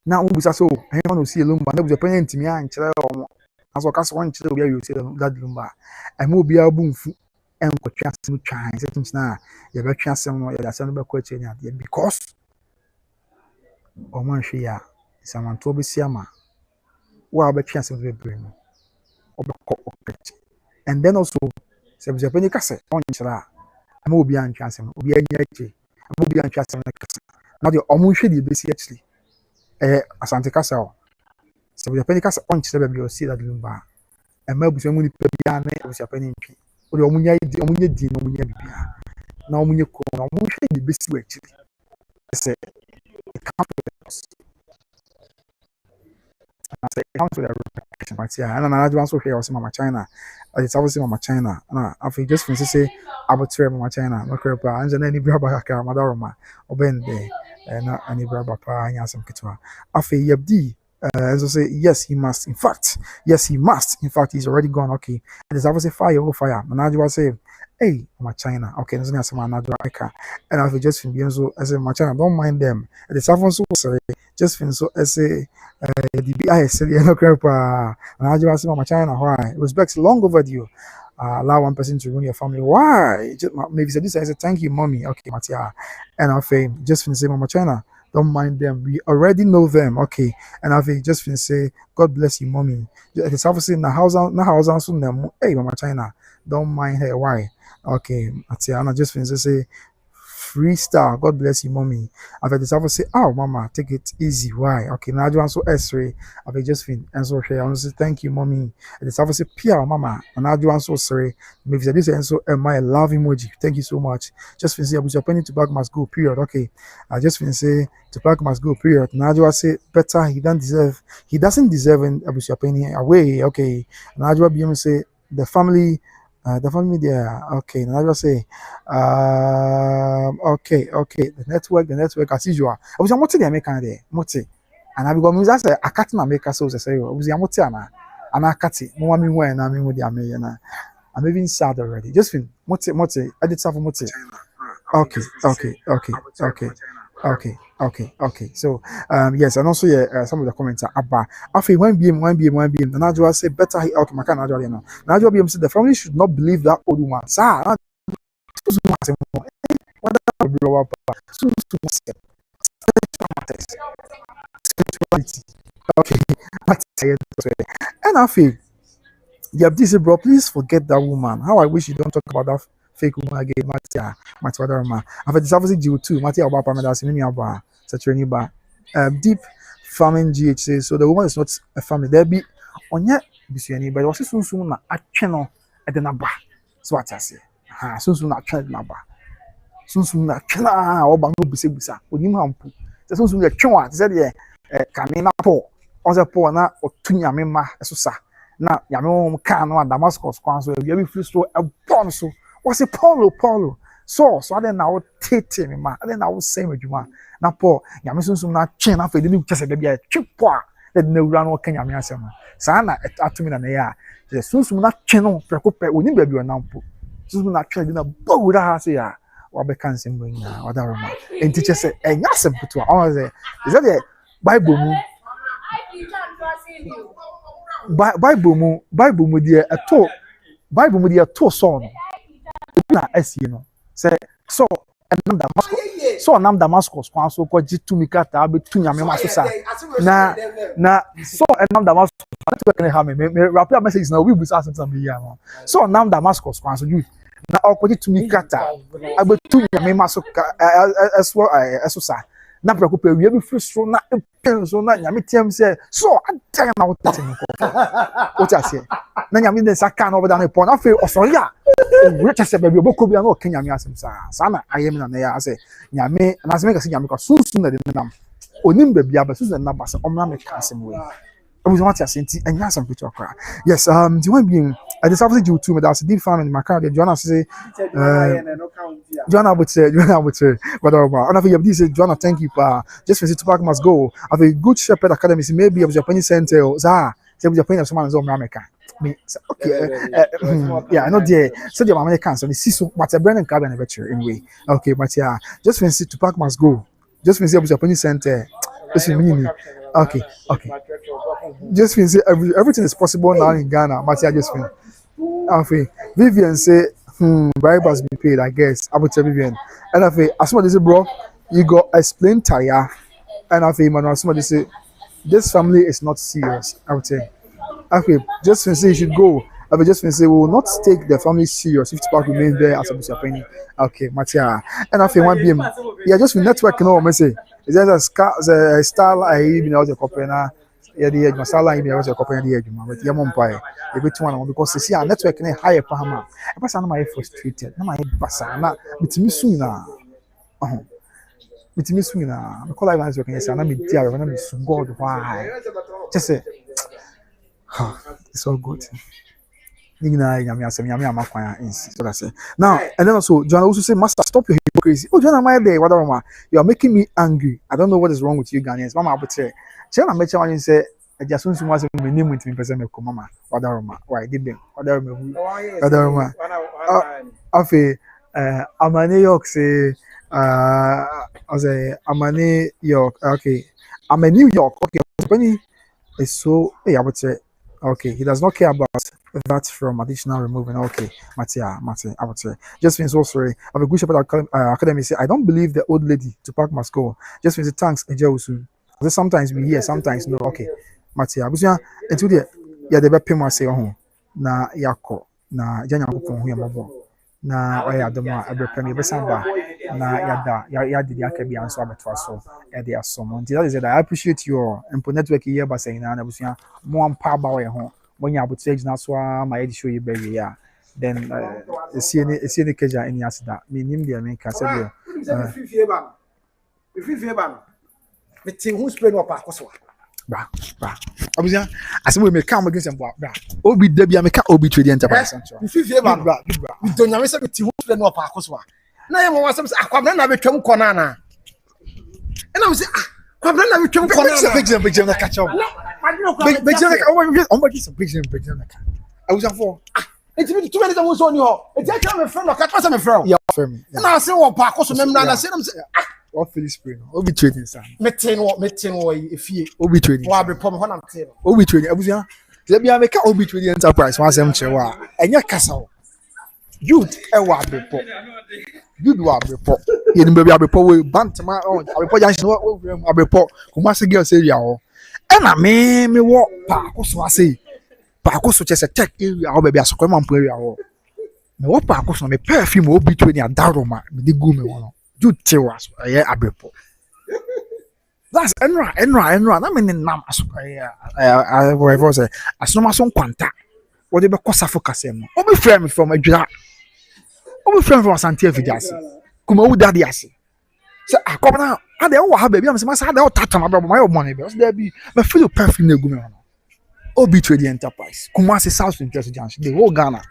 na ubusa so ɛyɛ no si lumba na abusua panyin ntimi ankyerɛ ɔmo aso ka so nkyerɛ obi ayo si dade lumba ɛmo obi abu mfu ɛnkɔtwe asɛm twan sɛ tuntina yɛbɛtwe asɛm no yɛde asɛm no bɛkɔ akyerɛ ne adeɛ because ɔmo anhwɛ ya samanto bɛsi ama wo a bɛtwe asɛm bebree no ɔbɛkɔ ɔkɛkye and then also sɛ abusua panyin ka sɛ ɔnkyerɛ a ɛmo obi antwe asɛm no obi anya akyire ɛmo obi antwe asɛm no kasa na deɛ ɔmo nhwɛ deɛ bɛsi akyire asante kasa o sɛ abusua panyin kasa ɔnkyerɛ baabi a ɔsi dade lumba ɛma abusua mu nipa biara ne abusua panyin ntwi ɔde ɔmo nya di na ɔmo nya bibia na ɔmo nya kɔn na ɔmo hwɛ deɛ bɛsi wɔ akyire sɛ it comes with a repercussion but yeah and another one so here was Mama China it's obviously Mama China na after just for say abutre Mama China no crepa and then any braba ka madaroma obende na any braba pa anya some kitwa after yabdi so say yes he must in fact he's already gone okay and there's obviously fire over fire manager say hey Mama China okay no say manager aka and after just fin so I say Mama China don't mind them and the seven so say just fin so I say the BI said no crepa manager say Mama China why it was back long overdue allow one person to ruin your family why just maybe say this I say thank you mommy okay Matia and after just fin say Mama China don't mind them. We already know them. Okay. And I've just been say, God bless you, mommy. It's obviously in the house, hey, Mama China, don't mind her. Why? Okay. Atiana just been say, freestyle. God bless you, mommy. I've just obviously, oh, mama, take it easy. Why? Okay. Now I want so X-ray. I've just been answer here. I want to say, thank you, mommy. It's obviously Pia, mama. And I want so sorry. Maybe this and so my love emoji. Thank you so much. Just been say, I was planning to back must go. Period. Okay. I just been say. Tupac must go, period. Najwa say better he doesn't deserve Abusia Penny away. Okay. Najwa BM say the family there. Okay. Najwa say okay. The network as usual. I was what the American there. Moti. And I go say I can't America so say was Yamoти ana. And I cut it. No one when I mean with the American. I'm even sad already. Just fin Moti. I did something Moti. Okay. So yes, and also some of the comments are about after 1 BM. And Najwa say better he out my Najwa now. Najwa BM said the family should not believe that old woman. Sir, okay. And I feel this bro, please forget that woman. How I wish you don't talk about that fake woman again, Matia, I've had this obviously due to Matia about Pamadas in Yaba, such a deep farming GH so the woman is not a family. There be on yet, but also soon a channel at the number. So what I say, soon not channel number. Soon not channel or bango bisibisa, when you hump. so so the twa say the kame na Paul on say Paul na otu nyame ma so sa na nyame wo ka no Damascus kwan so we free so e born so was say Paulo so ade na wo tete me ma ade na wo say madwuma na Paul nyame so na twen na fa de ni kyese da bia twipo a de na wura no ka nyame asem sa na atumi na ya the so na twen no prekope oni ba bi onampo so na twen de na bawura ha se ya wa be kan sem bonya oda roma enti kyese enya asem puto a on say is that the Bible mu Bible mu dia to so no na asie no say so nam Damascus kwan so ko jitu mikata abetu nyame ma so sa na so nam Damascus to can have me rappel message na we busa something be ya no so nam Damascus kwan so you na ko jitu mikata abetu nyame ma so eso sa na preocupe we be frustro na so na nyame tiam say so atan na wo tete nko o ti ase na nyame den saka na oboda na pon na fe osori a we chese be oboko bia na o kenya nyame asem sa na ayem na ya ase nyame na asem ka se nyame ka sunsun na de nam onim be bia ba sunsun na ba se omna me ka asem we I was want to say anya some picture cry. Yes, do you want being I just have to do two that's a deep fan in my car. Joanna say Joanna would say but and I have this Joanna thank you pa just visit Tupac must go. I have a good shepherd academy maybe of Japanese center za say Japanese someone is America. Me okay yeah I know there so the American so me see so but a brand cabin lecture anyway. Okay, but yeah just visit Tupac must go. Just visit Japanese center. Listen okay. Just say everything is possible now in Ghana. Matia just fin. Vivian say, bribe has been paid, I guess. I would tell Vivian. And I as somebody say, bro, you go explain Taya. And I Manuel, somebody say, this family is not serious. I would say. Just say you should go. I just say we will not take the family serious if Tupac remains there as a Busapeni. Okay, Matia. And I one BM. Yeah, just network no message. Is there a style I even out the copena? Yeah, the edge masala I was a copena the edge, but Yamompai. A bit one because see our network in a higher Pahama. I pass on my frustrated. No, my basana. It's me sooner. It's me sooner. I call I was working as an army dear when I'm so God. Why? Just say, it's all good. Now, and then also, John also say, Master, stop your hypocrisy. Oh, John, am I there? What you are making me angry. I don't know what is wrong with you, Ghanaians. Mama, I would say, China, make sure you say, I just want to watch my name with me, President Mama. What why did them? Afe, Amane York say, as a Amane York, okay. I'm a New York, okay. Penny is so, I would say, okay, he does not care about that from additional removing. Okay, Mate, I would say. Just means so sorry. I have a good shepherd academy say, I don't believe the old lady Tupac must go. Just means thanks, Ejeusu. Sometimes we hear, sometimes no. Okay, Mate, I was into the the pay say na yako na janya kupon huya mabo na oya doma abrepemi besamba na yada did akabi anso abeto so e dey asom. That is that I appreciate your network here by saying na abusia mo ampa ba we ho when you about na so my edi show you baby ya then see any keja any asida me nim dia me ka say me tin who spray no pa koso bra abusia asem we me come against them bra obi da bia me ka obi trade enterprise me fifie ba bra me donya me say me tin who spray no pa koso na ye mo wasem say akwabra na betwam kona na and I say akwabra na betwam kona na big na catch up big I was for it's me too many times on you it's just my friend catch my friend yeah friend and I say what pa koso mem na say what Philly spray no obi trading san me tin wo efie obi trading wa be pom ho na tin obi trading abusia ze bia me ka obi trading enterprise wa sem chewa enya kasa o youth e wa be pom youth wa be pom ye ni be pom we bantama on abepo junction wo abepo kuma se girl say ya o ena me wo pa koso ase pa koso chese tech area o be bia sokoma mpo area o me wo pa koso me perfume obi trading adaroma me di gu me wono you tell us abepo that's enra na me nam I whatever say asoma so kwanta wo de be kosa focus em obi frame from adwira obi frame from Asante Afijase kuma wu dade ase say akobna ade wo ha baby am say masa ade wo tata na bro my money be so there be me feel perfume na gu me no obi trade enterprise Kumasi South Interest Junction the whole Ghana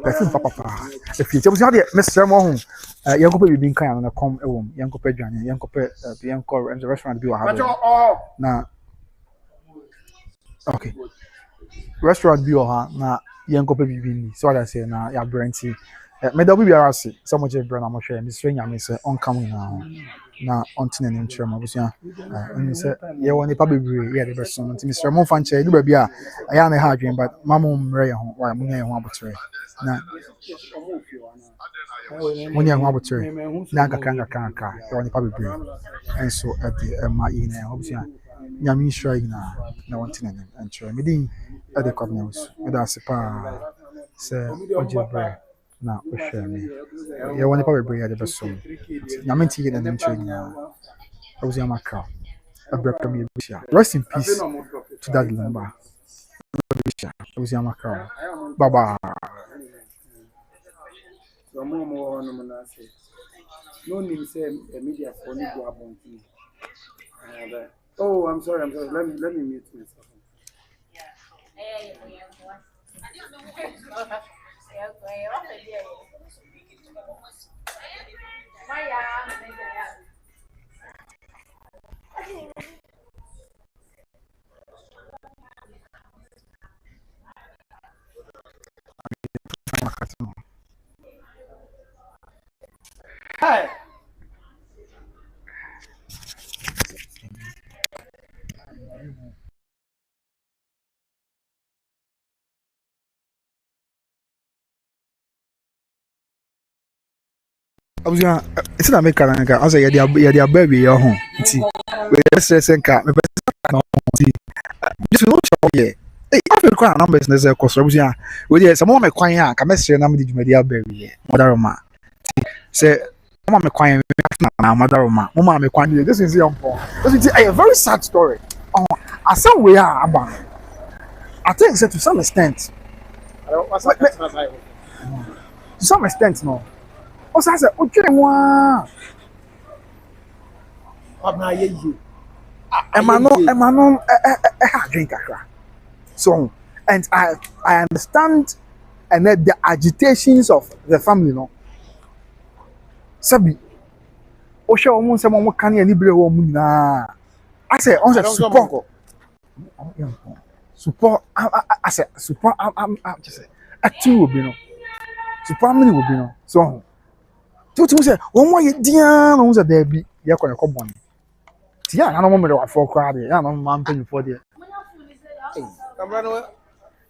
perfume papa if you tell me Mr. Mo hu yanko pe bibi nkan na kom ewom yanko pe dwane yanko pe yanko restaurant bi wa ha na okay restaurant bi wa ha na yanko pe bibi ni so that say na ya brenti me da bi biara se so much brand na mo hwe me sre nyame se on come na ontin na nkyerɛ ma busia say ye woni pa bebre ye de beso nti Mr. Mo fa nkyerɛ du ba bi a ya na ha adwen but mamo mre ye ho wa mo nya ye ho abotre na when you want to Nanga Kanga, you want to probably and so at the Maina, obviously, Yamin Shrina, no one thing and try me at the corners with us a pa, say, Ojibra, now, share me. You want to probably at the best soon. Yamin tea and then train now. I was your macro, a breath from you. Rest in peace to that number. I was your macro. Baba. No need say a media for me to abon. Oh, I'm sorry. Let me mute myself. Hi. I was gonna it's not make Kananga. I say ya baby your home. We stress nka me person just no show here. Hey, I feel quite number business cost. I was gonna we dey some me kwan ya ka me sere na me di dwumadi baby here. Modaroma. Say mama me kwan na Modaroma. Mama me kwan this is your point. This is a very sad story. Oh, as some way about I think to some extent. To some extent no. O sa se o twere ho a Obna ye you. Emano ha drink kakra. So and I understand and the agitations of the family no. Sabi o hwe o mo nsem mo kan ani bere wo mu na. I say on the support I say support I'm just say active will be no. Support family will be no. So tutu say won mo ye dia no say there be ye kwere ko bon ti ya na mo me wa for crowd ya na mo ampen for there Kamra no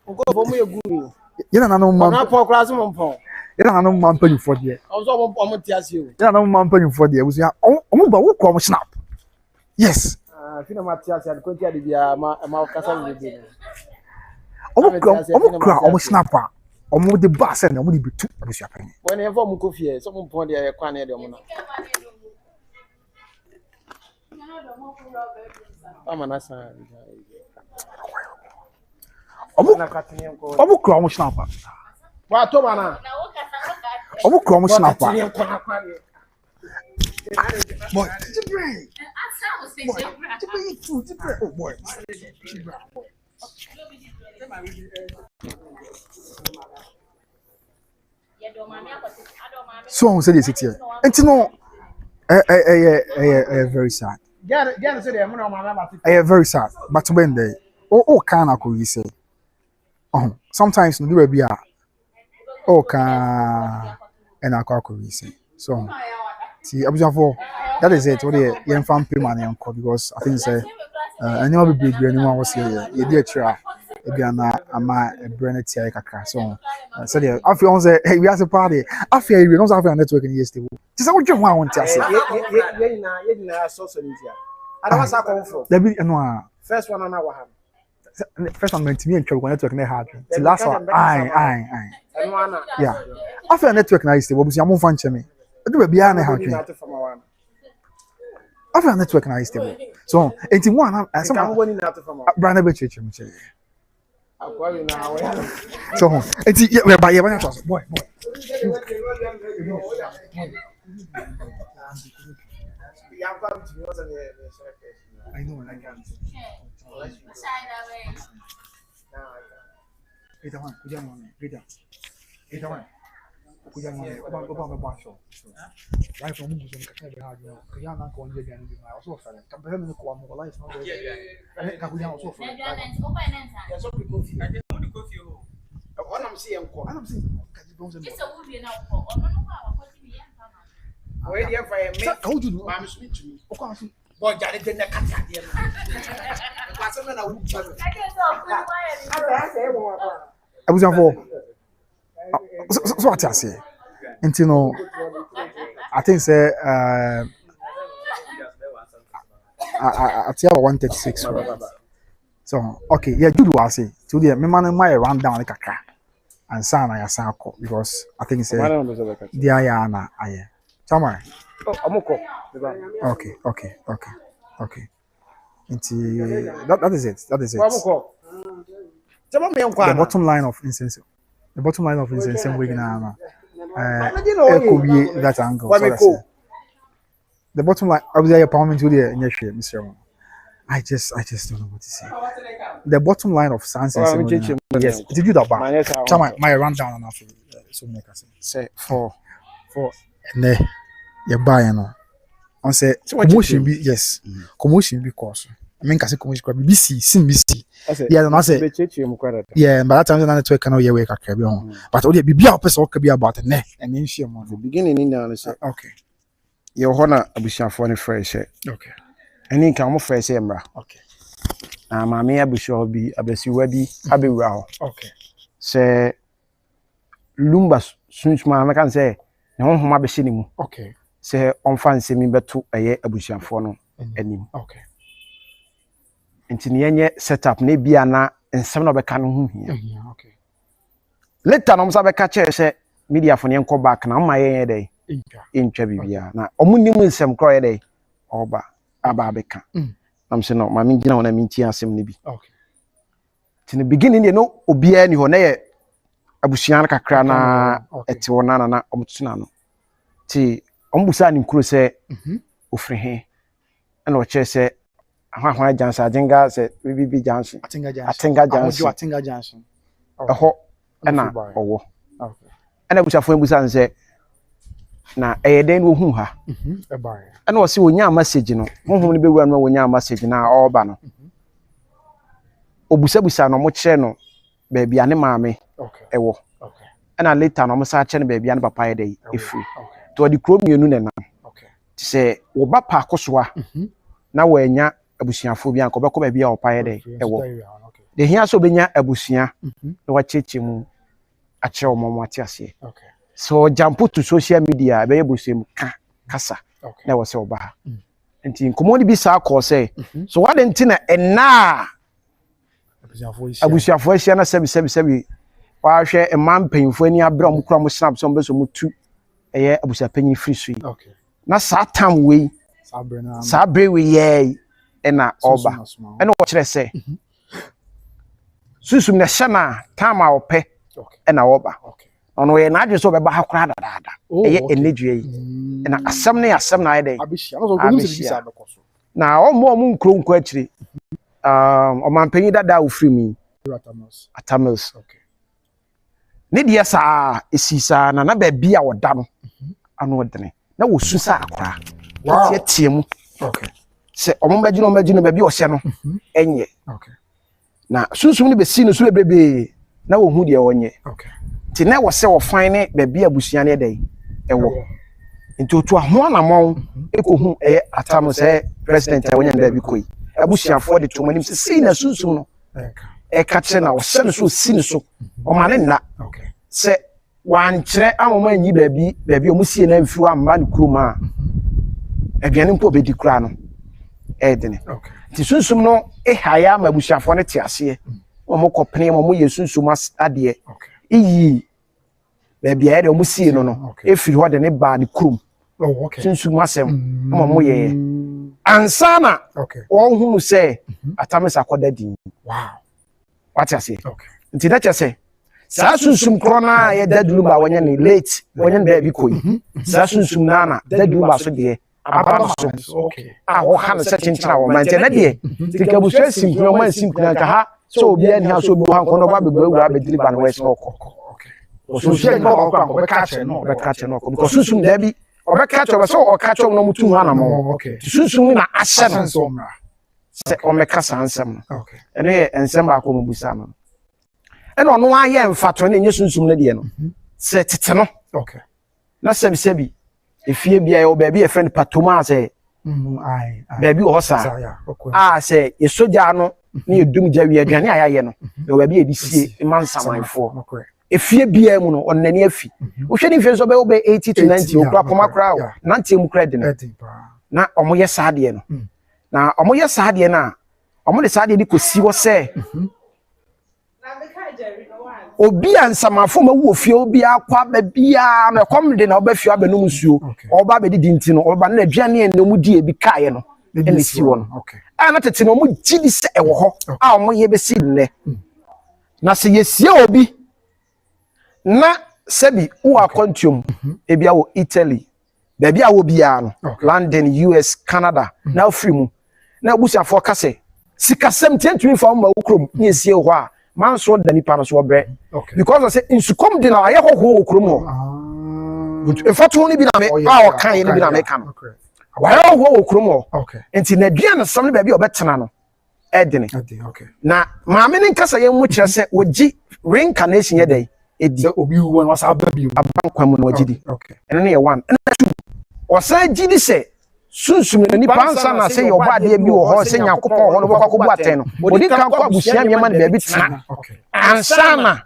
ngo bo mo ye guru ye na no mo na for crowd mo mpon ye na no mo ampen for there o so mo ti ase o ye na no mo ampen for there busu ya o mo ba wo ko mo snap yes fina ma ti ase ko ti ade bia ma kasa ni bi o mo snap omo de bass and omo de bitu abusia pan when e form ko fie so mo mpon de e kwa na de omo no ama na sa omo kura omo snap wa to bana omo kura omo snap boy oh boy so on say this here and no very sad get say dem no mama ba very sad but when they oh can I could say sometimes no do be a oh can and I could say so see abuja for that is it what the young fan pay money on because I think say anyone be big anyone was here you dey try Ebiana ama brand tia kakra so so there after on say hey we have a party after we don't have a network in yesterday just what you want to say ye na so so ntia ada wasa come from there be no first one na wa have first one meant me and network na hard the last one I yeah after network na yesterday we am fan cheme do be bia na hard after network na yesterday so enti mo na some brand be church me say so enti we buy one to boy I know, I can't. Kita one, kuja mwana, kita. Kita one. Kuja mwana, oba mabasho. Life from Mungu mkaka ya hadi. Kuja na kwa nje gani bi ma so fara. Kabla mimi kwa Mungu life no dey. Ka kuja so fara. Ya so kofi. I dey kofi o. Ona msi yanko. Ana msi. Kaji bonze. Kisa wuri na ko. Ono no kwa kofi bi yan kama. Where dey for me? How do you? Ma me speak to me. O kwa so. Boy, jare de na kata de na. Kwa so na wu cha. Abusanfo. So what I say? Nti no I think say at 136. So okay, yeah, you do I say. So the me man my run down like kakra. And sana ya sako because I think say dia ya na aye. Chama. Oh, amoko. Okay. Nti that is it. Amoko. The bottom line of incense we gonna that angle. So the bottom line of the apartment to the Mr. I just don't know what to say. The bottom line of Sans yes, did you that back? My rundown on after so make us say for ne you buy no. On say commotion be yes. Commotion because I mean, kasi commotion could be BC. Yeah, no, say. Yeah, but that time na network cannot hear we kakra bi ho. But all the bibia person can be about ne. And then share mo. The beginning in now say. Okay. Your honor abusiafo ne fresh. Okay. Any kan mo fresh emra. Okay. Na maame abusiafo bi abesiwa bi abewura ho. Okay. Say lumba sunchuma na kan say ne honhom abehye ne mu. Okay. Say onfa nsemi beto eye abusiafo no anim. Okay. Nti ne yenye setup na bia na nsem na obeka no ho hia. Okay. Later no msa beka che se media fo ne enko back na ma yenye dey. Intwa bibia na omunim nsem kro ye dey. Oba aba beka. Am se no ma me gina wona minti asem ne bi. Okay. Ti ne beginning dey no obia ni ho na ye abusuan kakra na eti wona na omtuna no. Ti ombusa ni nkuro se ofri he. Na o che se Ahwa Jansen Ajenga se BB Jansen Atenga Jansen eho na owo ana bushafo embusa nse na eyeden wo hu ha e ba ana o se onya message no honhom ne bewura no onya message na oba no obusa no mo kire no ba bia ne maame ewo ana later no mo sa kire no ba bia ne papa ye dey efri to di krom yenu ne na ti se wo ba pa akosoa na wo enya abusuafo bi anko beko ba bia opaye dey ewo de hia so benya abusua na wacheche mu ache omomo atiase so jump to social media be abusua mu kasa na wo se oba nti nkomo ni bi sa call say so what ntina ena abusuafo ahia na sebi wa hwe emam panfo ani abra mu kura mu snap so mbeso mu tu eye abusuafo panyi free sui na satam we sabre we ye ena oba ena wo kire se susum na shana tama ope ena oba ono ye na adwe so be ba hakura dada eye enedue yi ena asem na ayede na omo nkro nkro akire omampanyi dada ofri mi Atamils ne dia sa esisa na ba bia woda no ano odene na wo susa akora tie mu se omomagino ba bi o hye no enye na sunsun ne be si no so bebrebe na wo hu de wonye ti na wo se wo fan ne ba bia busua ne dey ewo nti otu aho na mon ekohu Atamils president wonya nda bi koi abusua for de to manim se si na sunsun no catch na wo se no so si no so o ma ne na se wan kire amoma anyi baabi o musie na mfiwa amba ne kroma aduane mpo be di kura no edene ti sunsum no haya ma busuafo ne ti ase o mo kopene mo ye sunsum ade iyi baabi ya de o musie no efiri ho de ne ba ne krom sunsum asem mo ye ansana o hunu se Atamils akoda din what you say nti na chese sa sunsum krona ye dadulu ba wonya ni late wonya na bi koyi sa sunsum nana dadulu ba so de aba so a wo ha no se chenchena wo man na de tika bu so simpro man simpro ka ha so obi ani ha so obi ha nko no ba bebu awura be deliver no west oko so she no ko be catch no because susum da bi obe catch obe so o catch no mutu ha na mo susum na ahye no se o me kasa ansam ene ensem ba ko mu busa no ene ono aye mfato na enye susum na de no se tete no na sebi efie bia yo ba bi e friend patoma se baby o sa say yesoja no na edum jawi aduane ayaye no na ba bi edisie mansamanfo efie bia mu no onnani afi wo hwe ni fie so be 80 to 90 okra poma kra 90 mu kra de no na omoye saade no na omoye saade na omo de saade di kosi wo se obi ansamafo ma wo fie obi akwa ba bia na kom de na oba fie abanum nsuo oba be di nti no oba na aduane enemu di ebi kae no ene si wo no ana tete no mo gidi se ewo ho a omo ye be si ne na se yesie obi na sebi wo akontium ebi awo Italy baby awo bia no London US Canada na free mu na busiafo kase sikasem tentumi fa ma ukrom ne yesie ho a man so da nipa no so bre because I say insukom de na aye hoho okrom ho efatu ni bi na me a o kan ni bi na me kan wa aye hoho okrom ho enti na dua na sam ne ba bi obetena no edene na maame ne nkasa ye mu kire se ogi reincarnation ye dai edi obi wu no sa ba bi abankwa mu no ogidi ene ne ye one ene two o sa gidi se sunsum ni pansa na se yo ba de bi wo ho se yakopon ho no bokako bu aten no odi kan kwa busia nyema na ba bi tena ansana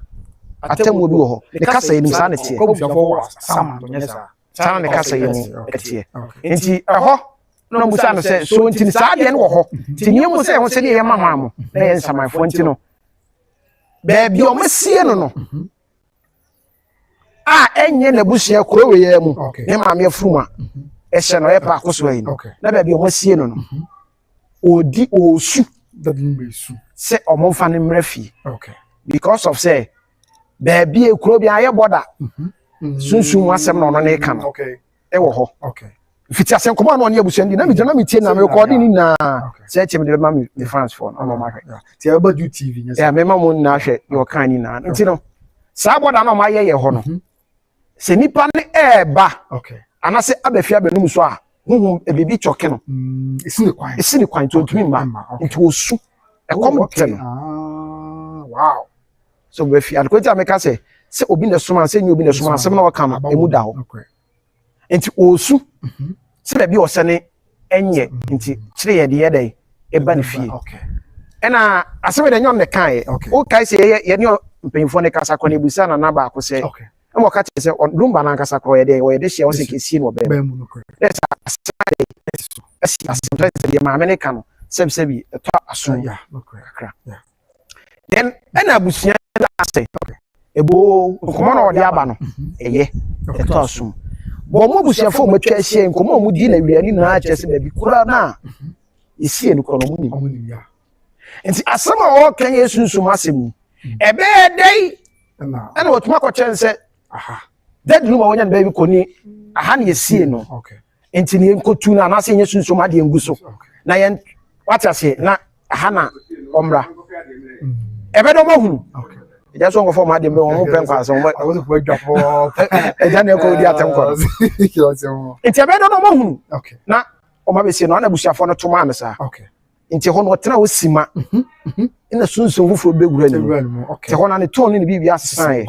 atemu bi wo ho ne kasa ye nim sa na tie ko busiafo sama nyesa sa na kasa ye mu etie enti eho no busa no se so enti sa de ne wo ho ti ni mu se ho se ne ye mama mo na ye nsamafo enti no ba bi o masie no no enye na busia kuro we ye mu ne maame afuruma ehye no ye pa akoso yi no na ba bi o masie no no odi osu dadimbesu se omomfa ne mrafi because of say baby ekuro bi aye boda sunsun asem no no ne ka no e wo ho fiti asem komo no ne abusu ndi na mi jana mi tie na me record ni na se chem de ma mi France for no ma hwe ti e ba do TV nya se me ma mo na hwe yo kan ni na nti no sa boda no ma ye ho no se nipa ne eba anase abafi abanum so a huhum ebibi choke no esi ni kwan to tumi ma nti osu e kom tem wow so bafi alkweta meka se obi na soma se nyi obi na soma asem na waka ma emu da ho nti osu se bi osane enye nti kire ye de ye dai e ba ne fie ena asem de nyon ne kan o kai se ye ne mpemfo ne kasa kwa ne busa na na ba akose mo ka che se rumba na nkasa ko ye de hye wo se kesi no be mu yes aside de ma america no sebi to aso kra then ena abusia da say ebo nkomo na odi aba no eye to aso bo mo abusia fo matwa hye nkomo mu di na wiani na che se baby kura na esi enu kono mu ni ya enti asama o kan yesunsu masem ebe dei ena otuma ko chense that room wonya na baby koni aha na yesie no enti ne nkotu na na se nye sunsu ma de nguso na ye watase na aha na omra ebe do mahunu ja so ngofo ma de me won pen kwa so mo adwafo ja na ko di atem ko enti ebe do mahunu na o ma be se no na busiafo no to ma me sa enti ho no tena wo sima ina sunsu fufuro begura ni te ho na ne ton ni bibia asan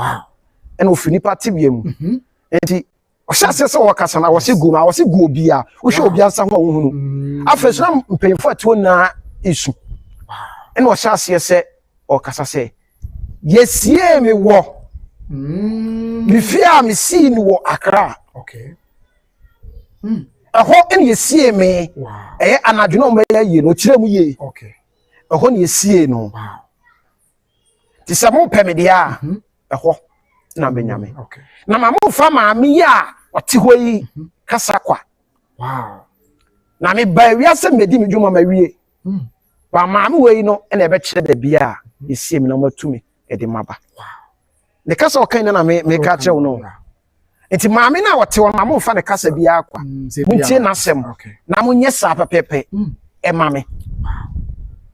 ena ofini party biam enti o shase se wo kasa na wo se gu ma wo se gu obia wo hwe obia nsa ho wo hunu afresh na mpemfo atuo na isu ena o shase se o kasa se yesie me wo mi fia mi si ni wo Accra aho ena yesie me anadweno mba ye no kire mu ye aho na yesie no ti sa mo pemedia aho na benyame na mamu fa maami ya oti hoyi kasa kwa na me ba wi ase medi me dwuma ma wie ba maami we no na ebe kire da bia esie me na matumi e de maba ne kasa o kan na me ka kire no Enti maame na wote won maame fa ne kasa bia akwa muntie nasem na munye sa pepepe e maame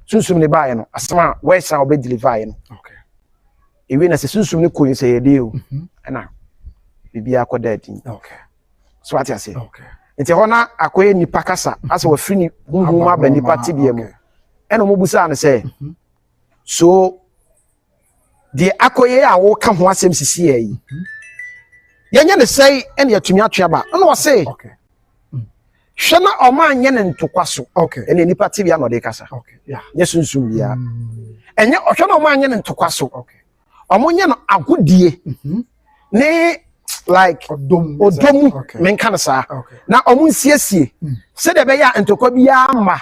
sunsum ne baaye no asema where sa obe deliver no ewe na se sunsum ne koyin se yede o na bibia akoda adin so ati ase enti hona akoye nipa kasa asa wa firi ni hunhum aba nipa tibia mu eno mo busa ne se so de akoye a wo ka ho asem sisi yi yenye ne sei ene yatumi atoaba no wose hwe na oma anye ne ntokwaso ene nipa tibia no de kasa yesunsum bia enye hwe na oma anye ne ntokwaso omonye no agodie ne like odomu menka sa na omun siesie se de be ya ntokwa bia ma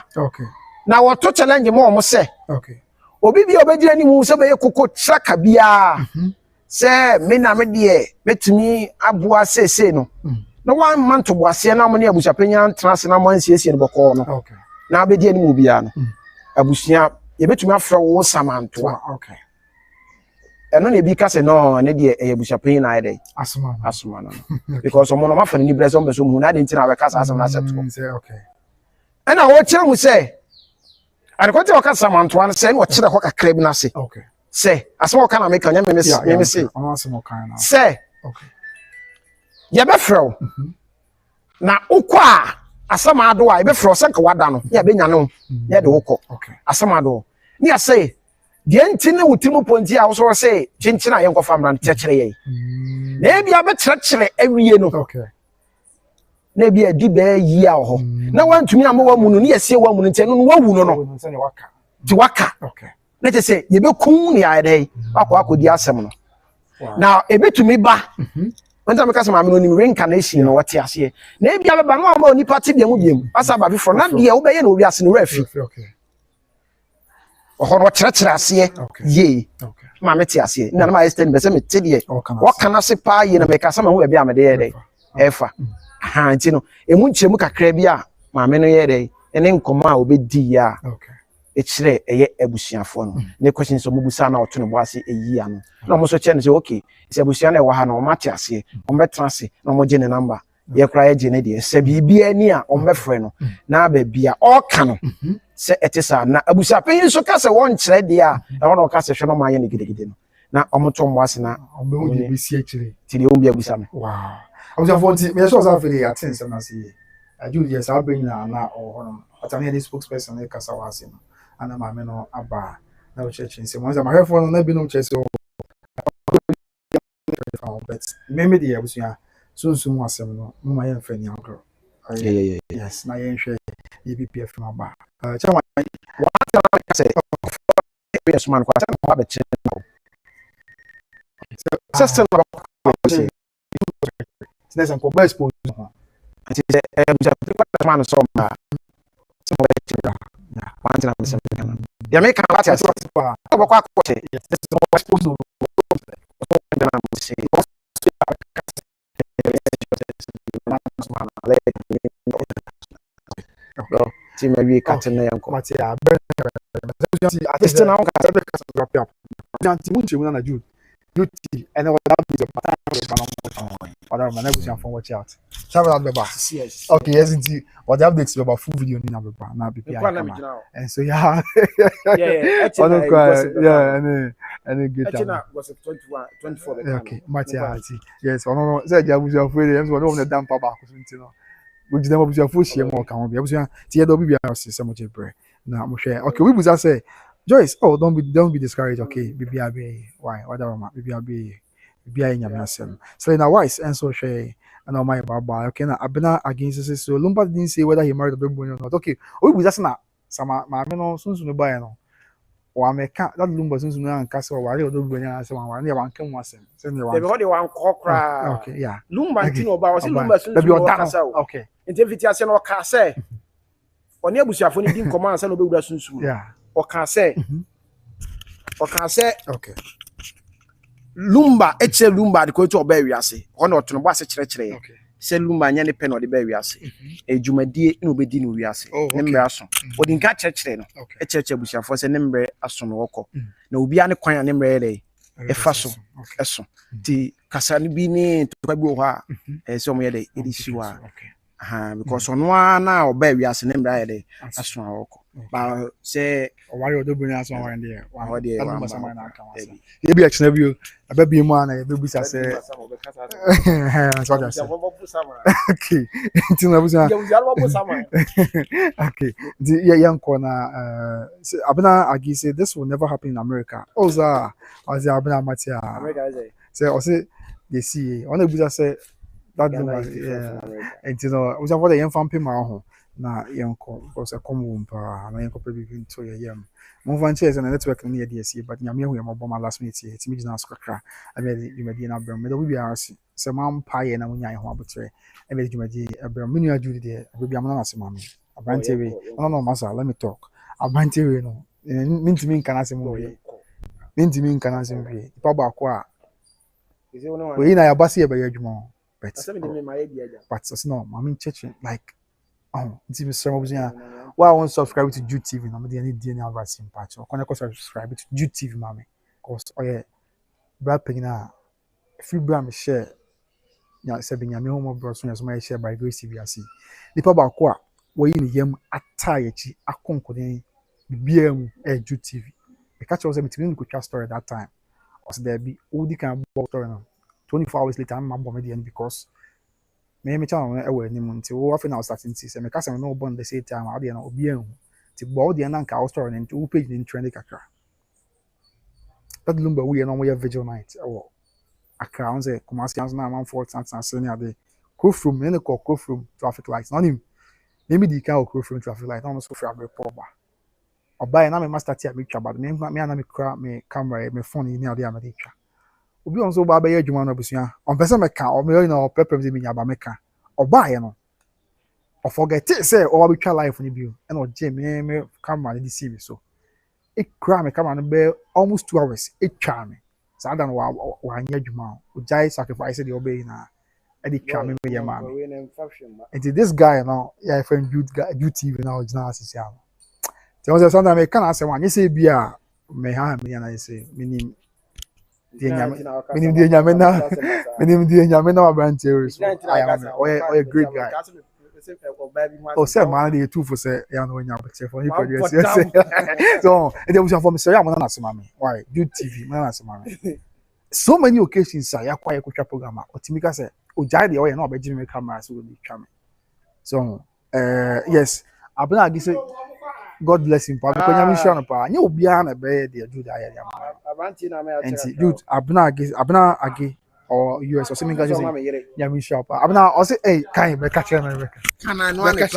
na woto challenge mo se obi bia obedira ni mu se be kokko traka bia se me na me de metumi aboa sese no na wan manto boase na mo ne abusia panya ntrase na mo ansiesie no boko no na obedira ni mu bia no abusia ye betumi afra wo samantoa eno na ebi ka se no ne de abusia panya na ide asuma no because omo no mafa ni breso mbe so mu na de ntina we kasa asem na accept ena wo kire mu se and ko te o kasa samantoa no se no kire ko kakra bi na se say asem o kana make anya me say say ye be fro na ukwa asem ado a ye be fro se nka wada no ye be nya no ye de wokọ asem ado ni ya say de ntine wutimu ponti a wo so say chinchina ye nkofa mran kyekere ye na bia be kyekere awie no na bia di be yi a ho na wantumi amawa mu no ni yesi wa mu no nte no wawu no no di waka na te say ye be kun ni ayde akodi asem no na ebetumi ba wanta meka sama me no reincarnation no wate ase na bia be ba no ama oni party bia mu biem asa ba before na dia wo be ye no wi ase no rafi ohono kyerɛkyerɛ ase ye ma meti ase na ma extend be se meti de wakana se pa ye na meka sama ho bia me de ye de efa ha nti no emu nkyeremu kakra bia ma me no ye de ene nkoma a obedi ya ekire eye abusuafo no ne question so mubusa na oto no boase eyi ano na mo so che ne say okay se abusua na e wa ha na o mate ase o metra ase na mo je ne number ye kra ye je ne de se bibia ni a o mefre no na ba bia o ka no se etisa na abusua pen so ka se won kire de a e won o ka se hwe no ma ye ne gidegide no na o moto mo ase na o be won bi si ekire ti de o bi abusa me wow abusua fonti me so sa fele atin se na se ajudi yes abin na o hono atame ni spokesperson e kasa wa ase no ana maame no aba na o church nse mo za ma hefo no na binom chese o but meme de abusua sunsun wasem no mo ma ye mfa ni agro yes na ye nhwe EPPF ma ba chama wa ta say yes man kwa ta ba che system ba since ko ba expose no ati abusua man so ma so ba che wanti na mse kana ya make an party ase pa ko kwa kote this is what supposed to na mse ti ma wi ka tena yanko mate a be ati na on ka drop up janti munche mu na ju duty and what that be the other man negotiate from watch out travel out beba yes okay yes indeed what the updates about full video ni na beba na bpa and so yeah and good time was 24 okay mate yes ono say jabusi afure em so no na dampa ba ko nti no we dem obusi afo hie mo ka ho bia obusi ti ye do bibia se se mo chebre na mo hwe okay we buza say Joyce, oh, don't be discouraged, okay? Bibi why? Whatever, bibi nyame asem. So now wise and so she and my baba. Okay, now abena against this. So Lumba didn't say whether he married the baby or not. Okay, we was just na sama ma me no sunsun no buy no. Wa me ka that Lumba sunsun no an kasa wa le do baby na asem wa ne wan kan wasem. Say ne wan. They wan kokra. Okay, yeah. Lumba ntino ba was Lumba sunsun no kasa. Okay. Interviti ase no kasa. Oni abusuafo ni din command say no be wura sunsun. Yeah. Oka say okay Lumba eche Lumba de ko to oba wiase ono otono bo ase kire okay se Lumba nya ne pe no de ba wiase ejumadi na obedi no wiase ne mbre aso odi nka kire no eche busiafo se ne mbre aso no woko na obi ane kwan ne mbre re efa so eso ti kasa no bi ne to bi wo ha so mo ye de edisiwa because ono na oba wiase ne mbra ye de aso awoko ba say wari odobunya aso wan de wa de wa sama na aka wasa ye bi exna bi o aba bi mu ana ye be busa say so that okay tina busa okay the yanko na abna agi say this will never happen in America oza as abna matia America say o say they see on the busa say that and you know we for the young fan pay na yanko because a common pa na yanko probably into your yam mo fan chairs and network near DSC but nyame hu yam bomb last minute here timi gina skakra abi you may be na bram me do bi arse se man paye na munya ho abotre e be jumadi abram menu ajudi de abi am na asema me abante we no masa let me talk abante we no mintimi nkan asema we mintimi nkan asema we pa ba ko a we na ya basi e be adwuma but so no mama church like it's some of why I want to subscribe to Jude TV no me dey need DNA advice in patch or connect subscribe to Jude TV mama cause brad pegina free brand share ya se be nyame homo bro so my share by Grace TV asi nipa ba ko a wo yi ne yam atai echi akonkoden bibia mu Jude TV e catch us between the story that time was there be all the kind of story now 24 hours later I'm bomb me because me channel e we anim nti wo afi na starting ti se me ka se no born the same time ade na obi an ti bo de na nka story na nti wo page ni trend kakra that lumba we no we vigil night e wo akra on say Kumasi ans na man for chance and say na de go from ne ko from traffic lights no him me di ka go from traffic light no so fra be poor ba oba na me master ti a me twa ba me na me kra me camera me phone ni ade a me twa obi on so ba be adwuma no busua on pese me ka o me no pepem de binya ba me ka oba ye no o forget say o ba twa life ni bio e no je me camera de see so e kra me camera no be almost 2 hours e twa me sa dan wa anya adwuma o jai sacrifice de obey na e de twa me ye ma and this guy now yeah friend Jude TV now original asisi am ti on say sometimes me can say wan say bia me ha me na say minim Minim di nyame na abranche so I am a great guy. Oh say man dey too for say ya no nya better for him produce so e dey for me say ya mo na asema me why Jude TV mo na asema me so many occasions ya kwa ekotwa program otimika say o jai dey o na obeji me camera so dey twa me so yes abuna agi say God bless him. Because nyame sure no pa. Nye obi a na be dey Jude aye dey am. Abanti na me ya. And Jude abuna agi or US or something like that. Nyame sure pa. Abuna o say kan be catch na be. Kana no na catch.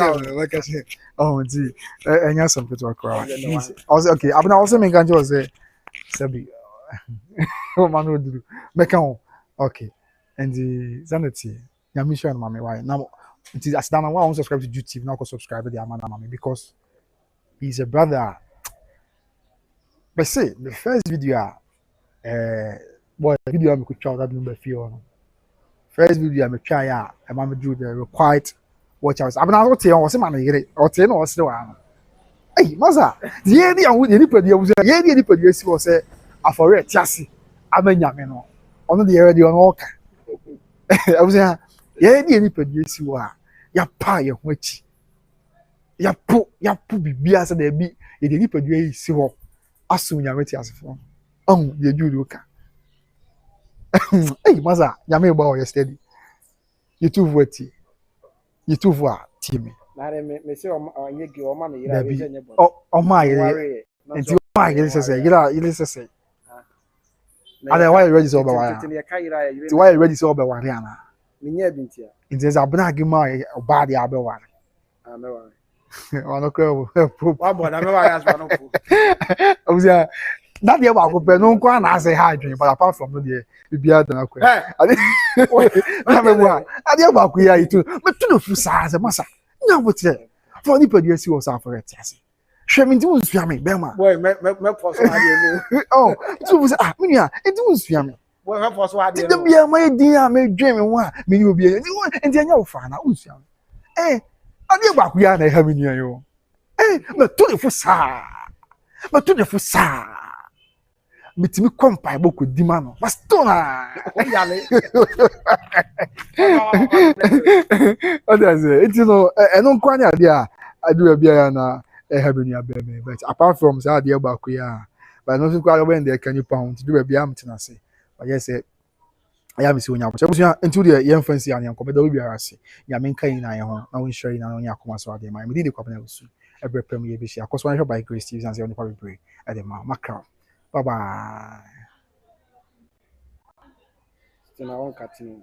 Oh nti enya some people crowd. I say okay, abuna also me kan jo say sabi. O manu duru. Me kan okay. And the sanity nyame sure no mama why. Now it is as dana why I want subscribe to Jude TV now go subscribe to the amana mama because he's a brother. But see, the first video, boy, the video I could try that number few. First video I try a mama do the quite watch out. I'm not saying I was a man here or 10 or so. Hey, Maza, the idea with anybody was anybody was a for a chassis. I mean, Yamino, on the area on walk. I was a anybody you are. Ya pie, which. Ya pu bibia se de bi e de nipadua yi si ho aso nyame ti asefo ye Jude ka eh maza nyame ba o yesterday YouTube wati YouTube a team na me se o nye gi o ma me yira we je o ma yire enti o ma yire se yira se ada why ready so ba wa ti why ready so ba wa ana me nya bi ntia enti za abuna gi ma o ba de abe wa me wa Ono ko wa bo na me wa ya so no ko obia that dey ba ko pe no nko na say ha adwen but apart from no dey bibia da na ko ade na me wa ade ba ko ya itu me tu no fu sa se masa nya botre for ni pe dey si wo sa for it ase hwe me ndi wo nsua me be ma boy me post ade no oh tu fu sa me nya ndi wo nsua me boy me post ade no ti bia ma di a me dwen me wa me ni obi ndi anya wo fa na wo nsua me ade ba ku ya na ha menu ayo me to the fu sa metimi kompa boko dimano but still na yale others it no eno nkwa nya de a adu bia na have any abeme but apart from say dey back ya but no nkwa when they can you pound do bia am tina say but yes I am see onya so into the yen fancy an yanko da obi ara se ya men kan na ye ho na won share na onya akoma so ade man me dey kwapna usu every prem ye bi share akoso an by Grace TV and say on the pray at the macro bye bye Still na one cutting.